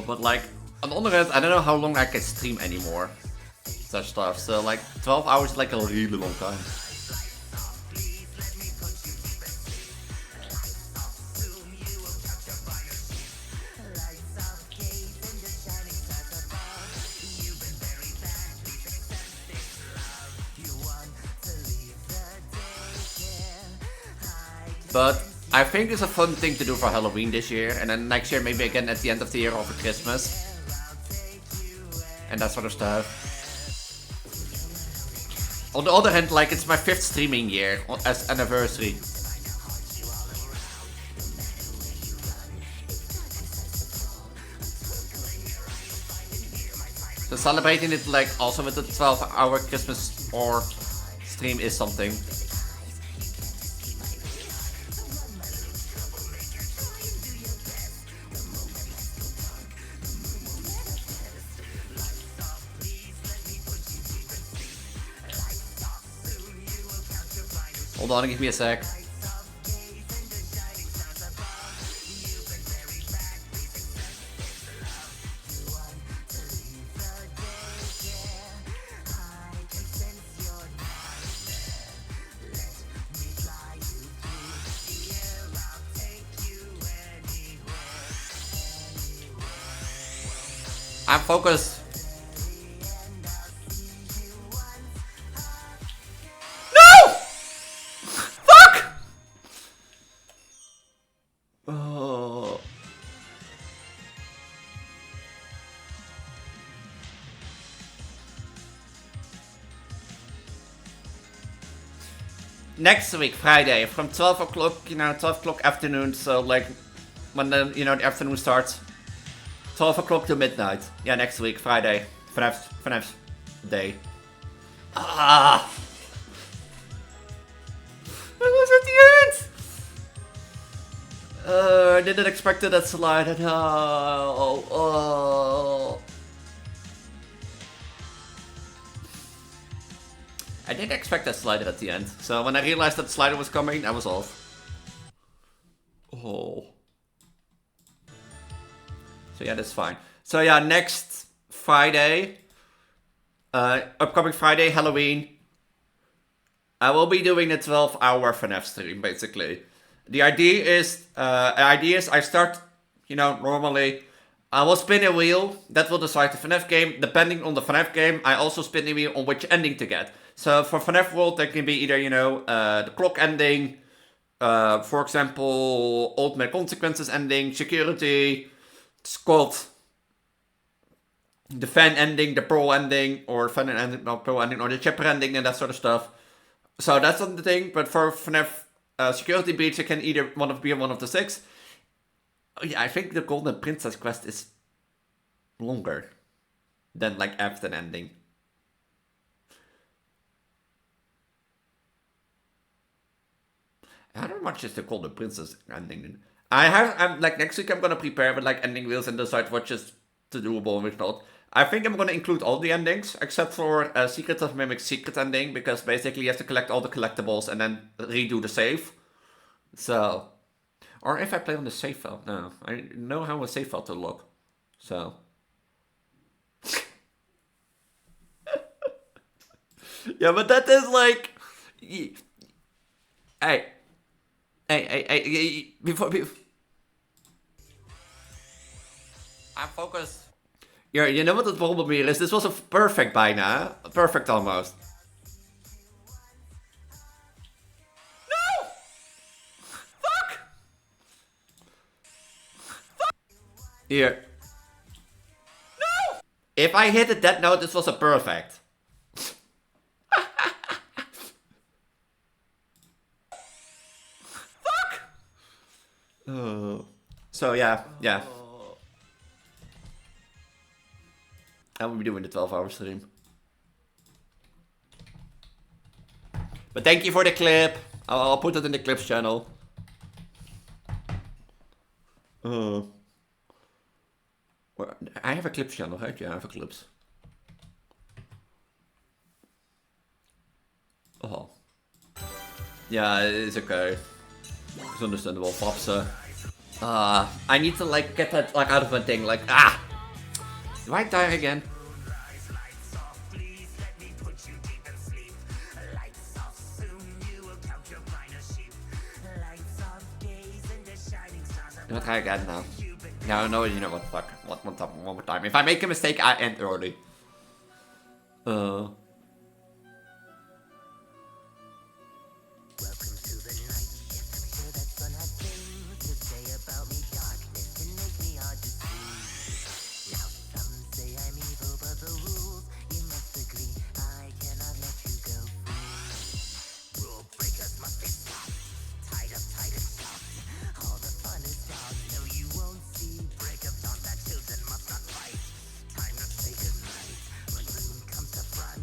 [SPEAKER 2] But like, on the other hand, I don't know how long I can stream anymore. Such stuff, so like 12 hours is like a really long time. But I think it's a fun thing to do for Halloween this year, and then next year maybe again at the end of the year or for Christmas. And that sort of stuff. On the other hand, like, it's my 5th streaming year as anniversary. So celebrating it like also with the 12-hour Christmas or stream is something. Hold on, give me a sec. I'm focused. No! Fuck! Oh. Next week, Friday, from 12 o'clock, 12 o'clock afternoon, so like, when the, the afternoon starts. 12 o'clock to midnight. Yeah, next week, Friday. FNAF day. Ah! I was at the end! I didn't expect that slide at all. Oh. I didn't expect that slider at the end. So when I realized that slider was coming, I was off. Oh. So yeah, that's fine. So yeah, next Friday, upcoming Friday, Halloween, I will be doing a 12-hour FNAF stream, basically. The idea is I start, normally, I will spin a wheel, that will decide the FNAF game. Depending on the FNAF game, I also spin a wheel on which ending to get. So for FNAF World, there can be either, the clock ending, for example, Ultimate Consequences ending, security, squad, the fan ending, the pro ending, or fan ending, no, pro ending, or the chapter ending, and that sort of stuff. So that's not the thing, but for FNAF security breach, it can either be one of the 6. Oh, yeah, I think the Golden Princess quest is longer than like after an ending. How much is the Golden Princess ending? I'm like next week I'm gonna prepare with like ending wheels and decide what is to doable and which not. I think I'm gonna include all the endings except for Secret of Mimic's secret ending, because basically you have to collect all the collectibles and then redo the save. So, or if I play on the save file, no, I know how a save file to look. So, yeah, but that is like, hey, before. I'm focused. Yeah, you know what the problem here is? This was a perfect bijna. Perfect almost. No! Fuck! Fuck! Here. No! If I hit a dead note, this was a perfect. Fuck! Oh. So yeah. I will be doing the 12-hour stream. But thank you for the clip. I'll put it in the clips channel. I have a clips channel, right? Yeah, I have a clips. Oh. Yeah, it's okay. It's understandable. Pops. I need to like get that like out of my thing. Like, do I die again? I'm gonna try again now. No, you know what? Fuck. One more time. If I make a mistake, I end early.
[SPEAKER 4] Time to say goodnight. When moon comes to front,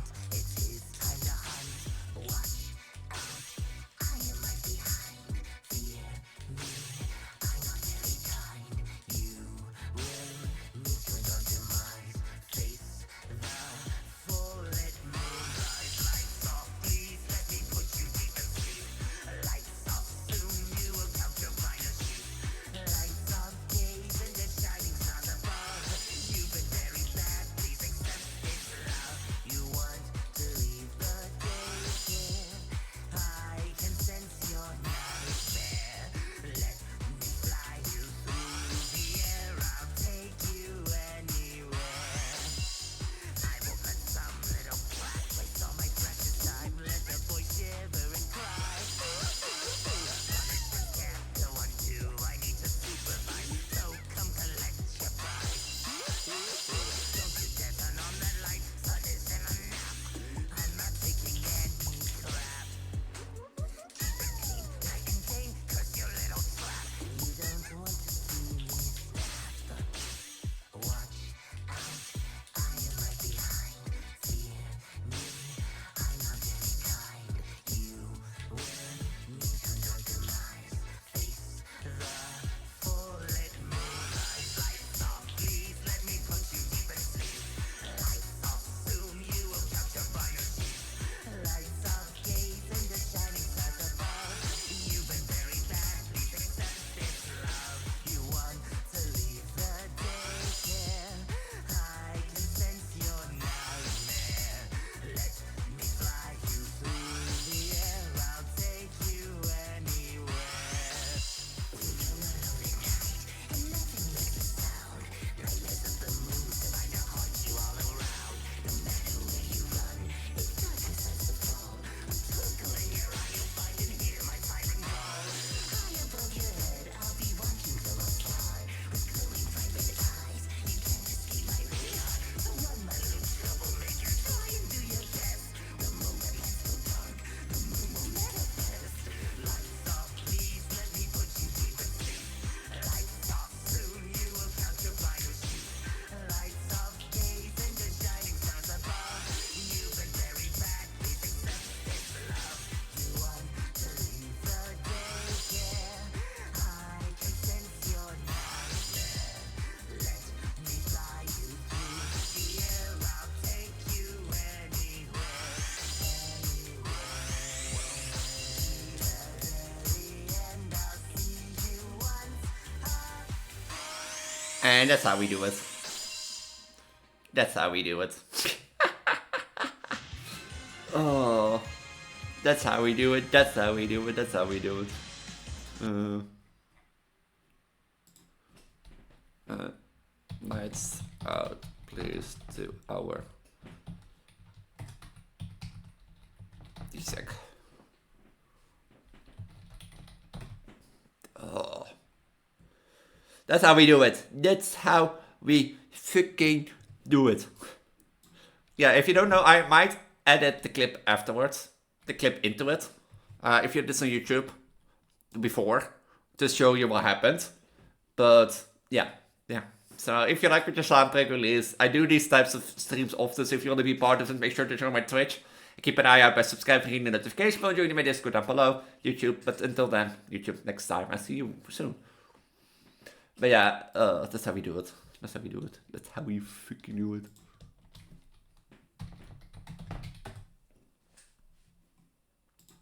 [SPEAKER 2] And that's how we do it. That's how we do it. Oh, that's how we do it. That's how we do it. That's how we do it. Lights out, please, to our desec. Oh, that's how we do it. That's how we fucking do it. Yeah, if you don't know, I might edit the clip afterwards, the clip into it. If you did this on YouTube before, to show you what happened. But yeah. So if you like what you saw on Release, I do these types of streams often, so if you want to be part of it, make sure to join my Twitch. And keep an eye out by subscribing, hitting the notification bell, joining my Discord down below, YouTube. But until then, YouTube, next time. I'll see you soon. But yeah, that's how we do it. That's how we do it. That's how we freaking do it.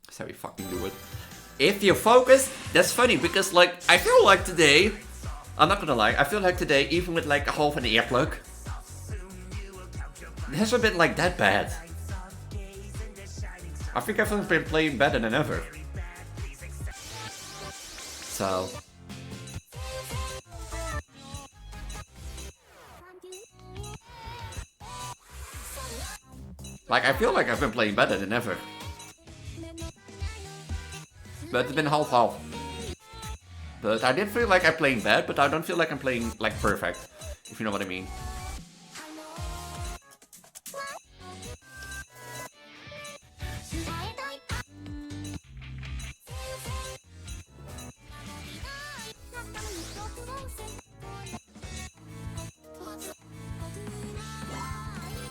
[SPEAKER 2] That's how we fucking do it. If you focus, that's funny, because like, I feel like today, I'm not gonna lie, I feel like today, even with like a half an earplug, it hasn't been like that bad. I think I've been playing better than ever. So. Like, I feel like I've been playing better than ever. But it's been half-half. But I did feel like I'm playing bad, but I don't feel like I'm playing, like, perfect. If you know what I mean.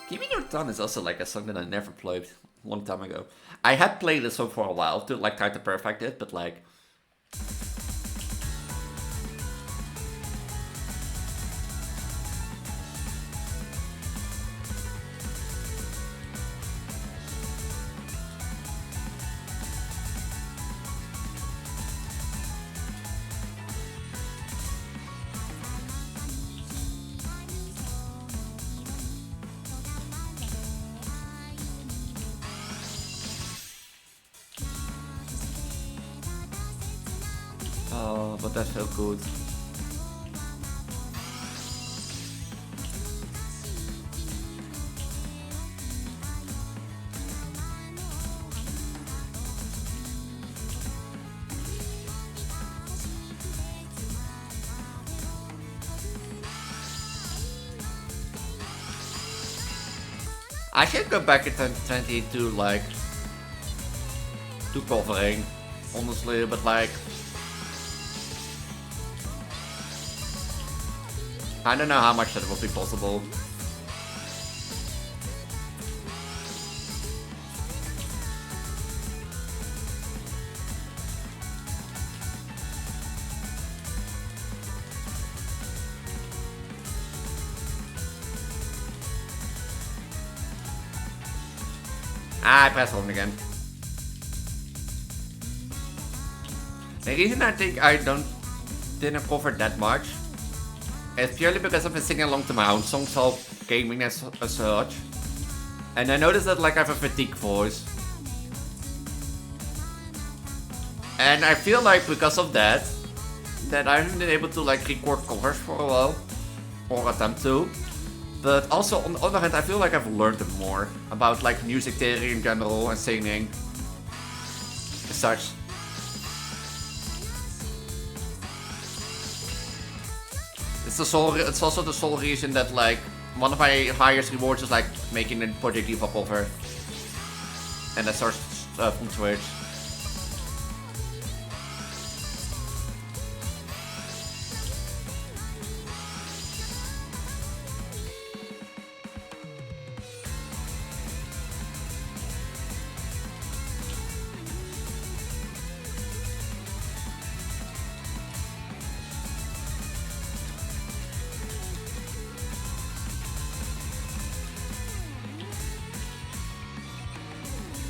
[SPEAKER 2] Give Me Your Tongue is also like a song that I never played a long time ago. I had played this song for a while to like try to perfect it, but like... Oh, but that felt good. I should go back in 2020 to like to covering, honestly, but like I don't know how much that will be possible. I pressed home again. The reason I think I didn't cover that much is purely because I've been singing along to my own songs while gaming as such. And I noticed that like I have a fatigue voice. And I feel like because of that I haven't been able to like record covers for a while. Or attempt to. But also on the other hand, I feel like I've learned more about like music theory in general and singing as such. It's also the sole reason that like one of my highest rewards is like making a Project Diva cover. And that starts from Twitch.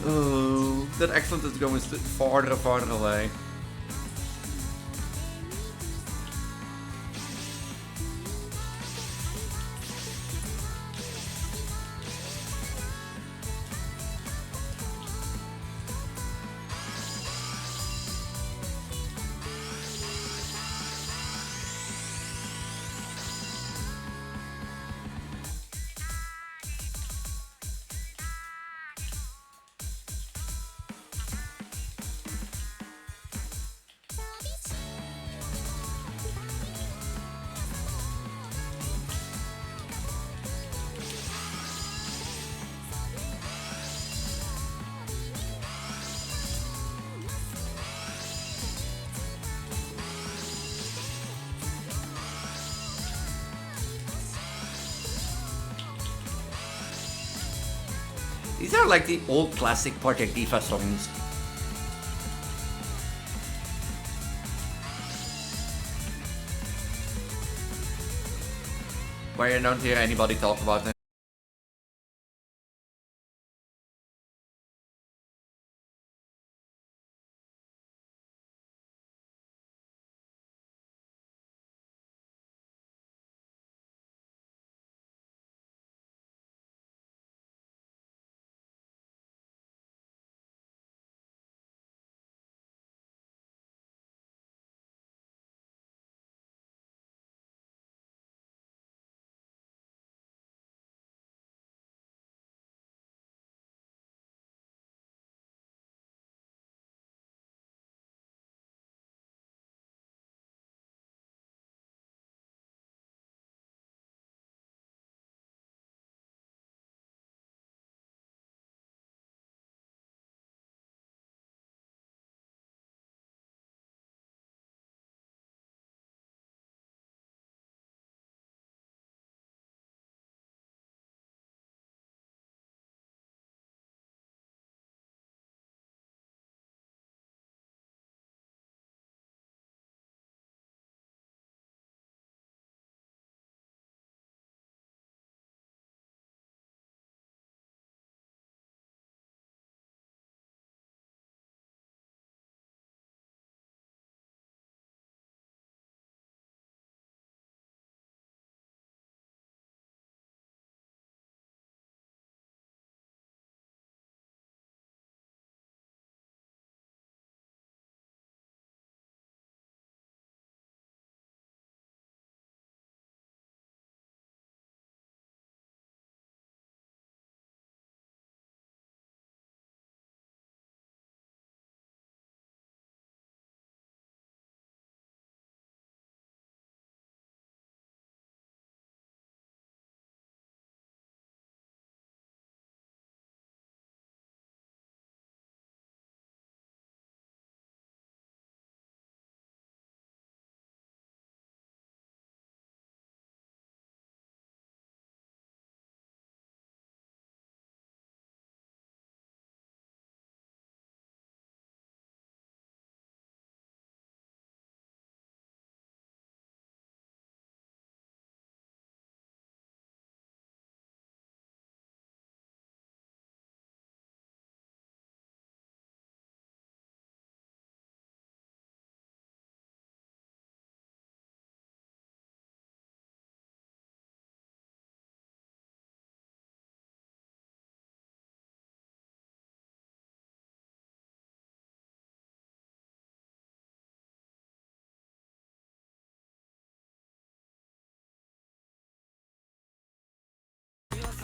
[SPEAKER 2] Oh, that accent is going farther and farther away. These are like the old classic Project Diva songs. Where you don't hear anybody talk about them.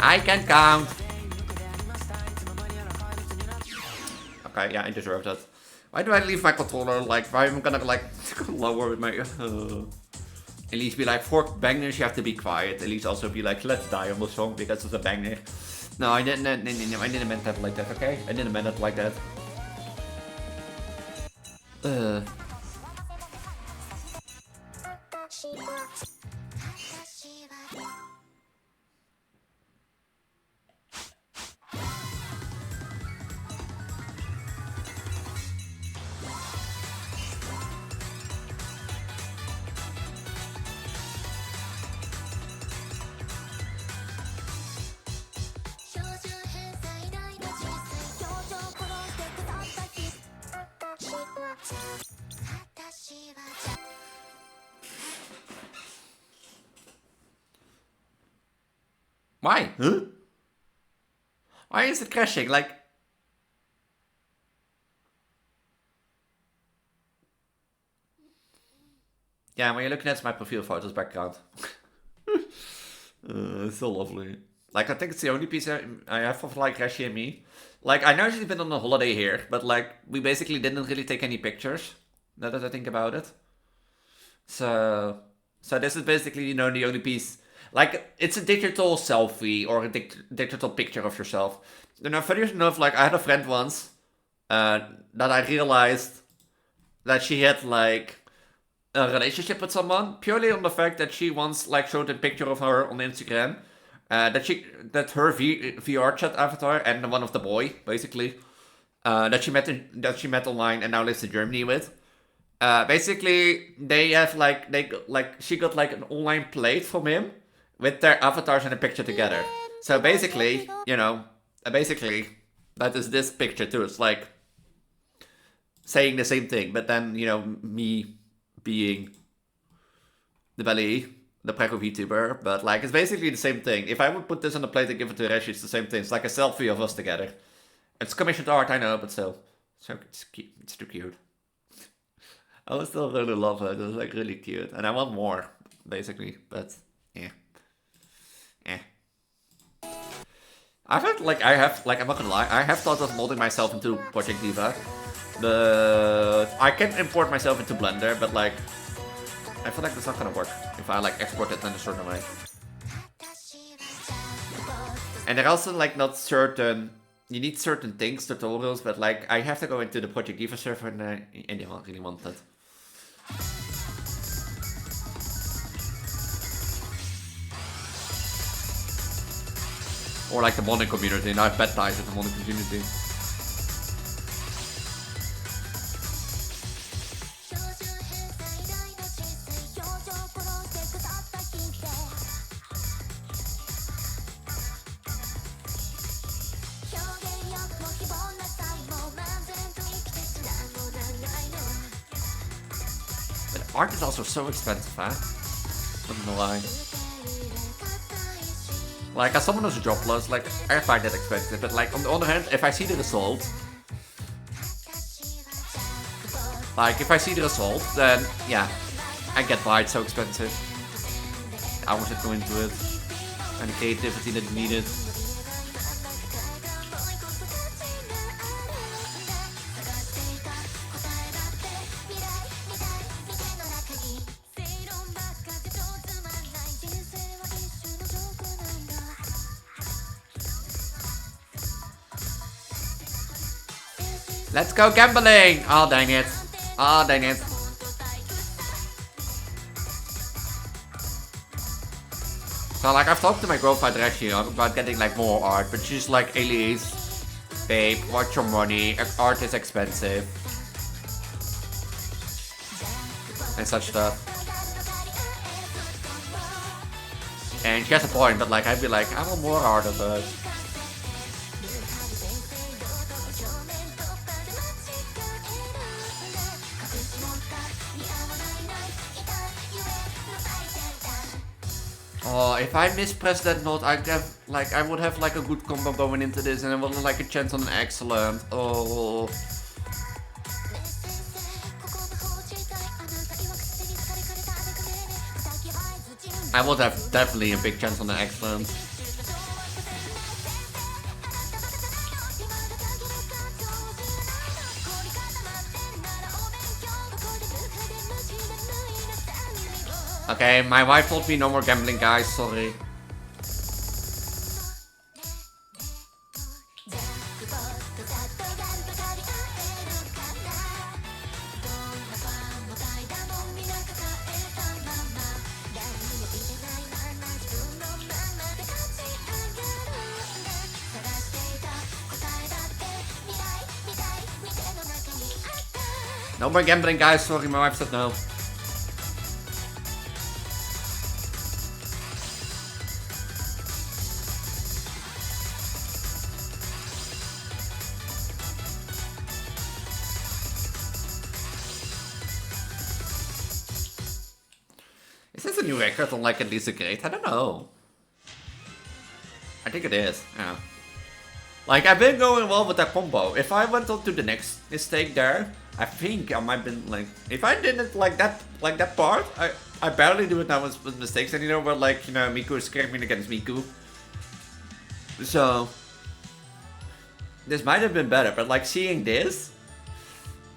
[SPEAKER 2] I can count. Okay, yeah, I deserve that. Why do I leave my controller? Like, why am I gonna like lower with my? Elise be like, for bangers you have to be quiet. Elise also be like, let's die on the song because it's a banger. No, I didn't. I didn't mean that like that. Okay, I didn't mean it like that. Why? Huh? Why is it crashing? Like... Yeah, when you're looking at my profile photos background. It's so lovely. Like, I think it's the only piece I have of, like, Rashi and me. Like, I know she's been on a holiday here, but, like, we basically didn't really take any pictures, now that I think about it. So this is basically, you know, the only piece. Like, it's a digital selfie or a digital picture of yourself. You know, funny enough, like, I had a friend once that I realized that she had, like, a relationship with someone purely on the fact that she once, like, showed a picture of her on Instagram. that her VR chat avatar and the one of the boy, basically, that she met online and now lives in Germany with. Basically, they have she got like an online plate from him with their avatars in a picture together. So basically, that is this picture too. It's like saying the same thing, but then me being the belly, the Prego Vtuber, but like it's basically the same thing. If I would put this on the plate and give it to Reshi, it's the same thing. It's like a selfie of us together. It's commissioned art, I know, but still, so it's cute. It's too cute. I would still really love it. It's like really cute, and I want more, basically. But yeah. I'm not gonna lie, I have thought of molding myself into Project Diva. But I can import myself into Blender, but like I feel like that's not gonna work if I like export it in a certain way. And they're also like not certain. You need certain things, tutorials, but like I have to go into the Project Diva server and I don't really want that. Or like the modding community, and I've baptized at the modding community. But art is also so expensive, huh? Not gonna lie. Like, as someone who's jobless, like, I find that expensive, but like, on the other hand, if I see the result, then, yeah, I get why it's so expensive. The hours that go into it, and the creativity that's needed. Let's go gambling! Oh, dang it. Oh, dang it. So, like, I've talked to my girlfriend actually about getting, like, more art, but she's like, Elise, babe, watch your money, art is expensive. And such stuff. And she has a point, but, like, I'd be like, I want more art of it. Oh, if I mispress that note, I would have like a good combo going into this, and I would have like a chance on an excellent. Oh. I would have definitely a big chance on an excellent. Okay, my wife told me no more gambling, guys, sorry. No more gambling, guys, sorry, my wife said no. Is this a new record on like at least a Great? I don't know. I think it is, yeah. Like, I've been going well with that combo. If I went on to the next mistake there, I think I might been like, if I didn't like that part, I barely do it now with mistakes anymore, but like, you know, Miku is screaming against Miku. So, this might have been better, but like seeing this,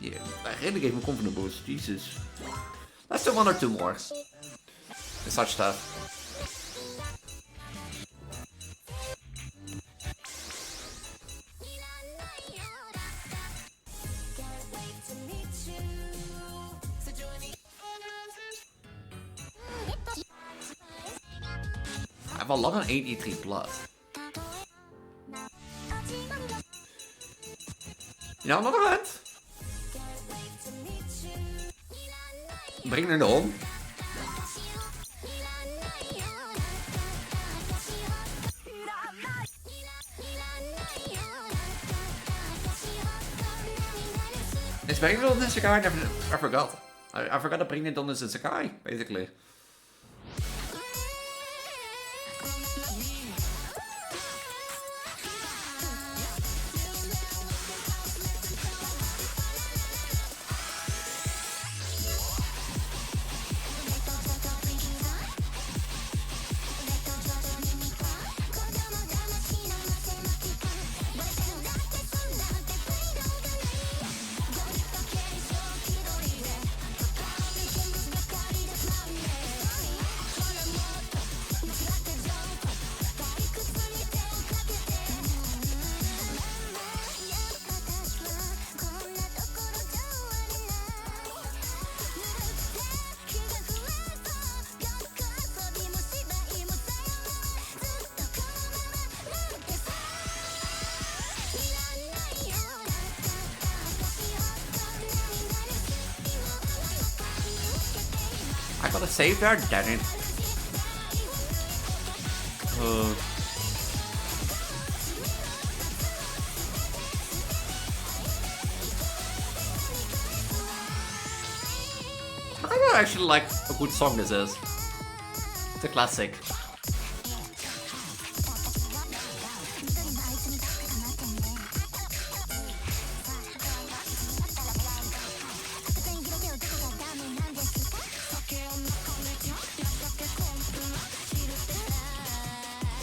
[SPEAKER 2] yeah, I really gave me confidence boost, Jesus. Let's do one or two more. And such stuff. have a lot on 83 plus. Ja, not bad. Bring het om. Is bring it on in Sakai? I forgot. I forgot to bring it on in Sakai, basically. I gotta save there, damn it. I don't actually like a good song this is. It's a classic.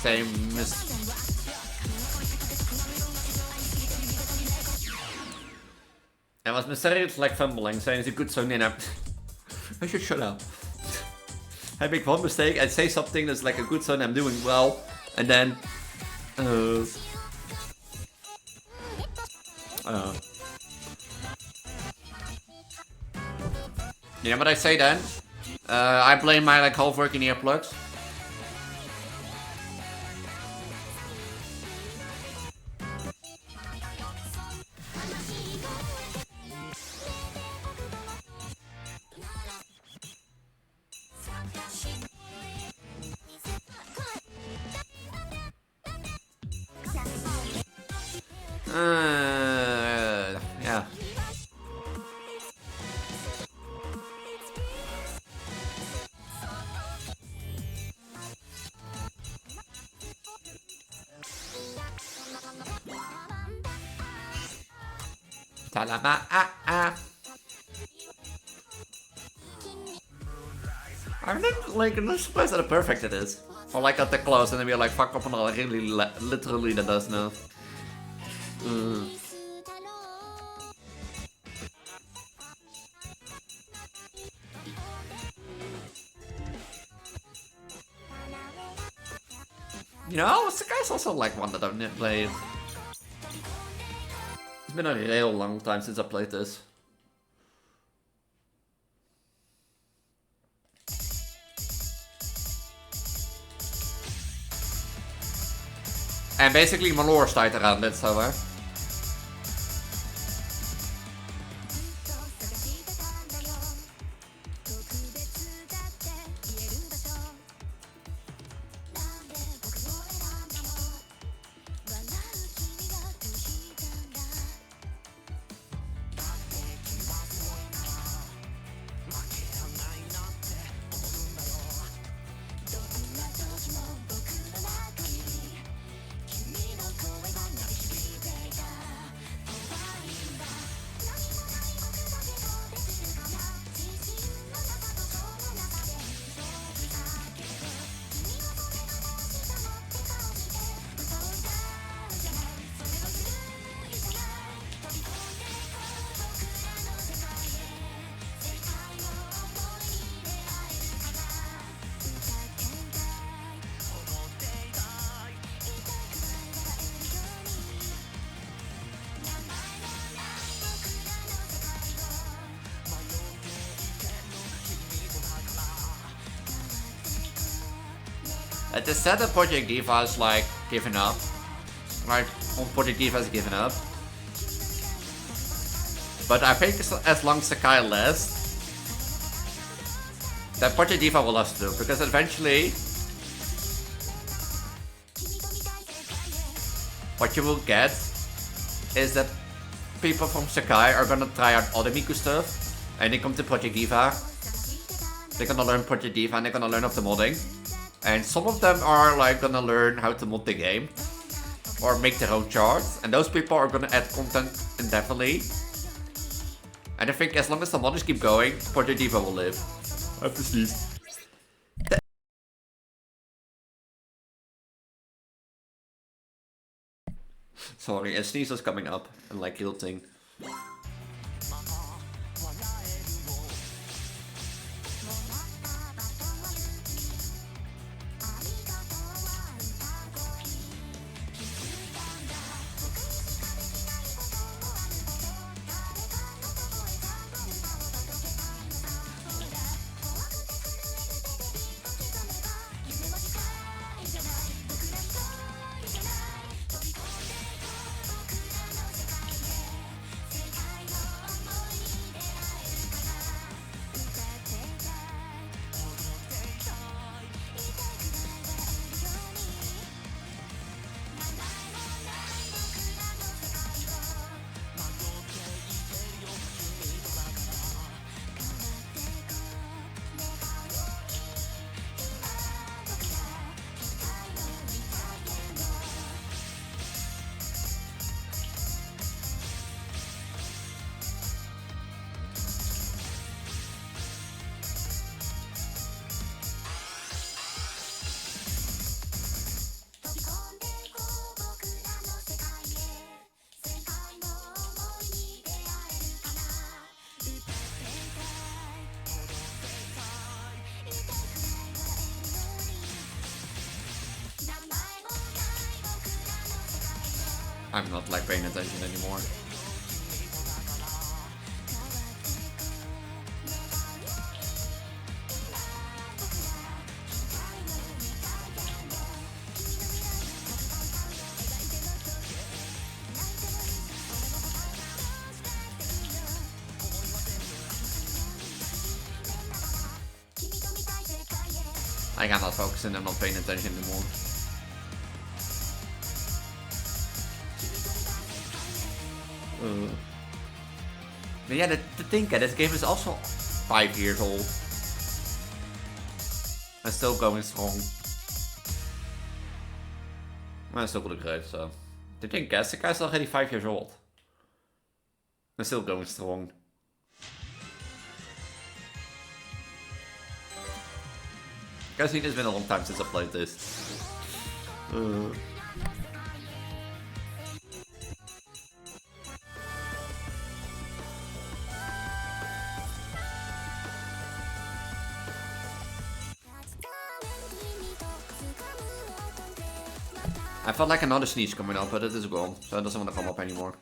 [SPEAKER 2] Same miss. And was mysterious like fumbling, saying it's a good song and I should shut up. I make one mistake, I say something that's like a good song, I'm doing well, and then you know what I say then? I blame my like half working earplugs. Yeah. Talama I'm not like I'm not surprised at how perfect it is. Or like at the close and then we're like fuck up and all really literally that does now. You know, Sakai's also like one that I've played. It's been a real long time since I played this. En basically mijn lore staat eraan, dit zo hè. It is said that Project Diva is like giving up. Like, Project Diva is giving up. But I think as long as Sakai lasts, that Project Diva will have to do. Because eventually, what you will get is that people from Sakai are gonna try out all the Miku stuff. And they come to Project Diva. They're gonna learn Project Diva and they're gonna learn of the modding. And some of them are like gonna learn how to mod the game. Or make their own charts. And those people are gonna add content indefinitely. And I think as long as the modders keep going, Project Diva will live. I have to sneeze. Sorry, a sneeze was coming up and like guilting. I'm not like paying attention anymore. I cannot focus and I'm not paying attention anymore. But yeah, to think that this game is also 5 years old. And still going strong. Maar still good great, so. To think that the guy's already 5 years old. And still going strong. Guys, it's been a long time since I played this. I felt like another sneeze coming up, but it is gone, so it doesn't want to come up anymore.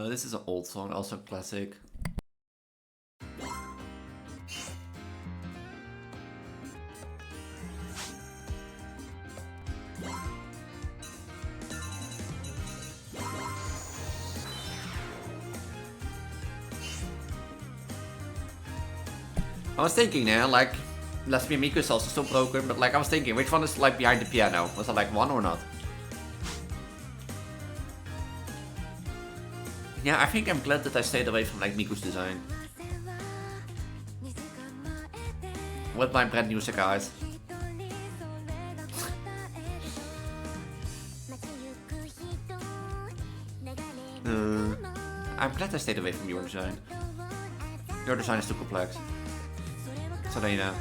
[SPEAKER 2] This is an old song, also classic. I was thinking now, like, Lesbian Miku is also still broken, but like I was thinking, which one is like behind the piano? Was it like one or not? Yeah, I think I'm glad that I stayed away from like Miku's design. With my brand new Sakai's. I'm glad I stayed away from your design. Your design is too complex. So then you know.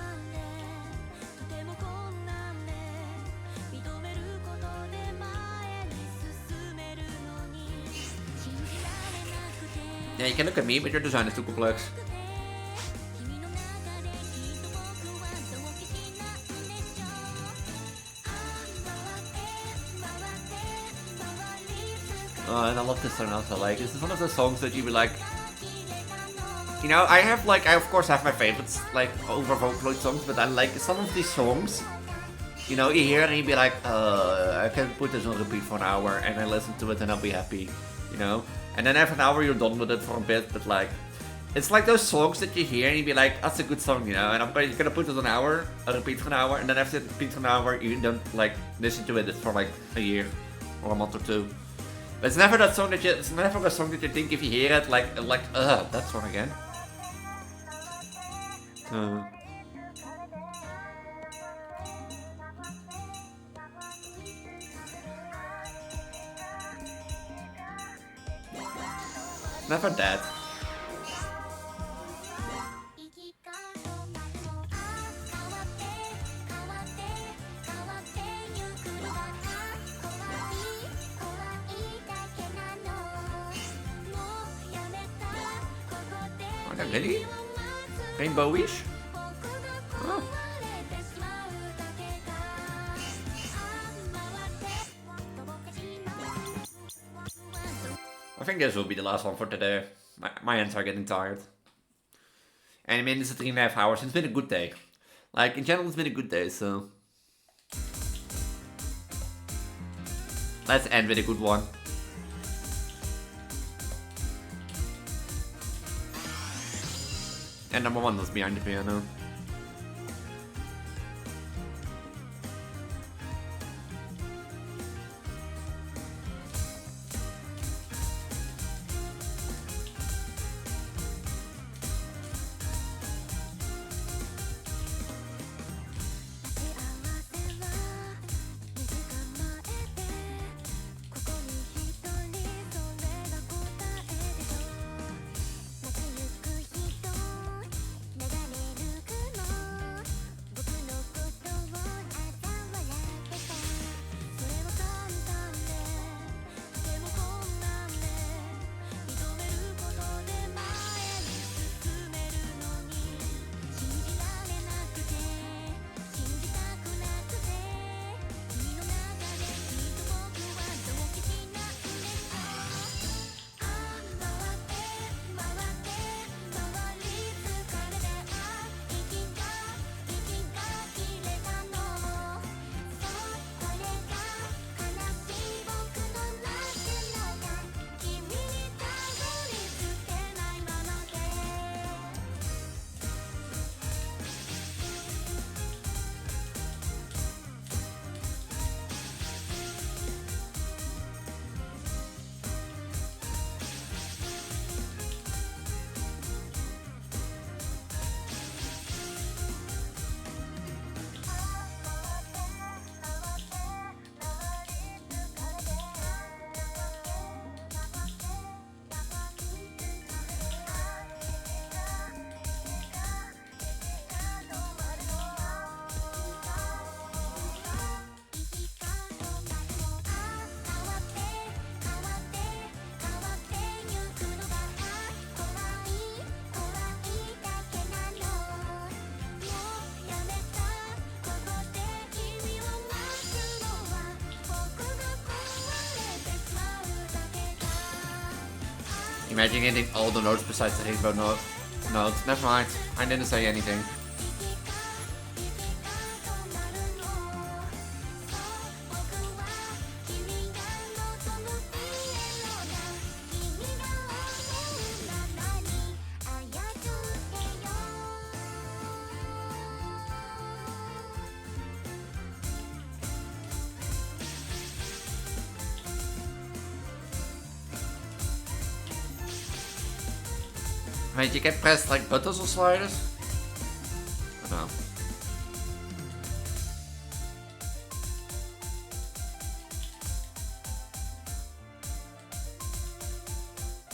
[SPEAKER 2] Yeah, you can look at me, but your design is too complex. And I love this song also. Like, this is one of those songs that you be like, you know, I of course have my favorites, like, over Vocaloid songs, but I like some of these songs, you know, you hear it and you be like, I can put this on repeat for an hour, and I listen to it and I'll be happy, you know? And then after an hour you're done with it for a bit, but like, it's like those songs that you hear and you be like, that's a good song, you know, and I'm gonna put it on an hour, a repeat for an hour, and then after the repeat for an hour, you don't, like, listen to it for like a year, or a month or two. But it's never that song that it's never a song that you think if you hear it, like, that song again. Never that. Are they really? Rainbowish? Oh. I think this will be the last one for today. My hands are getting tired. And I mean, it's 3.5 hours. It's been a good day. Like, in general, it's been a good day, so... let's end with a good one. And number 1 was behind the piano. Imagine getting all the notes besides the rainbow notes. Never mind, I didn't say anything. Wait, you can press like buttons or sliders? No.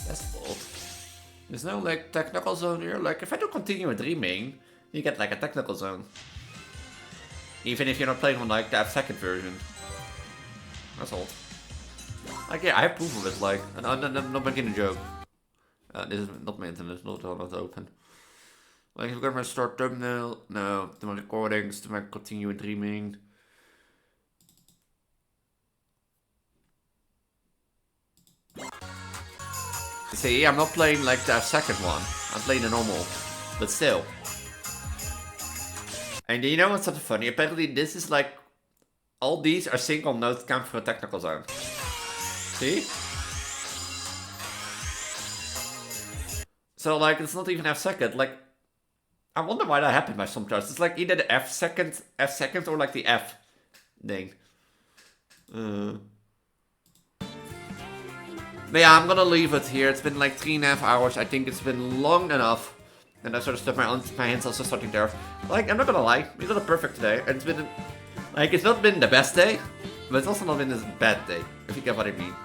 [SPEAKER 2] That's bold. There's no like technical zone here. Like if I do continue dreaming, you get like a technical zone. Even if you're not playing on like the second version. That's old. Like yeah, I have proof of it. Like, I'm not making a joke. This is not my internet, it's not open. Like, if I go to my start thumbnail, no, to my recordings, to my continue dreaming. See, I'm not playing like the second one. I'm playing the normal. But still. And you know what's something funny? Apparently this is like... All these are single notes count for a technical zone. See? So like, it's not even F second. Like, I wonder why that happened by some charts. It's like either the F second, or like the F thing. But yeah, I'm gonna leave it here. It's been like 3.5 hours. I think it's been long enough. And that sort of stuff. My hands also starting there. Like, I'm not gonna lie. We got a perfect day. And it's been, like, it's not been the best day. But it's also not been a bad day. If you get what I mean.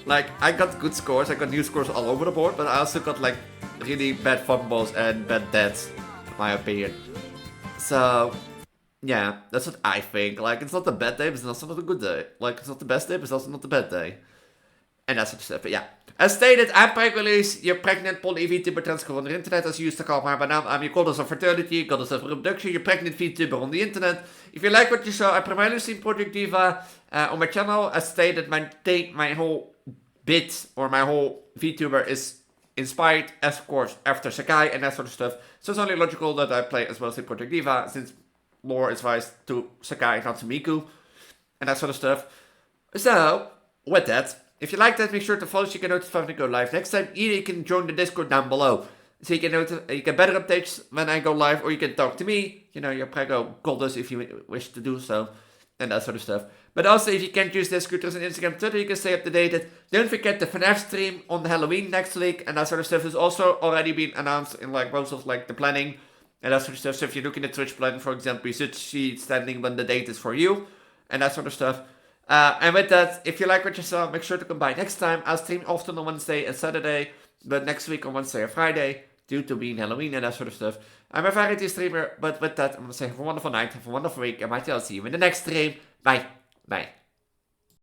[SPEAKER 2] Like, I got good scores. I got new scores all over the board. But I also got, like, really bad fumbles and bad deaths. In my opinion. So... yeah, that's what I think. Like, it's not a bad day, but it's also not a good day. Like, it's not the best day, but it's also not a bad day. En dat soort stuff, but yeah. As stated, I'm Prank Elise, your pregnant poly Vtuber transfer on the internet, as used to call my name. I'm your goddess of fertility, goddess of reproduction, your pregnant Vtuber on the internet. If you like what you saw, I primarily seen Project Diva on my channel. As stated, my whole bit, or my whole Vtuber is inspired, as of course, after Sakai and that sort of stuff. So it's only logical that I play as well as Project Diva, since lore is advised to Sakai, not to Miku, and that sort of stuff. So, with that, if you like that, make sure to follow so you get notified when I go live next time. Either you can join the Discord down below, so you get better updates when I go live, or you can talk to me, you know, your Prego goddess if you wish to do so, and that sort of stuff. But also, if you can't use Discord, there's an Instagram, Twitter, you can stay up to date. Don't forget the FNAF stream on Halloween next week, and that sort of stuff has also already been announced in like most of like the planning. And that sort of stuff. So if you look in the Twitch plan, for example, you should see standing when the date is for you. And that sort of stuff. And with that, if you like what you saw, make sure to come by next time. I'll stream often on Wednesday and Saturday. But next week on Wednesday or Friday. Due to being Halloween and that sort of stuff. I'm a variety streamer. But with that, I'm going to say have a wonderful night. Have a wonderful week. And I'll see you in the next stream. Bye. Bye.